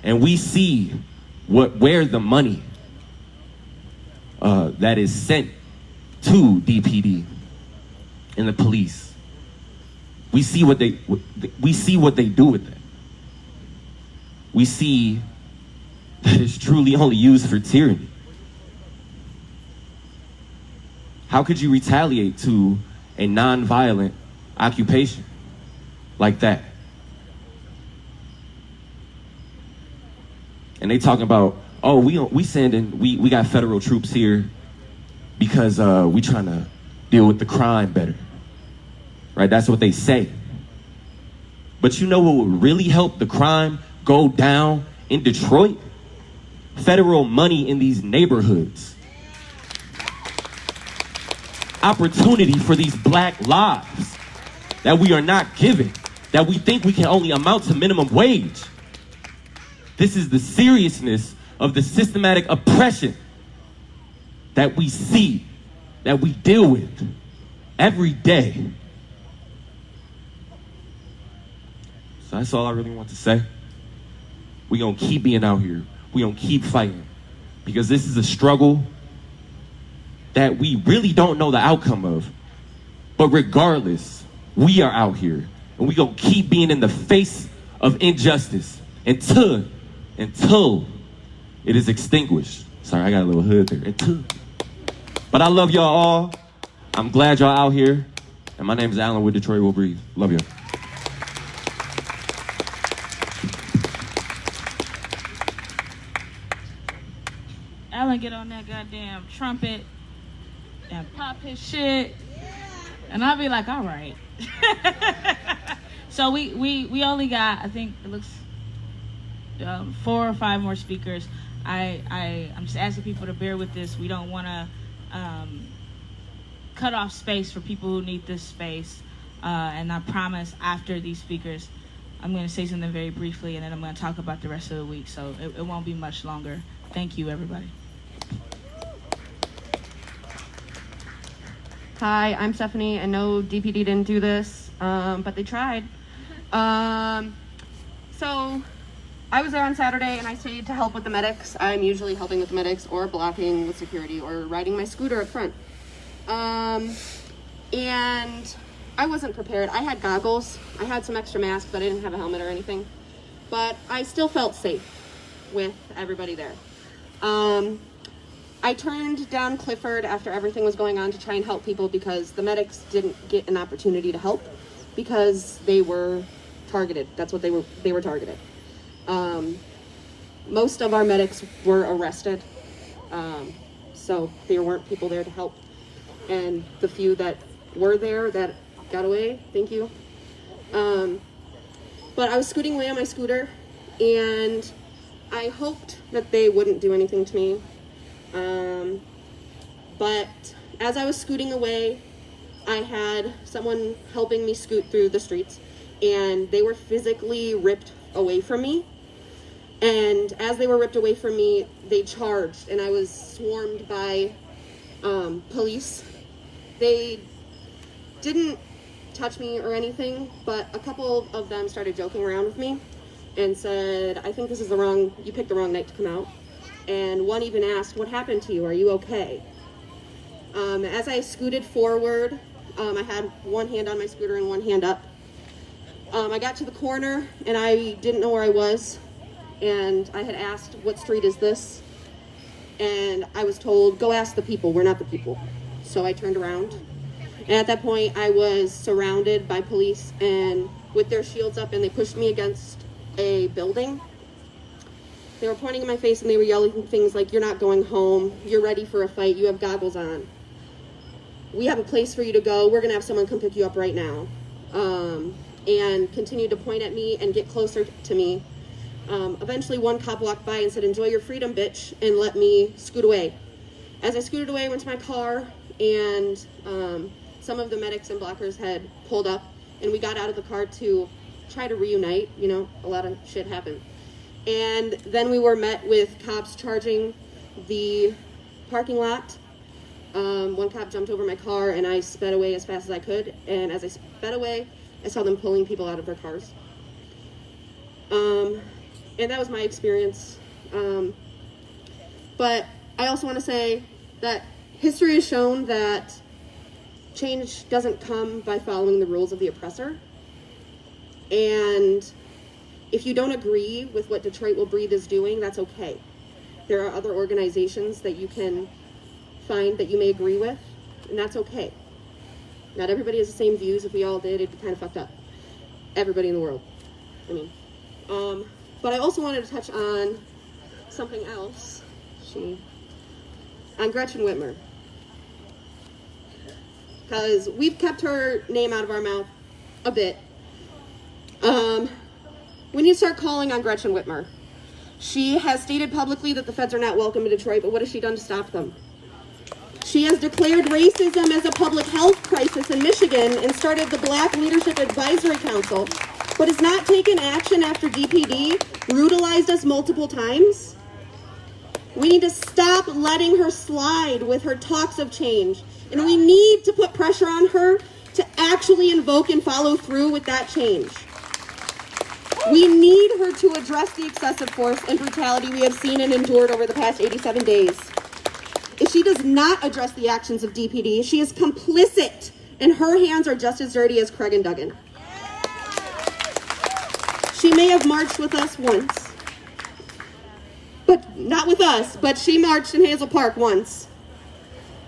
And we see where the money that is sent to DPD and the police. We see what they do with that. We see that it's truly only used for tyranny. How could you retaliate to a non-violent occupation like that? And they talking about, oh, we got federal troops here because we trying to deal with the crime better, right? That's what they say. But you know what would really help the crime go down in Detroit? Federal money in these neighborhoods. Opportunity for these black lives that we are not given, that we think we can only amount to minimum wage. This is the seriousness of the systematic oppression that we see, that we deal with every day. So that's all I really want to say. We're going to keep being out here. We're going to keep fighting, because this is a struggle that we really don't know the outcome of. But regardless, we are out here, and we're going to keep being in the face of injustice until it is extinguished. Sorry, I got a little hood there. But I love y'all all. I'm glad y'all out here. And my name is Alan with Detroit Will Breathe. Love y'all. Alan get on that goddamn trumpet and pop his shit, and I'll be like, all right. So we only got, I think it looks 4 or 5 more speakers. I'm just asking people to bear with this. We don't want to cut off space for people who need this space. And I promise after these speakers, I'm going to say something very briefly, and then I'm going to talk about the rest of the week. So it won't be much longer. Thank you, everybody. Hi, I'm Stephanie. I know DPD didn't do this, but they tried. So I was there on Saturday, and I stayed to help with the medics. I'm usually helping with the medics or blocking with security or riding my scooter up front. And I wasn't prepared. I had goggles. I had some extra masks, but I didn't have a helmet or anything. But I still felt safe with everybody there. I turned down Clifford after everything was going on to try and help people, because the medics didn't get an opportunity to help because they were targeted. That's what they were targeted. Most of our medics were arrested, so there weren't people there to help. And the few that were there that got away, thank you. But I was scooting away on my scooter, and I hoped that they wouldn't do anything to me. But as I was scooting away, I had someone helping me scoot through the streets, and they were physically ripped away from me. And as they were ripped away from me, they charged, and I was swarmed by police. They didn't touch me or anything, but a couple of them started joking around with me and said, I think this is you picked the wrong night to come out. And one even asked, what happened to you? Are you okay? As I scooted forward, I had one hand on my scooter and one hand up. I got to the corner, and I didn't know where I was. And I had asked, what street is this? And I was told, go ask the people. We're not the people. So I turned around. And at that point, I was surrounded by police and with their shields up, and they pushed me against a building. They were pointing in my face and they were yelling things like, "You're not going home. You're ready for a fight. You have goggles on. We have a place for you to go. We're going to have someone come pick you up right now." And continued to point at me and get closer to me. Eventually, one cop walked by and said, "Enjoy your freedom, bitch," and let me scoot away. As I scooted away, I went to my car, and some of the medics and blockers had pulled up, and we got out of the car to try to reunite. You know, a lot of shit happened. And then we were met with cops charging the parking lot. One cop jumped over my car, and I sped away as fast as I could. And as I sped away, I saw them pulling people out of their cars. And that was my experience. But I also want to say that history has shown that change doesn't come by following the rules of the oppressor. And if you don't agree with what Detroit Will Breathe is doing, that's okay. There are other organizations that you can find that you may agree with, and that's okay. Not everybody has the same views. If we all did, it'd be kind of fucked up. Everybody in the world. I mean, but I also wanted to touch on something else. On Gretchen Whitmer. Because we've kept her name out of our mouth a bit. We need to start calling on Gretchen Whitmer. She has stated publicly that the feds are not welcome in Detroit, but what has she done to stop them? She has declared racism as a public health crisis in Michigan and started the Black Leadership Advisory Council, but has not taken action after DPD brutalized us multiple times. We need to stop letting her slide with her talks of change, and we need to put pressure on her to actually invoke and follow through with that change. We need her to address the excessive force and brutality we have seen and endured over the past 87 days. If she does not address the actions of DPD, she is complicit, and her hands are just as dirty as Craig and Duggan. She may have marched with us once, but not with us, but she marched in Hazel Park once.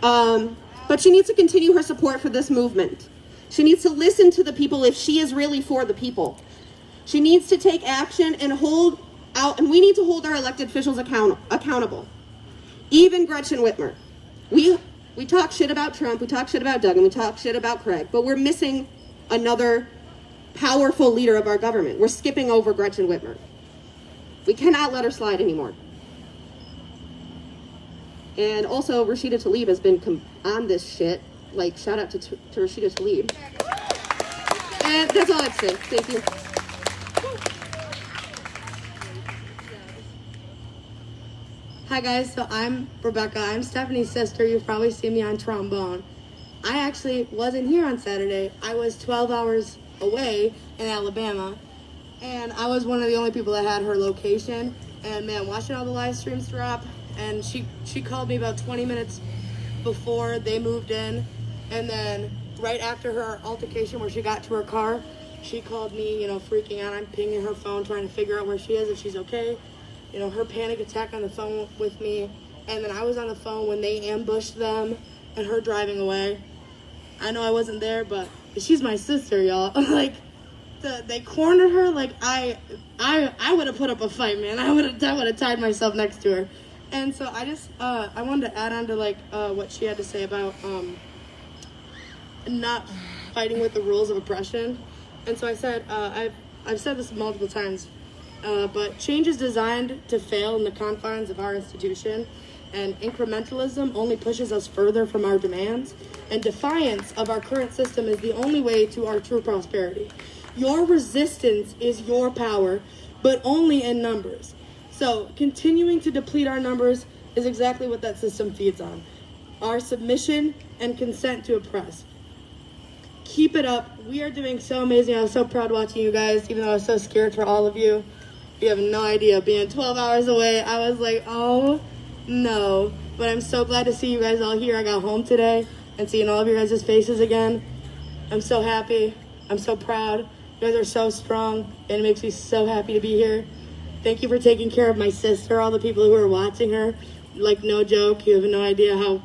But she needs to continue her support for this movement. She needs to listen to the people if she is really for the people. She needs to take action and hold out, and we need to hold our elected officials accountable. Even Gretchen Whitmer. We talk shit about Trump, we talk shit about Duggan, we talk shit about Craig, but we're missing another powerful leader of our government. We're skipping over Gretchen Whitmer. We cannot let her slide anymore. And also, Rashida Tlaib has been on this shit. Like, shout out to Rashida Tlaib. And that's all I'd say. Thank you. Hi guys, so I'm Rebecca. I'm Stephanie's sister. You've probably seen me on trombone. I actually wasn't here on Saturday. I was 12 hours away in Alabama, and I was one of the only people that had her location. And man, watching all the live streams drop, and she called me about 20 minutes before they moved in, and then right after her altercation where she got to her car, she called me, freaking out. I'm pinging her phone, trying to figure out where she is, if she's okay. Her panic attack on the phone with me, and then I was on the phone when they ambushed them and her driving away. I know I wasn't there, but she's my sister, y'all. Like, they cornered her. Like, I would have put up a fight, man. I would have tied myself next to her. And so I wanted to add on to what she had to say about not fighting with the rules of oppression. And so I said, I've said this multiple times. But change is designed to fail in the confines of our institution, and incrementalism only pushes us further from our demands, and defiance of our current system is the only way to our true prosperity. Your resistance is your power, but only in numbers. So continuing to deplete our numbers is exactly what that system feeds on. Our submission and consent to oppress. Keep it up. We are doing so amazing. I was so proud watching you guys, even though I was so scared for all of you. You have no idea. Being 12 hours away, I was like, oh no. But I'm so glad to see you guys all here. I got home today and seeing all of your guys' faces again. I'm so happy. I'm so proud. You guys are so strong, and it makes me so happy to be here. Thank you for taking care of my sister, all the people who are watching her. Like, no joke. You have no idea how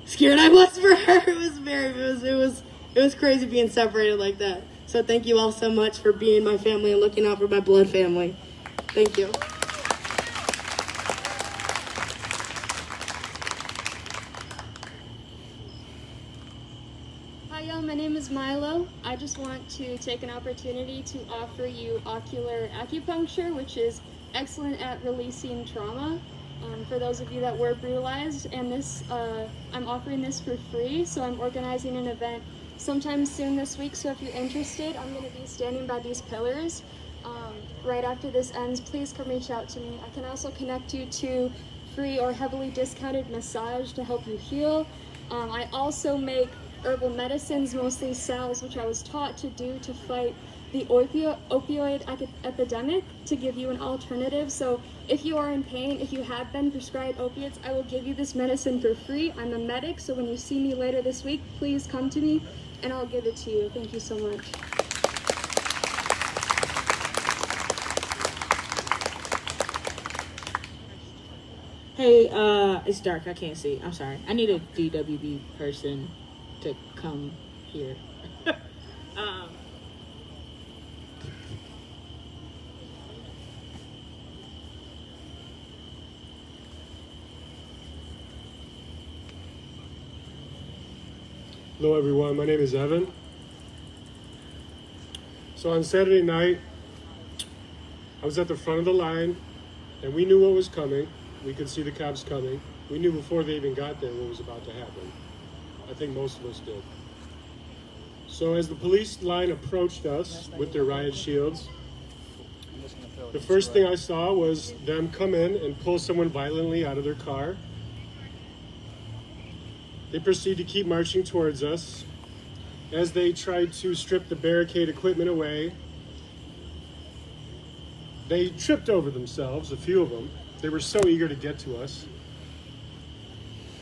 scared I was for her. It was crazy being separated like that. So thank you all so much for being my family and looking out for my blood family. Thank you. Milo. I just want to take an opportunity to offer you ocular acupuncture, which is excellent at releasing trauma for those of you that were brutalized. And this, I'm offering this for free, so I'm organizing an event sometime soon this week. So if you're interested, I'm going to be standing by these pillars right after this ends. Please come reach out to me. I can also connect you to free or heavily discounted massage to help you heal. I also make herbal medicines, mostly salves, which I was taught to do to fight the opioid epidemic, to give you an alternative. So if you are in pain, if you have been prescribed opiates, I will give you this medicine for free. I'm a medic, so when you see me later this week, please come to me and I'll give it to you. Thank you so much. Hey, it's dark. I can't see. I'm sorry. I need a DWB person to come here. Hello everyone, my name is Evan. So on Saturday night, I was at the front of the line and we knew what was coming. We could see the cops coming. We knew before they even got there what was about to happen. I think most of us did. So as the police line approached us with their riot shields, the first thing I saw was them come in and pull someone violently out of their car. They proceed to keep marching towards us. As they tried to strip the barricade equipment away, they tripped over themselves, a few of them. They were so eager to get to us.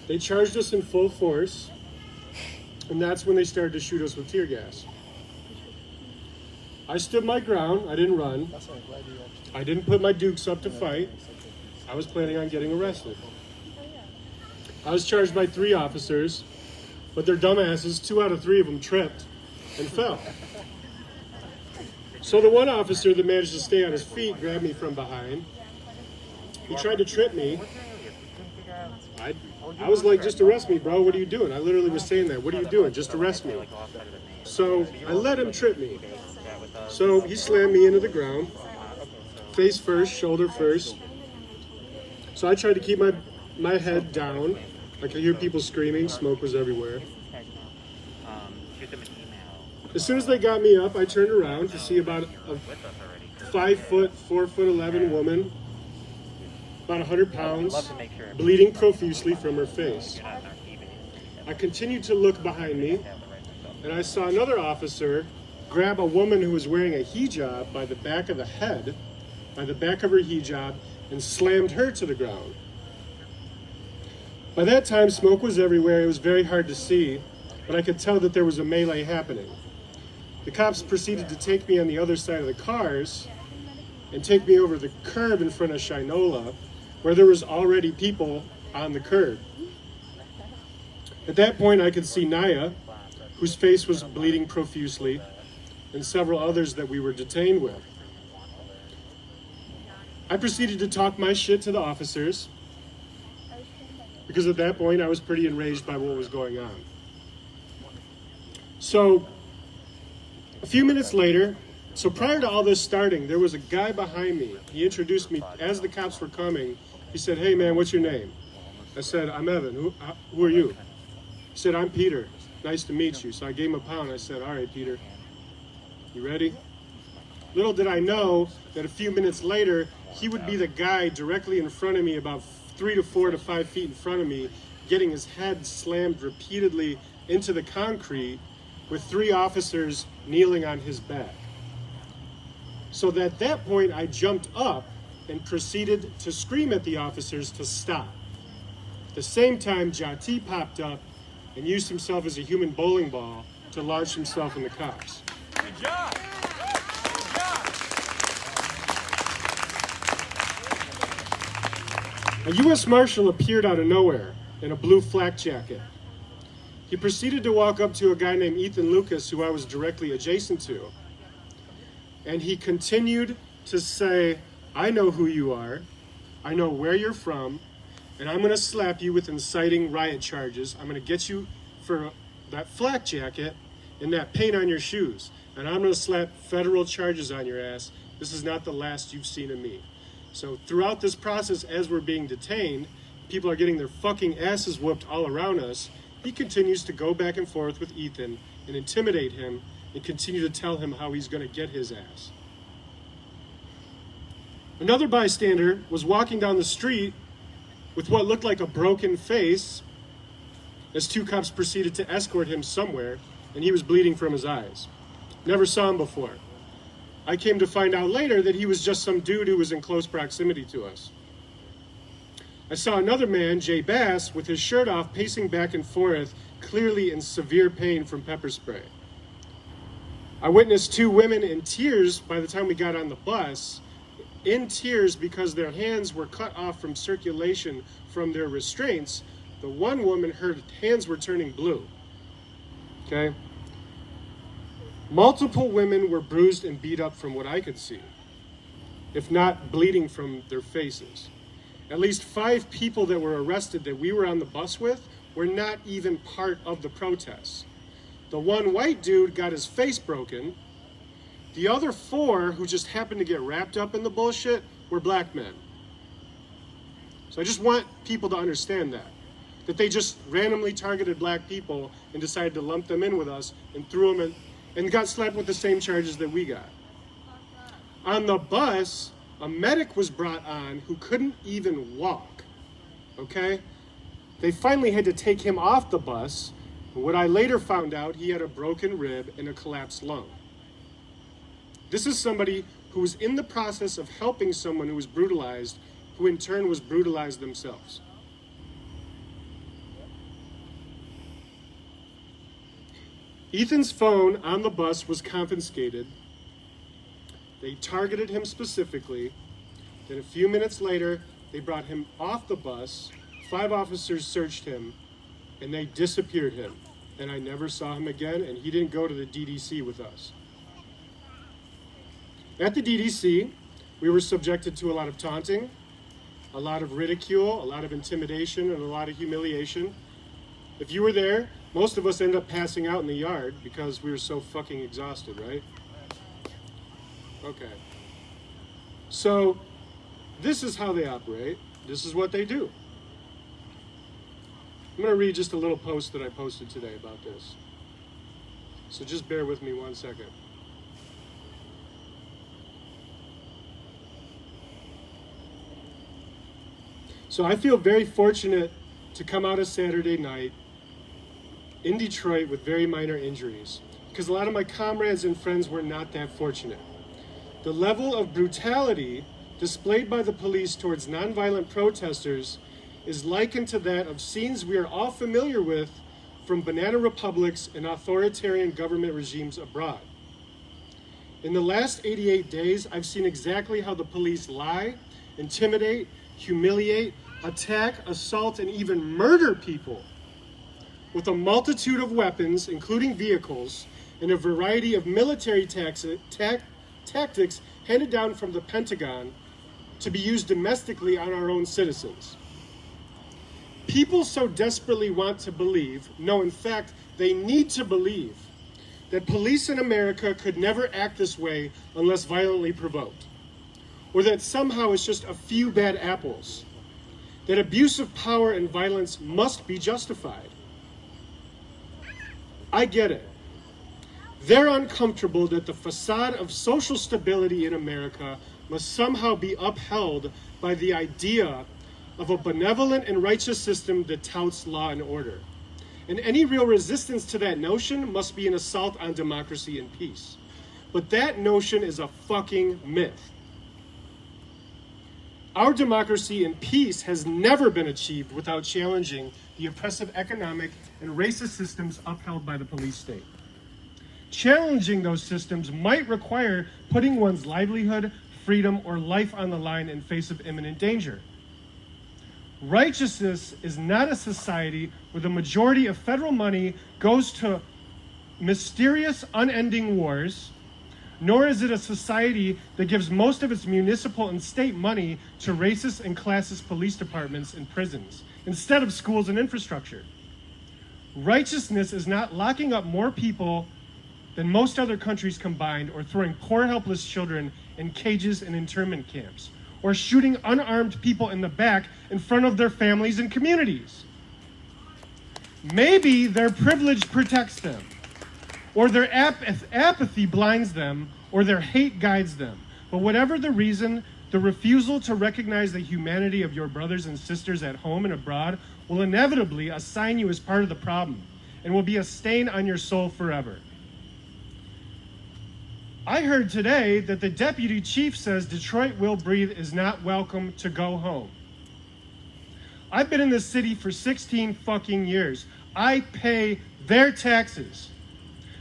They charged us in full force, and that's when they started to shoot us with tear gas. I stood my ground. I didn't run. I didn't put my dukes up to fight. I was planning on getting arrested. I was charged by 3 officers, but their dumbasses, 2 out of 3 of them tripped and fell. So the one officer that managed to stay on his feet grabbed me from behind. He tried to trip me. I was like, just arrest me, bro. What are you doing? I literally was saying that. What are you doing? Just arrest me. So I let him trip me. So he slammed me into the ground, face first, shoulder first. So I tried to keep my head down. I could hear people screaming. Smoke was everywhere. As soon as they got me up, I turned around to see about a 5 foot, 4'11" woman, about 100 pounds, bleeding profusely from her face. I continued to look behind me, and I saw another officer grab a woman who was wearing a hijab by the back of the head, by the back of her hijab, and slammed her to the ground. By that time, smoke was everywhere. It was very hard to see, but I could tell that there was a melee happening. The cops proceeded to take me on the other side of the cars and take me over the curb in front of Shinola, where there was already people on the curb. At that point, I could see Naya, whose face was bleeding profusely, and several others that we were detained with. I proceeded to talk my shit to the officers, because at that point I was pretty enraged by what was going on. So a few minutes later, so prior to all this starting, there was a guy behind me. He introduced me as the cops were coming. He said, "Hey man, what's your name?" I said, "I'm Evan. Who are you?" He said, "I'm Peter. Nice to meet you." So I gave him a pound. I said, "All right, Peter, you ready?" Little did I know that a few minutes later, he would be the guy directly in front of me, about 3 to 4 to 5 feet in front of me, getting his head slammed repeatedly into the concrete with 3 officers kneeling on his back. So at that point, I jumped up and proceeded to scream at the officers to stop. At the same time, Jati popped up and used himself as a human bowling ball to launch himself in the cops. Good job. A U.S. Marshal appeared out of nowhere in a blue flak jacket. He proceeded to walk up to a guy named Ethan Lucas, who I was directly adjacent to. And he continued to say, "I know who you are, I know where you're from, and I'm going to slap you with inciting riot charges. I'm going to get you for that flak jacket, and that paint on your shoes, and I'm going to slap federal charges on your ass. This is not the last you've seen of me. So throughout this process, as we're being detained, people are getting their fucking asses whooped all around us. He continues to go back and forth with Ethan and intimidate him and continue to tell him how he's going to get his ass. Another bystander was walking down the street with what looked like a broken face as two cops proceeded to escort him somewhere, and he was bleeding from his eyes. Never saw him before. I came to find out later that he was just some dude who was in close proximity to us. I saw another man, Jay Bass, with his shirt off, pacing back and forth, clearly in severe pain from pepper spray. I witnessed two women in tears by the time we got on the bus, in tears because their hands were cut off from circulation from their restraints. The one woman, her hands were turning blue. Okay? Multiple women were bruised and beat up from what I could see, if not bleeding from their faces. At least 5 people that were arrested that we were on the bus with were not even part of the protests. The one white dude got his face broken. The other 4 who just happened to get wrapped up in the bullshit were black men. So I just want people to understand that they just randomly targeted black people and decided to lump them in with us and threw them in and got slapped with the same charges that we got. On the bus, a medic was brought on who couldn't even walk, okay? They finally had to take him off the bus. What I later found out, he had a broken rib and a collapsed lung. This is somebody who was in the process of helping someone who was brutalized, who in turn was brutalized themselves. Ethan's phone on the bus was confiscated. They targeted him specifically. Then a few minutes later, they brought him off the bus. 5 officers searched him, and they disappeared him. And I never saw him again, and he didn't go to the DDC with us. At the DDC, we were subjected to a lot of taunting, a lot of ridicule, a lot of intimidation, and a lot of humiliation. If you were there, most of us ended up passing out in the yard because we were so fucking exhausted, right? Okay. So, this is how they operate. This is what they do. I'm going to read just a little post that I posted today about this. So just bear with me 1 second. So I feel very fortunate to come out of Saturday night in Detroit with very minor injuries, because a lot of my comrades and friends were not that fortunate. The level of brutality displayed by the police towards nonviolent protesters is likened to that of scenes we are all familiar with from banana republics and authoritarian government regimes abroad. In the last 88 days, I've seen exactly how the police lie, intimidate, humiliate, attack, assault, and even murder people with a multitude of weapons, including vehicles, and a variety of military tactics handed down from the Pentagon to be used domestically on our own citizens. People so desperately want to believe, no, in fact, they need to believe, that police in America could never act this way unless violently provoked, or that somehow it's just a few bad apples, that abuse of power and violence must be justified. I get it. They're uncomfortable that the facade of social stability in America must somehow be upheld by the idea of a benevolent and righteous system that touts law and order. And any real resistance to that notion must be an assault on democracy and peace. But that notion is a fucking myth. Our democracy and peace has never been achieved without challenging the oppressive economic and racist systems upheld by the police state. Challenging those systems might require putting one's livelihood, freedom, or life on the line in face of imminent danger. Righteousness is not a society where the majority of federal money goes to mysterious, unending wars, nor is it a society that gives most of its municipal and state money to racist and classist police departments and prisons, instead of schools and infrastructure. Righteousness is not locking up more people than most other countries combined, or throwing poor helpless children in cages and internment camps, or shooting unarmed people in the back in front of their families and communities. Maybe their privilege protects them, or their apathy blinds them, or their hate guides them. But whatever the reason, the refusal to recognize the humanity of your brothers and sisters at home and abroad will inevitably assign you as part of the problem and will be a stain on your soul forever. I heard today that the deputy chief says Detroit Will Breathe is not welcome to go home. I've been in this city for 16 fucking years. I pay their taxes.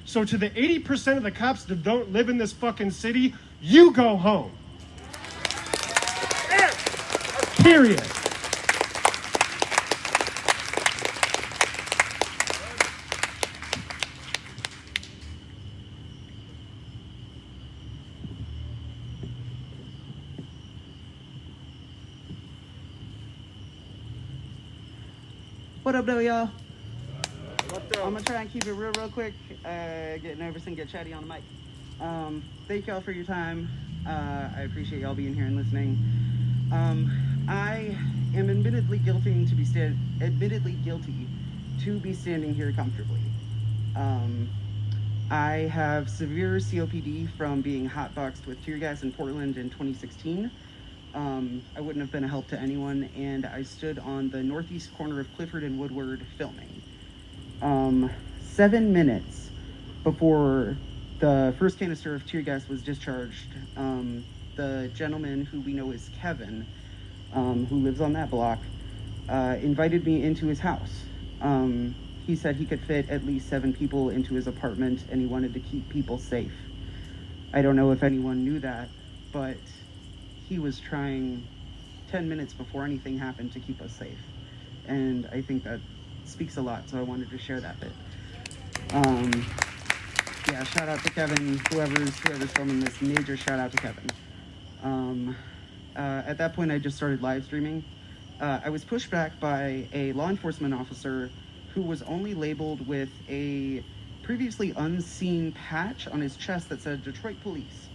So to the 80% of the cops that don't live in this fucking city, you go home. Period. What up, though, y'all? I'm gonna try and keep it real quick. Get nervous and get chatty on the mic. Thank y'all for your time. I appreciate y'all being here and listening. I am admittedly guilty to be standing here comfortably. I have severe COPD from being hotboxed with tear gas in Portland in 2016. I wouldn't have been a help to anyone, and I stood on the northeast corner of Clifford and Woodward filming. 7 minutes before the first canister of tear gas was discharged, the gentleman who we know as Kevin, who lives on that block, invited me into his house. He said he could fit at least 7 people into his apartment, and he wanted to keep people safe. I don't know if anyone knew that, but he was trying 10 minutes before anything happened to keep us safe. And I think that speaks a lot, so I wanted to share that bit. Yeah, shout out to Kevin, whoever's filming this, major shout out to Kevin. At that point, I just started live streaming. I was pushed back by a law enforcement officer who was only labeled with a previously unseen patch on his chest that said Detroit Police.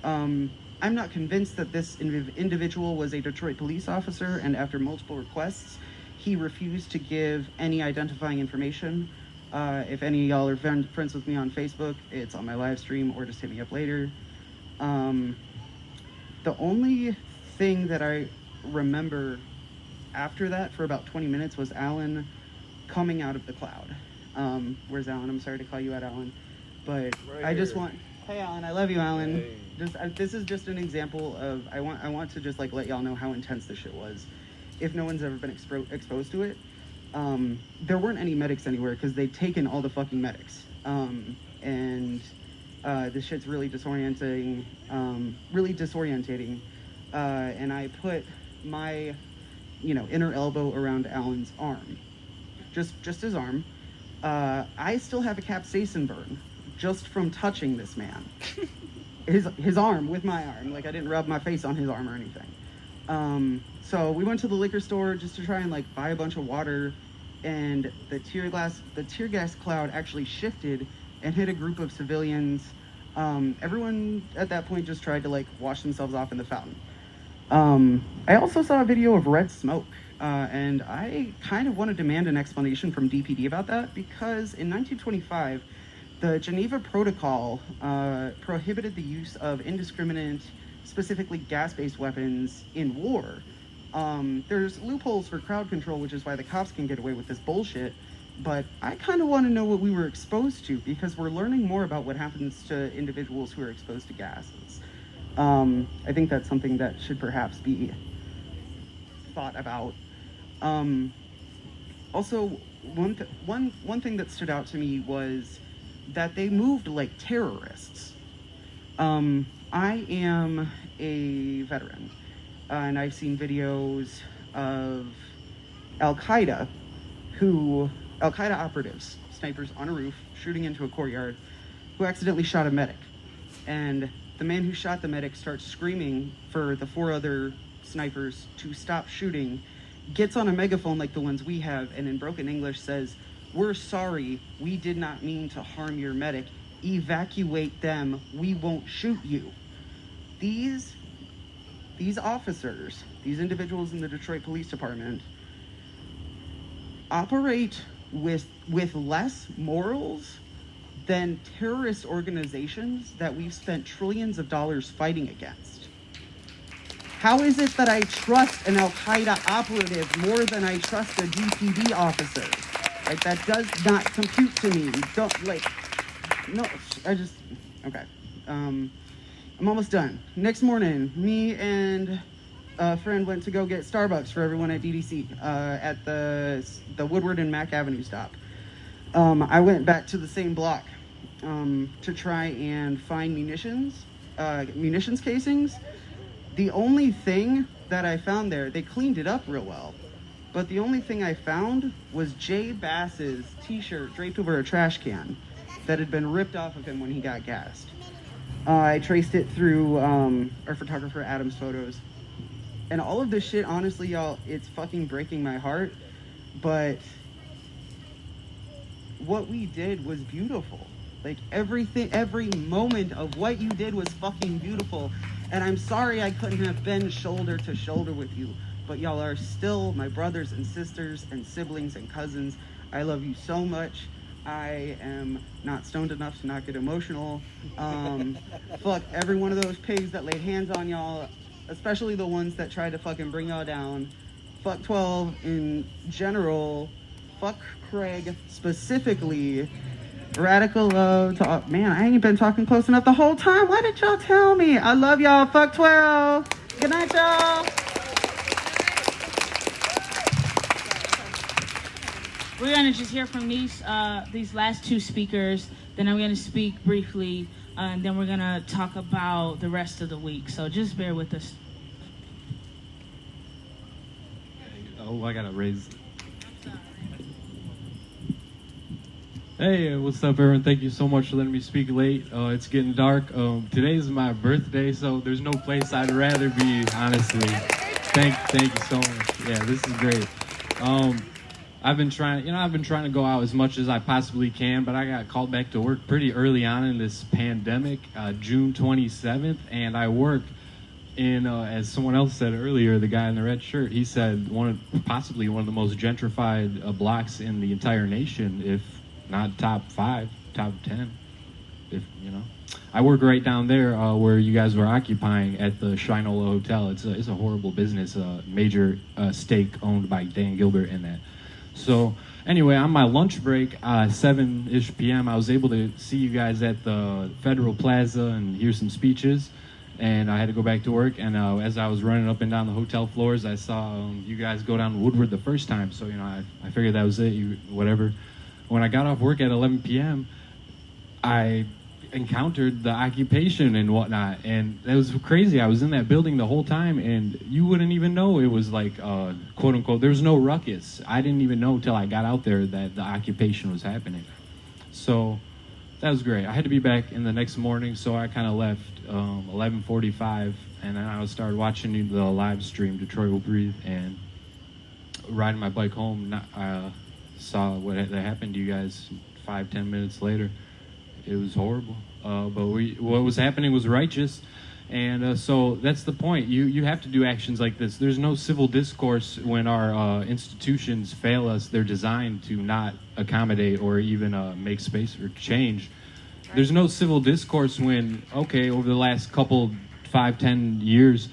I'm not convinced that this individual was a Detroit police officer, and after multiple requests, he refused to give any identifying information. If any of y'all are friends with me on Facebook, it's on my live stream, or just hit me up later. The only thing that I remember after that for about 20 minutes was Alan coming out of the cloud. Where's Alan? I'm sorry to call you out, Alan. But right I just want... Hey, Alan, I love you, Alan. Hey. This is just an example of... I want to just, like, let y'all know how intense this shit was. If no one's ever been exposed to it. There weren't any medics anywhere because they'd taken all the fucking medics. This shit's really disorientating. And I put my, inner elbow around Alan's arm. Just his arm. I still have a capsaicin burn just from touching this man. his arm with my arm. Like, I didn't rub my face on his arm or anything. So we went to the liquor store just to try and buy a bunch of water, and the tear gas cloud actually shifted and hit a group of civilians. Everyone at that point just tried to wash themselves off in the fountain. I also saw a video of red smoke, and I kind of want to demand an explanation from DPD about that, because in 1925, the Geneva Protocol prohibited the use of indiscriminate, specifically gas-based weapons in war. There's loopholes for crowd control, which is why the cops can get away with this bullshit, but I kind of want to know what we were exposed to, because we're learning more about what happens to individuals who are exposed to gases. I think that's something that should perhaps be thought about. Also, one thing that stood out to me was that they moved like terrorists. I am a veteran, and I've seen videos of Al-Qaeda operatives, snipers on a roof, shooting into a courtyard, who accidentally shot a medic. And the man who shot the medic starts screaming for the 4 other snipers to stop shooting, gets on a megaphone like the ones we have, and in broken English says, "We're sorry, we did not mean to harm your medic," evacuate them, we won't shoot you. These officers, these individuals in the Detroit Police Department, operate with less morals than terrorist organizations that we've spent trillions of dollars fighting against. How is it that I trust an Al-Qaeda operative more than I trust a DPD officer? Like, that does not compute to me. Okay. I'm almost done. Next morning, me and a friend went to go get Starbucks for everyone at DDC at the Woodward and Mack Avenue stop. I went back to the same block to try and find munitions casings. The only thing that I found there, they cleaned it up real well, but the only thing I found was Jay Bass's t-shirt draped over a trash can that had been ripped off of him when he got gassed. I traced it through our photographer Adam's photos. And all of this shit, honestly, y'all, it's fucking breaking my heart, but what we did was beautiful. Like, every moment of what you did was fucking beautiful. And I'm sorry I couldn't have been shoulder to shoulder with you, but y'all are still my brothers and sisters and siblings and cousins. I love you so much. I am not stoned enough to not get emotional. Fuck every one of those pigs that laid hands on y'all, especially the ones that tried to fucking bring y'all down. Fuck 12 in general. Fuck Craig specifically. Radical love to, man, I ain't been talking close enough the whole time. Why did y'all tell me? I love y'all. Fuck 12. Good night, y'all. We're gonna just hear from these last two speakers. Then I'm gonna speak briefly, and then we're gonna talk about the rest of the week. So just bear with us. Oh, I gotta raise. Hey, what's up, everyone? Thank you so much for letting me speak late. It's getting dark. Today is my birthday, so there's no place I'd rather be, honestly. Thank you so much. Yeah, this is great. I've been trying to go out as much as I possibly can, but I got called back to work pretty early on in this pandemic, June 27th, and I work in, as someone else said earlier, the guy in the red shirt, he said possibly one of the most gentrified blocks in the entire nation, if not top 5, top 10, if you know. I work right down there where you guys were occupying at the Shinola Hotel. It's a horrible business, major stake owned by Dan Gilbert in that. So anyway, on my lunch break, 7-ish p.m., I was able to see you guys at the Federal Plaza and hear some speeches, and I had to go back to work. And as I was running up and down the hotel floors, I saw you guys go down Woodward the first time. So I figured that was it. Whatever. When I got off work at 11 p.m., I encountered the occupation and whatnot, and that was crazy. I was in that building the whole time, and you wouldn't even know it was like quote unquote, there's no ruckus. I didn't even know till I got out there that the occupation was happening. So that was great. I had to be back in the next morning, so I kind of left 11:45, and then I started watching the live stream, Detroit Will Breathe, and riding my bike home, saw what happened to you guys 5-10 minutes later. It was horrible, but what was happening was righteous, and so that's the point. You have to do actions like this. There's no civil discourse when our institutions fail us. They're designed to not accommodate or even make space for change. There's no civil discourse when, okay, over the last couple 5-10 years,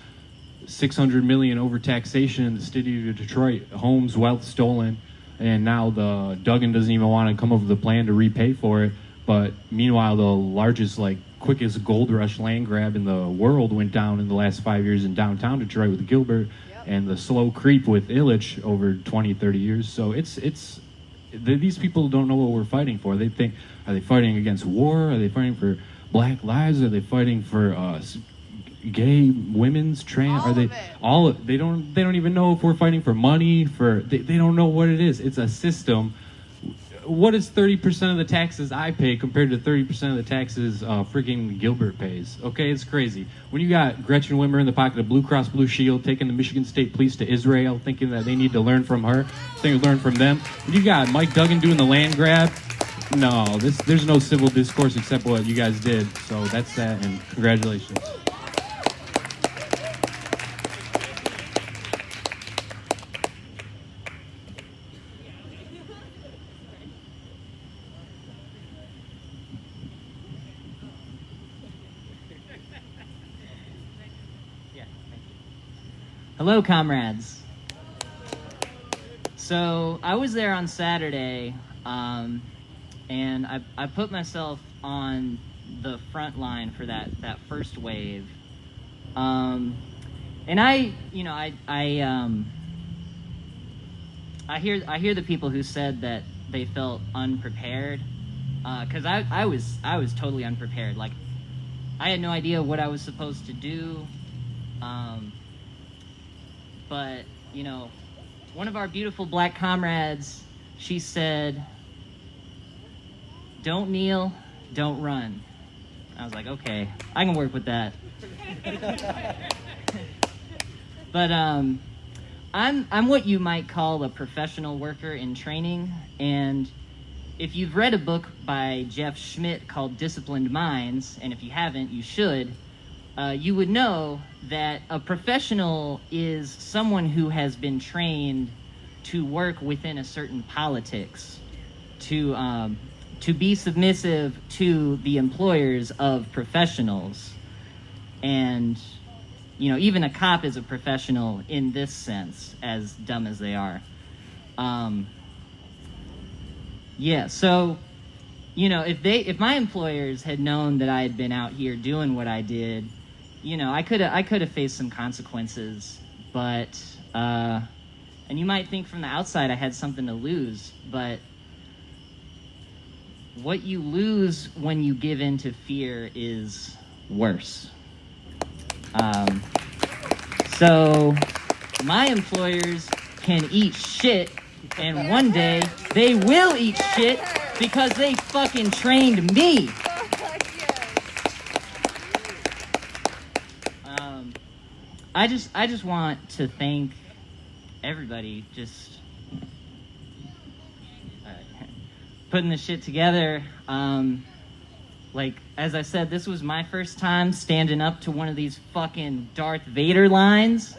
600 million overtaxation in the city of Detroit, homes, wealth stolen, and now the Duggan doesn't even want to come up with a plan to repay for it. But meanwhile, the largest, quickest gold rush land grab in the world went down in the last 5 years in downtown Detroit with Gilbert, and the slow creep with Illich over 20, 30 years. So these people don't know what we're fighting for. They think, are they fighting against war? Are they fighting for black lives? Are they fighting for gay women's trans? They don't even know if we're fighting for money. They don't know what it is. It's a system. What is 30% of the taxes I pay compared to 30% of the taxes freaking Gilbert pays? Okay, it's crazy. When you got Gretchen Whitmer in the pocket of Blue Cross Blue Shield, taking the Michigan State Police to Israel, thinking that they need to learn from her, learn from them. When you got Mike Duggan doing the land grab, No, there's no civil discourse except what you guys did. So that's that, and congratulations. Hello, comrades. So I was there on Saturday, and I put myself on the front line for that first wave. And I hear the people who said that they felt unprepared, because I was totally unprepared. Like, I had no idea what I was supposed to do. But, you know, one of our beautiful black comrades, she said, "Don't kneel, don't run." I was like, okay, I can work with that. But I'm what you might call a professional worker in training, and if you've read a book by Jeff Schmidt called Disciplined Minds, and if you haven't, you should, you would know that a professional is someone who has been trained to work within a certain politics, to be submissive to the employers of professionals. And, you know, even a cop is a professional in this sense, as dumb as they are. Yeah, so, you know, if my employers had known that I had been out here doing what I did, you know, I could have faced some consequences, but and you might think from the outside I had something to lose, but what you lose when you give in to fear is worse. So my employers can eat shit, and one day they will eat shit because they fucking trained me. I just want to thank everybody just putting this shit together. Like, as I said, this was my first time standing up to one of these fucking Darth Vader lines.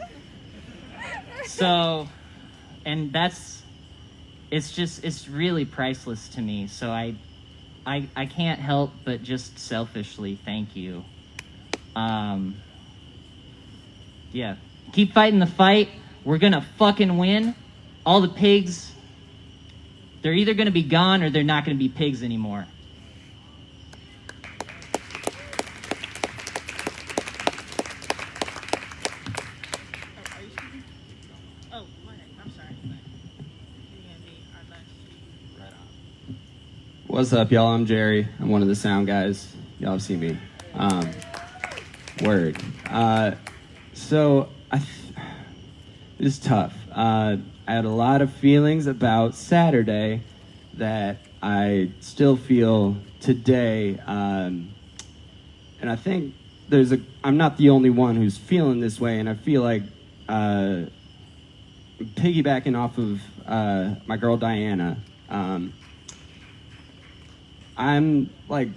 So, and it's really priceless to me. So I can't help but just selfishly thank you. Yeah, keep fighting the fight. We're gonna fucking win. All the pigs, they're either gonna be gone or they're not gonna be pigs anymore. What's up, y'all? I'm Jerry. I'm one of the sound guys. Y'all have seen me. Word. So it's tough. I had a lot of feelings about Saturday that I still feel today, and I think I'm not the only one who's feeling this way, and I feel like piggybacking off of my girl Diana. I'm like,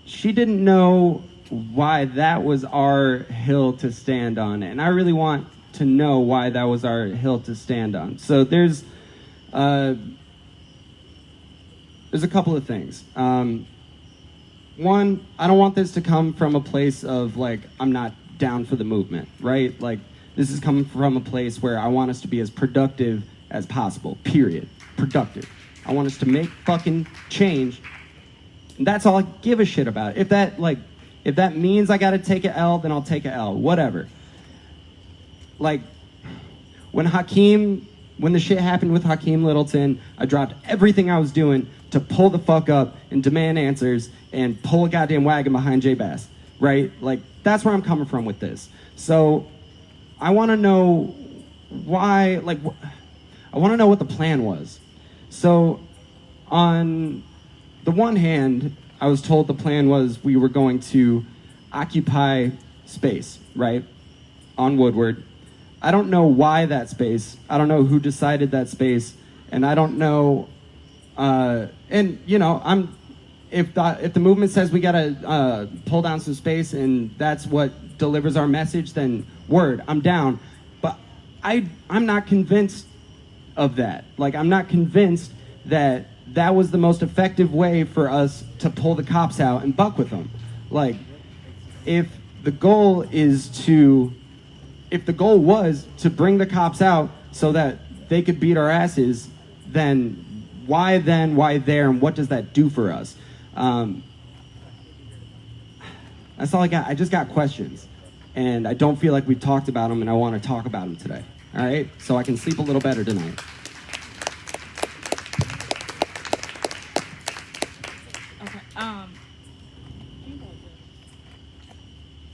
she didn't know why that was our hill to stand on, and I really want to know why that was our hill to stand on. So there's a couple of things. One, I don't want this to come from a place of like, I'm not down for the movement, right? Like, this is coming from a place where I want us to be as productive as possible, period. Productive. I want us to make fucking change. And that's all I give a shit about. If that means I gotta take an L, then I'll take an L. Whatever. Like, when the shit happened with Hakeem Littleton, I dropped everything I was doing to pull the fuck up and demand answers and pull a goddamn wagon behind J Bass, right? Like, that's where I'm coming from with this. So, I want to know why, like, I want to know what the plan was. So, on the one hand, I was told the plan was we were going to occupy space, right, on Woodward. I don't know why that space. I don't know who decided that space, and I don't know And you know, if the movement says we gotta pull down some space and that's what delivers our message, then word, I'm down. But I'm not convinced of that. Like, I'm not convinced that that was the most effective way for us to pull the cops out and buck with them. Like, if the goal was to bring the cops out so that they could beat our asses, then why there, and what does that do for us? That's all I got. I just got questions, and I don't feel like we've talked about them, and I want to talk about them today. All right, so I can sleep a little better tonight. Okay.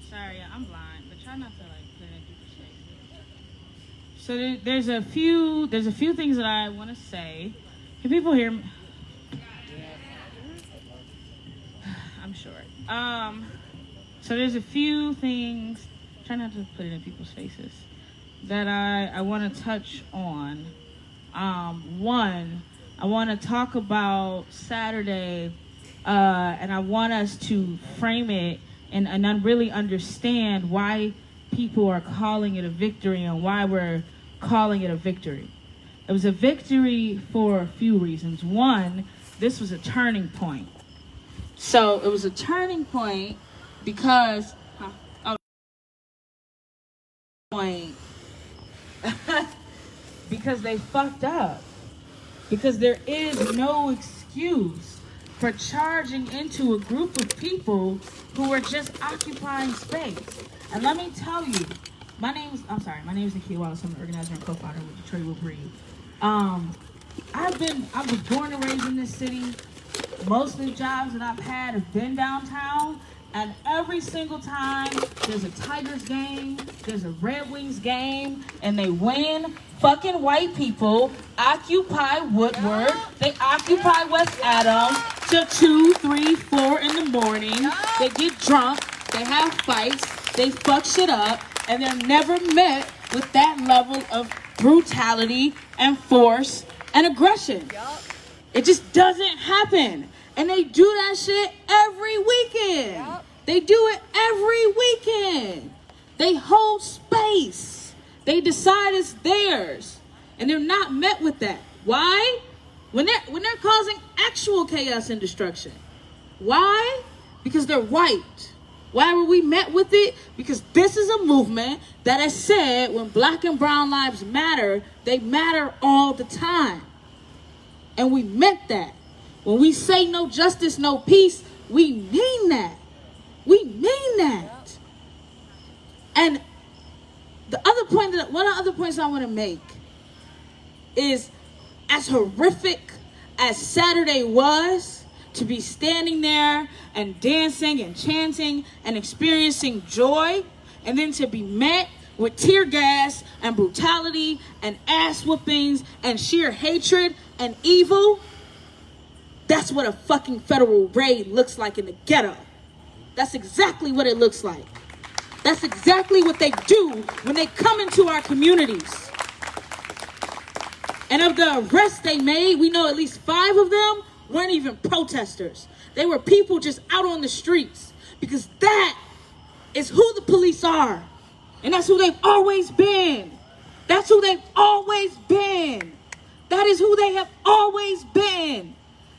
Sorry, I'm blind, but try not to like put it in people's faces. So there's a few things that I want to say. Can people hear me? I'm short. So there's a few things. Try not to put it in people's faces. That I want to touch on. One, I want to talk about Saturday, and I want us to frame it and really understand why people are calling it a victory and why we're calling it a victory. It was a victory for a few reasons. One, this was a turning point. So it was a turning point because because they fucked up. Because there is no excuse for charging into a group of people who are just occupying space. And let me tell you, my name is Nakia Wallace. I'm the organizer and co-founder with Detroit Will Breathe. I was born and raised in this city. Most of the jobs that I've had have been downtown. And every single time there's a Tigers game, there's a Red Wings game, and they win, fucking white people occupy Woodward, they occupy West Adams till 2, 3, 4 in the morning. They get drunk, they have fights, they fuck shit up, and they're never met with that level of brutality and force and aggression. It just doesn't happen. And they do that shit every weekend. They do it every weekend. They hold space. They decide it's theirs. And they're not met with that. Why? When they're causing actual chaos and destruction. Why? Because they're white. Why were we met with it? Because this is a movement that has said when black and brown lives matter, they matter all the time. And we meant that. When we say no justice, no peace, we mean that. We mean that. And one of the other points I want to make is, as horrific as Saturday was, to be standing there and dancing and chanting and experiencing joy, and then to be met with tear gas and brutality and ass whoopings and sheer hatred and evil. That's what a fucking federal raid looks like in the ghetto. That's exactly what it looks like. That's exactly what they do when they come into our communities. And of the arrests they made, we know at least 5 of them weren't even protesters. They were people just out on the streets, because that is who the police are. And that's who they've always been. That's who they've always been. That is who they have always been.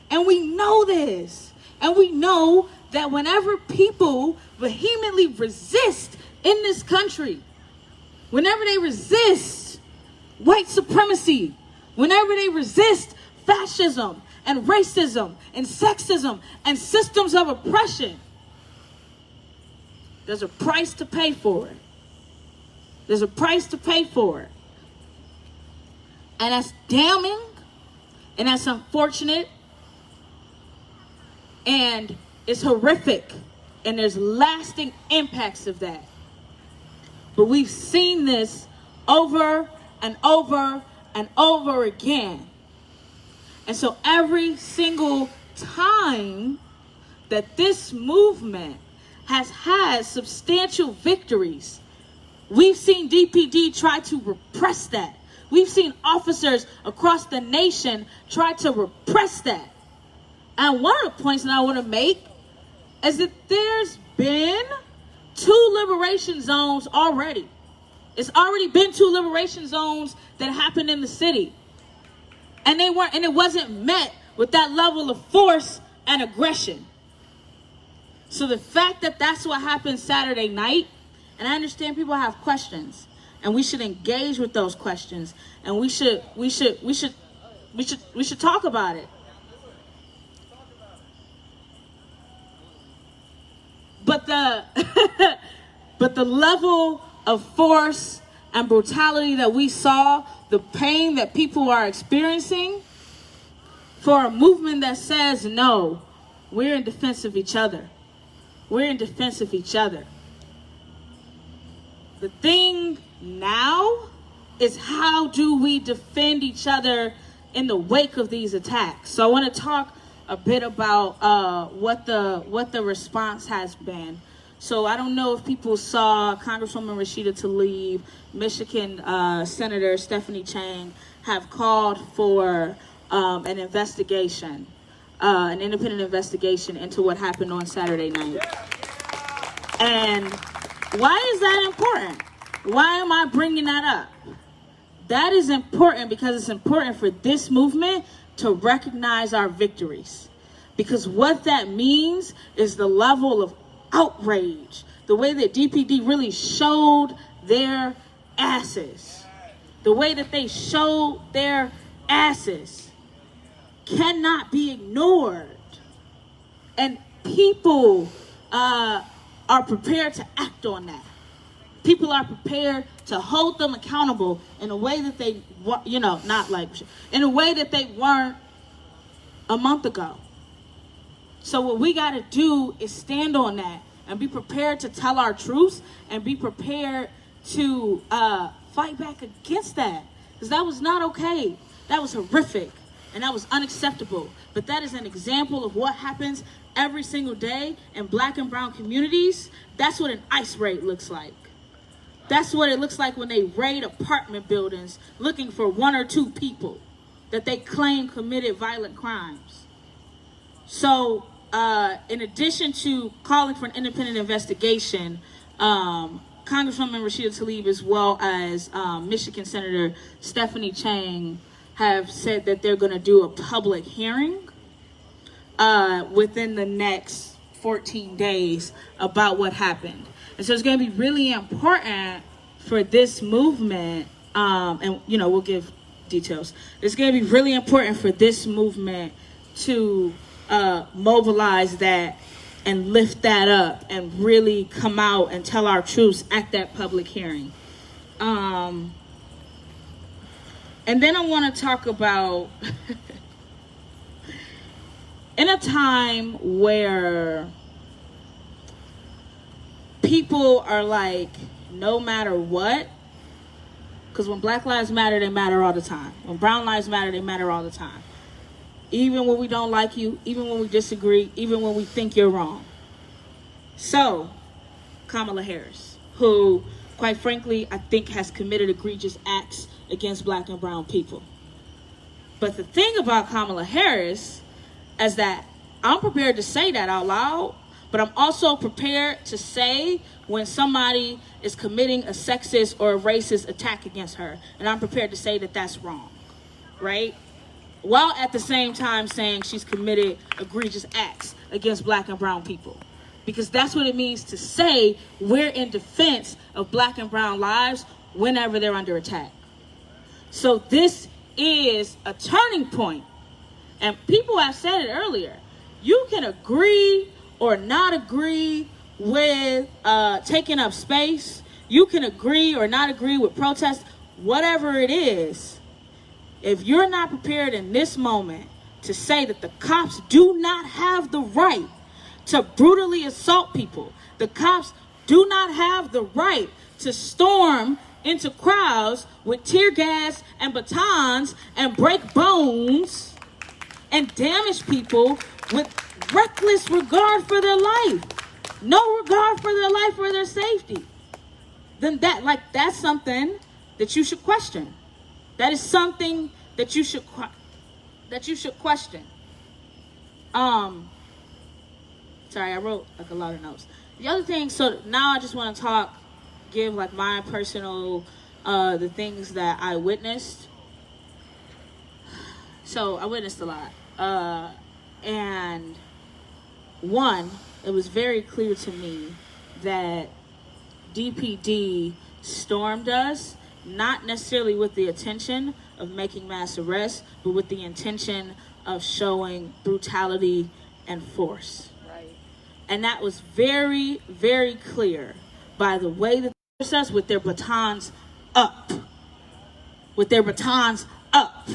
And we know this. And we know that whenever people vehemently resist in this country, whenever they resist white supremacy, whenever they resist fascism and racism and sexism and systems of oppression, there's a price to pay for it. There's a price to pay for it. And that's damning, and that's unfortunate, and it's horrific, and there's lasting impacts of that. But we've seen this over and over and over again. And so every single time that this movement has had substantial victories, we've seen DPD try to repress that. We've seen officers across the nation try to repress that. And one of the points that I want to make is that there's been 2 liberation zones already. It's already been 2 liberation zones that happened in the city. And it wasn't met with that level of force and aggression. So the fact that that's what happened Saturday night, and I understand people have questions, and we should engage with those questions, and we should talk about it. But the level of force and brutality that we saw, the pain that people are experiencing, for a movement that says, no, we're in defense of each other. We're in defense of each other. The thing now is, how do we defend each other in the wake of these attacks? So I want to talk a bit about what the response has been. So I don't know if people saw Congresswoman Rashida Tlaib, Michigan Senator Stephanie Chang have called for an investigation, an independent investigation into what happened on Saturday night. And why is that important? Why am I bringing that up? That is important because it's important for this movement to recognize our victories. Because what that means is the level of outrage, the way that DPD really showed their asses, the way that they showed their asses cannot be ignored. And people are prepared to act on that. People are prepared to hold them accountable in a way that they, in a way that they weren't a month ago. So what we got to do is stand on that and be prepared to tell our truths and be prepared to fight back against that. Because that was not okay. That was horrific and that was unacceptable. But that is an example of what happens every single day in Black and brown communities. That's what an ICE raid looks like. That's what it looks like when they raid apartment buildings looking for 1 or 2 people that they claim committed violent crimes. So in addition to calling for an independent investigation, Congresswoman Rashida Tlaib as well as Michigan Senator Stephanie Chang have said that they're going to do a public hearing within the next 14 days about what happened. And so it's going to be really important for this movement, and we'll give details. It's going to be really important for this movement to mobilize that and lift that up and really come out and tell our truths at that public hearing. And then I want to talk about in a time where people are like, no matter what, because when Black Lives Matter, they matter all the time. When Brown Lives Matter, they matter all the time. Even when we don't like you, even when we disagree, even when we think you're wrong. So, Kamala Harris, who, quite frankly, I think has committed egregious acts against Black and brown people. But the thing about Kamala Harris is that I'm prepared to say that out loud, but I'm also prepared to say when somebody is committing a sexist or a racist attack against her, and I'm prepared to say that that's wrong, right? While at the same time saying she's committed egregious acts against Black and brown people. Because that's what it means to say we're in defense of Black and brown lives whenever they're under attack. So this is a turning point. And people have said it earlier. You can agree or not agree with taking up space. You can agree or not agree with protests, whatever it is. If you're not prepared in this moment to say that the cops do not have the right to brutally assault people, the cops do not have the right to storm into crowds with tear gas and batons and break bones and damage people with reckless regard for their life, no regard for their life or their safety, then that's something that you should question. That is something that you should question. Sorry, I wrote like a lot of notes. The other thing, so now I just want to give like my personal, the things that I witnessed. So I witnessed a lot. And one, it was very clear to me that DPD stormed us, not necessarily with the intention of making mass arrests, but with the intention of showing brutality and force. Right. And that was very, very clear by the way that they forced us with their batons up. With their batons up.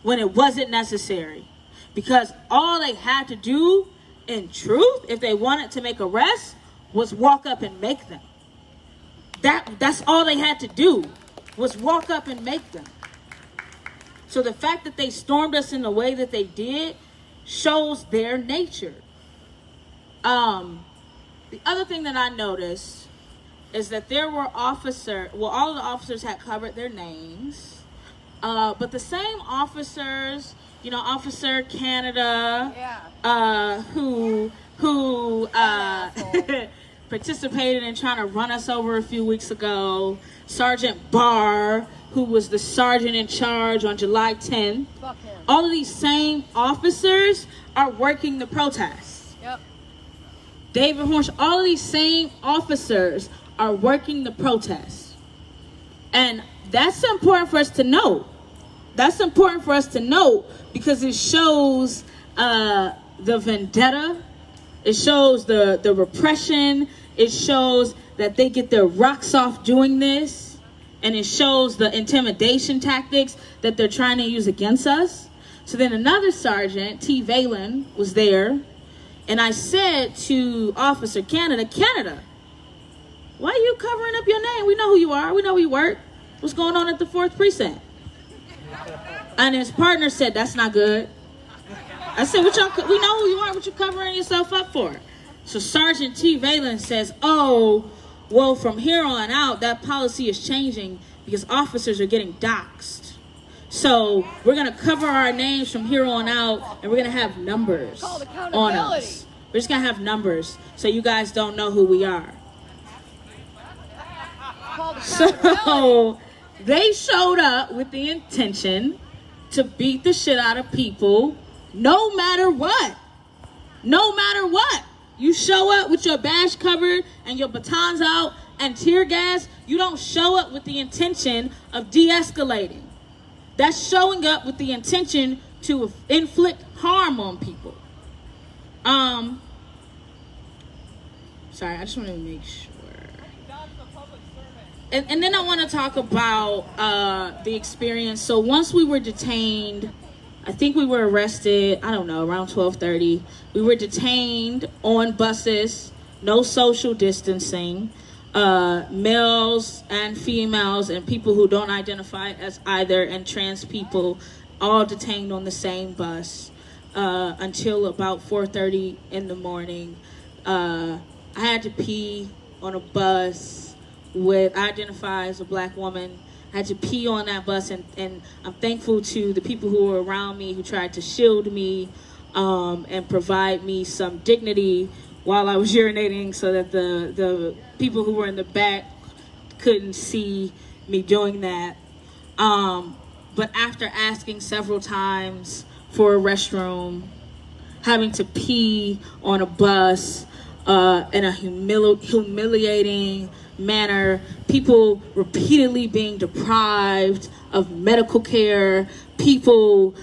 When it wasn't necessary. Because all they had to do, in truth, if they wanted to make arrests, was walk up and make them. That's all they had to do, was walk up and make them. So the fact that they stormed us in the way that they did shows their nature. The other thing that I noticed is that there were all of the officers had covered their names, but the same officers, Officer Canada, who participated in trying to run us over a few weeks ago, Sergeant Barr, who was the sergeant in charge on July 10th. All of these same officers are working the protests. Yep. David Horn, all of these same officers are working the protests. And that's important for us to know. That's important for us to know because it shows the vendetta. It shows the repression. It shows that they get their rocks off doing this. And it shows the intimidation tactics that they're trying to use against us. So then another sergeant, T. Valen, was there. And I said to Officer Canada, why are you covering up your name? We know who you are. We know where you work. What's going on at the 4th precinct? And his partner said, that's not good. I said, we know who you are. What you covering yourself up for? So Sergeant T. Valen says, oh, well, from here on out, that policy is changing because officers are getting doxxed. So we're going to cover our names from here on out, and we're going to have numbers on us. We're just going to have numbers so you guys don't know who we are. So they showed up with the intention to beat the shit out of people no matter what. No matter what. You show up with your badge covered and your batons out and tear gas, you don't show up with the intention of de-escalating. That's showing up with the intention to inflict harm on people. Sorry, I just want to make sure. And then I want to talk about the experience. So once we were detained, I think we were arrested, I don't know, around 12:30. We were detained on buses, no social distancing. Males and females and people who don't identify as either and trans people all detained on the same bus until about 4:30 in the morning. I had to pee on a bus I identify as a black woman. I had to pee on that bus, and I'm thankful to the people who were around me who tried to shield me and provide me some dignity while I was urinating so that the people who were in the back couldn't see me doing that. But after asking several times for a restroom, having to pee on a bus in a humiliating manner, people repeatedly being deprived of medical care, people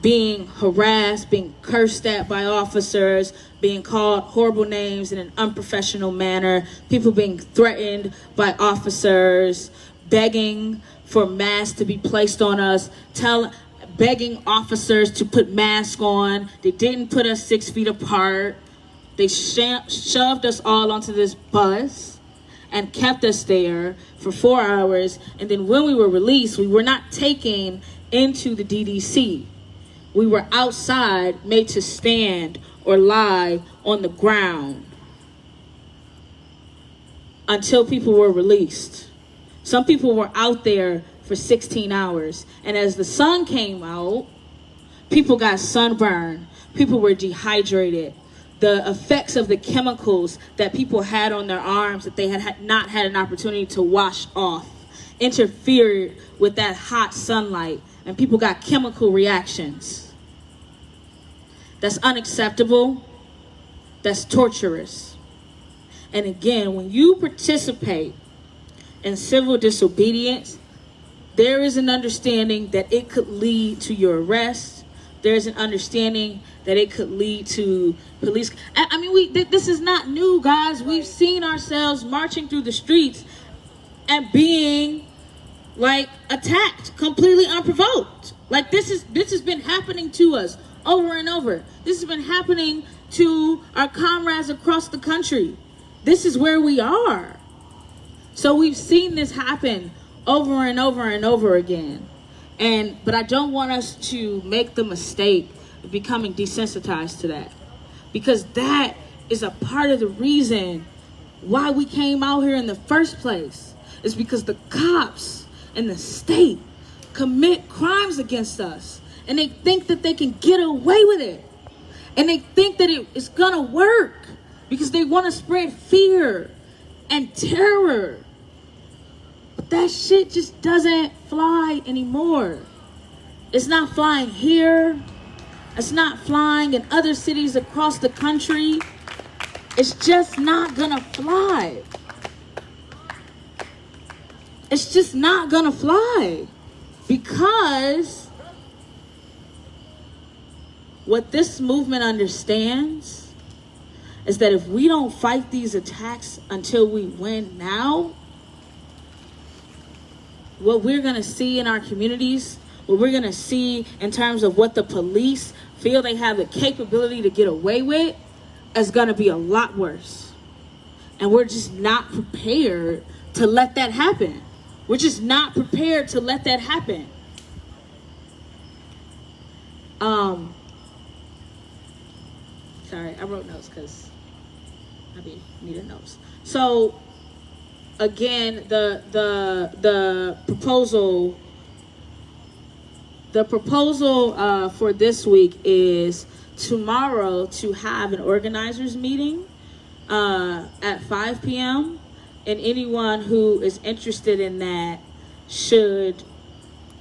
being harassed, being cursed at by officers, being called horrible names in an unprofessional manner, people being threatened by officers, begging for masks to be placed on us, begging officers to put masks on. They didn't put us 6 feet apart. They shoved us all onto this bus and kept us there for 4 hours. And then when we were released, we were not taken into the DDC. We were outside, made to stand or lie on the ground until people were released. Some people were out there for 16 hours. And as the sun came out, people got sunburned. People were dehydrated. The effects of the chemicals that people had on their arms that they had not had an opportunity to wash off interfered with that hot sunlight, and people got chemical reactions. That's unacceptable. That's torturous. And again, when you participate in civil disobedience, there is an understanding that it could lead to your arrest. There's an understanding that it could lead to police. I mean, this is not new, guys. We've seen ourselves marching through the streets and being like attacked completely unprovoked. Like this has been happening to us over and over. This has been happening to our comrades across the country. This is where we are. So we've seen this happen over and over and over again. But I don't want us to make the mistake of becoming desensitized to that, because that is a part of the reason why we came out here in the first place. Is because the cops and the state commit crimes against us, and they think that they can get away with it, and they think that it's gonna work because they want to spread fear and terror. But that shit just doesn't fly anymore. It's not flying here. It's not flying in other cities across the country. It's just not gonna fly. It's just not gonna fly, because what this movement understands is that if we don't fight these attacks until we win now, what we're gonna see in our communities, what we're gonna see in terms of what the police feel they have the capability to get away with, is gonna be a lot worse. And we're just not prepared to let that happen. We're just not prepared to let that happen. Sorry, I wrote notes because I needed notes. So again, the proposal for this week is tomorrow to have an organizers meeting at 5 p.m. And anyone who is interested in that should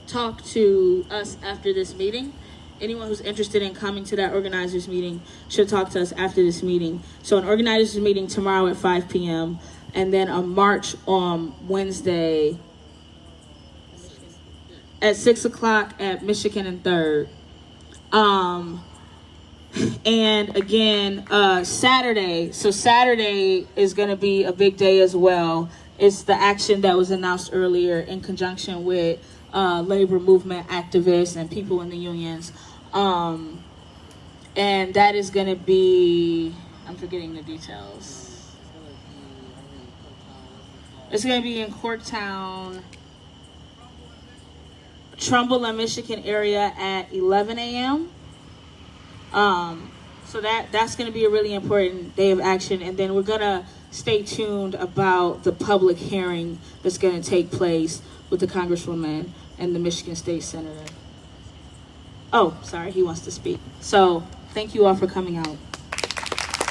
talk to us after this meeting. Anyone who's interested in coming to that organizers meeting should talk to us after this meeting. So an organizers meeting tomorrow at 5 p.m. and then a march on Wednesday at 6 o'clock at Michigan and 3rd. And again, Saturday. So Saturday is going to be a big day as well. It's the action that was announced earlier in conjunction with labor movement activists and people in the unions. And that is going to be, I'm forgetting the details. It's going to be in Corktown, Trumbull and Michigan area at 11 a.m. So that's going to be a really important day of action. And then we're going to stay tuned about the public hearing that's going to take place with the Congresswoman and the Michigan State Senator. Oh, sorry, he wants to speak. So thank you all for coming out.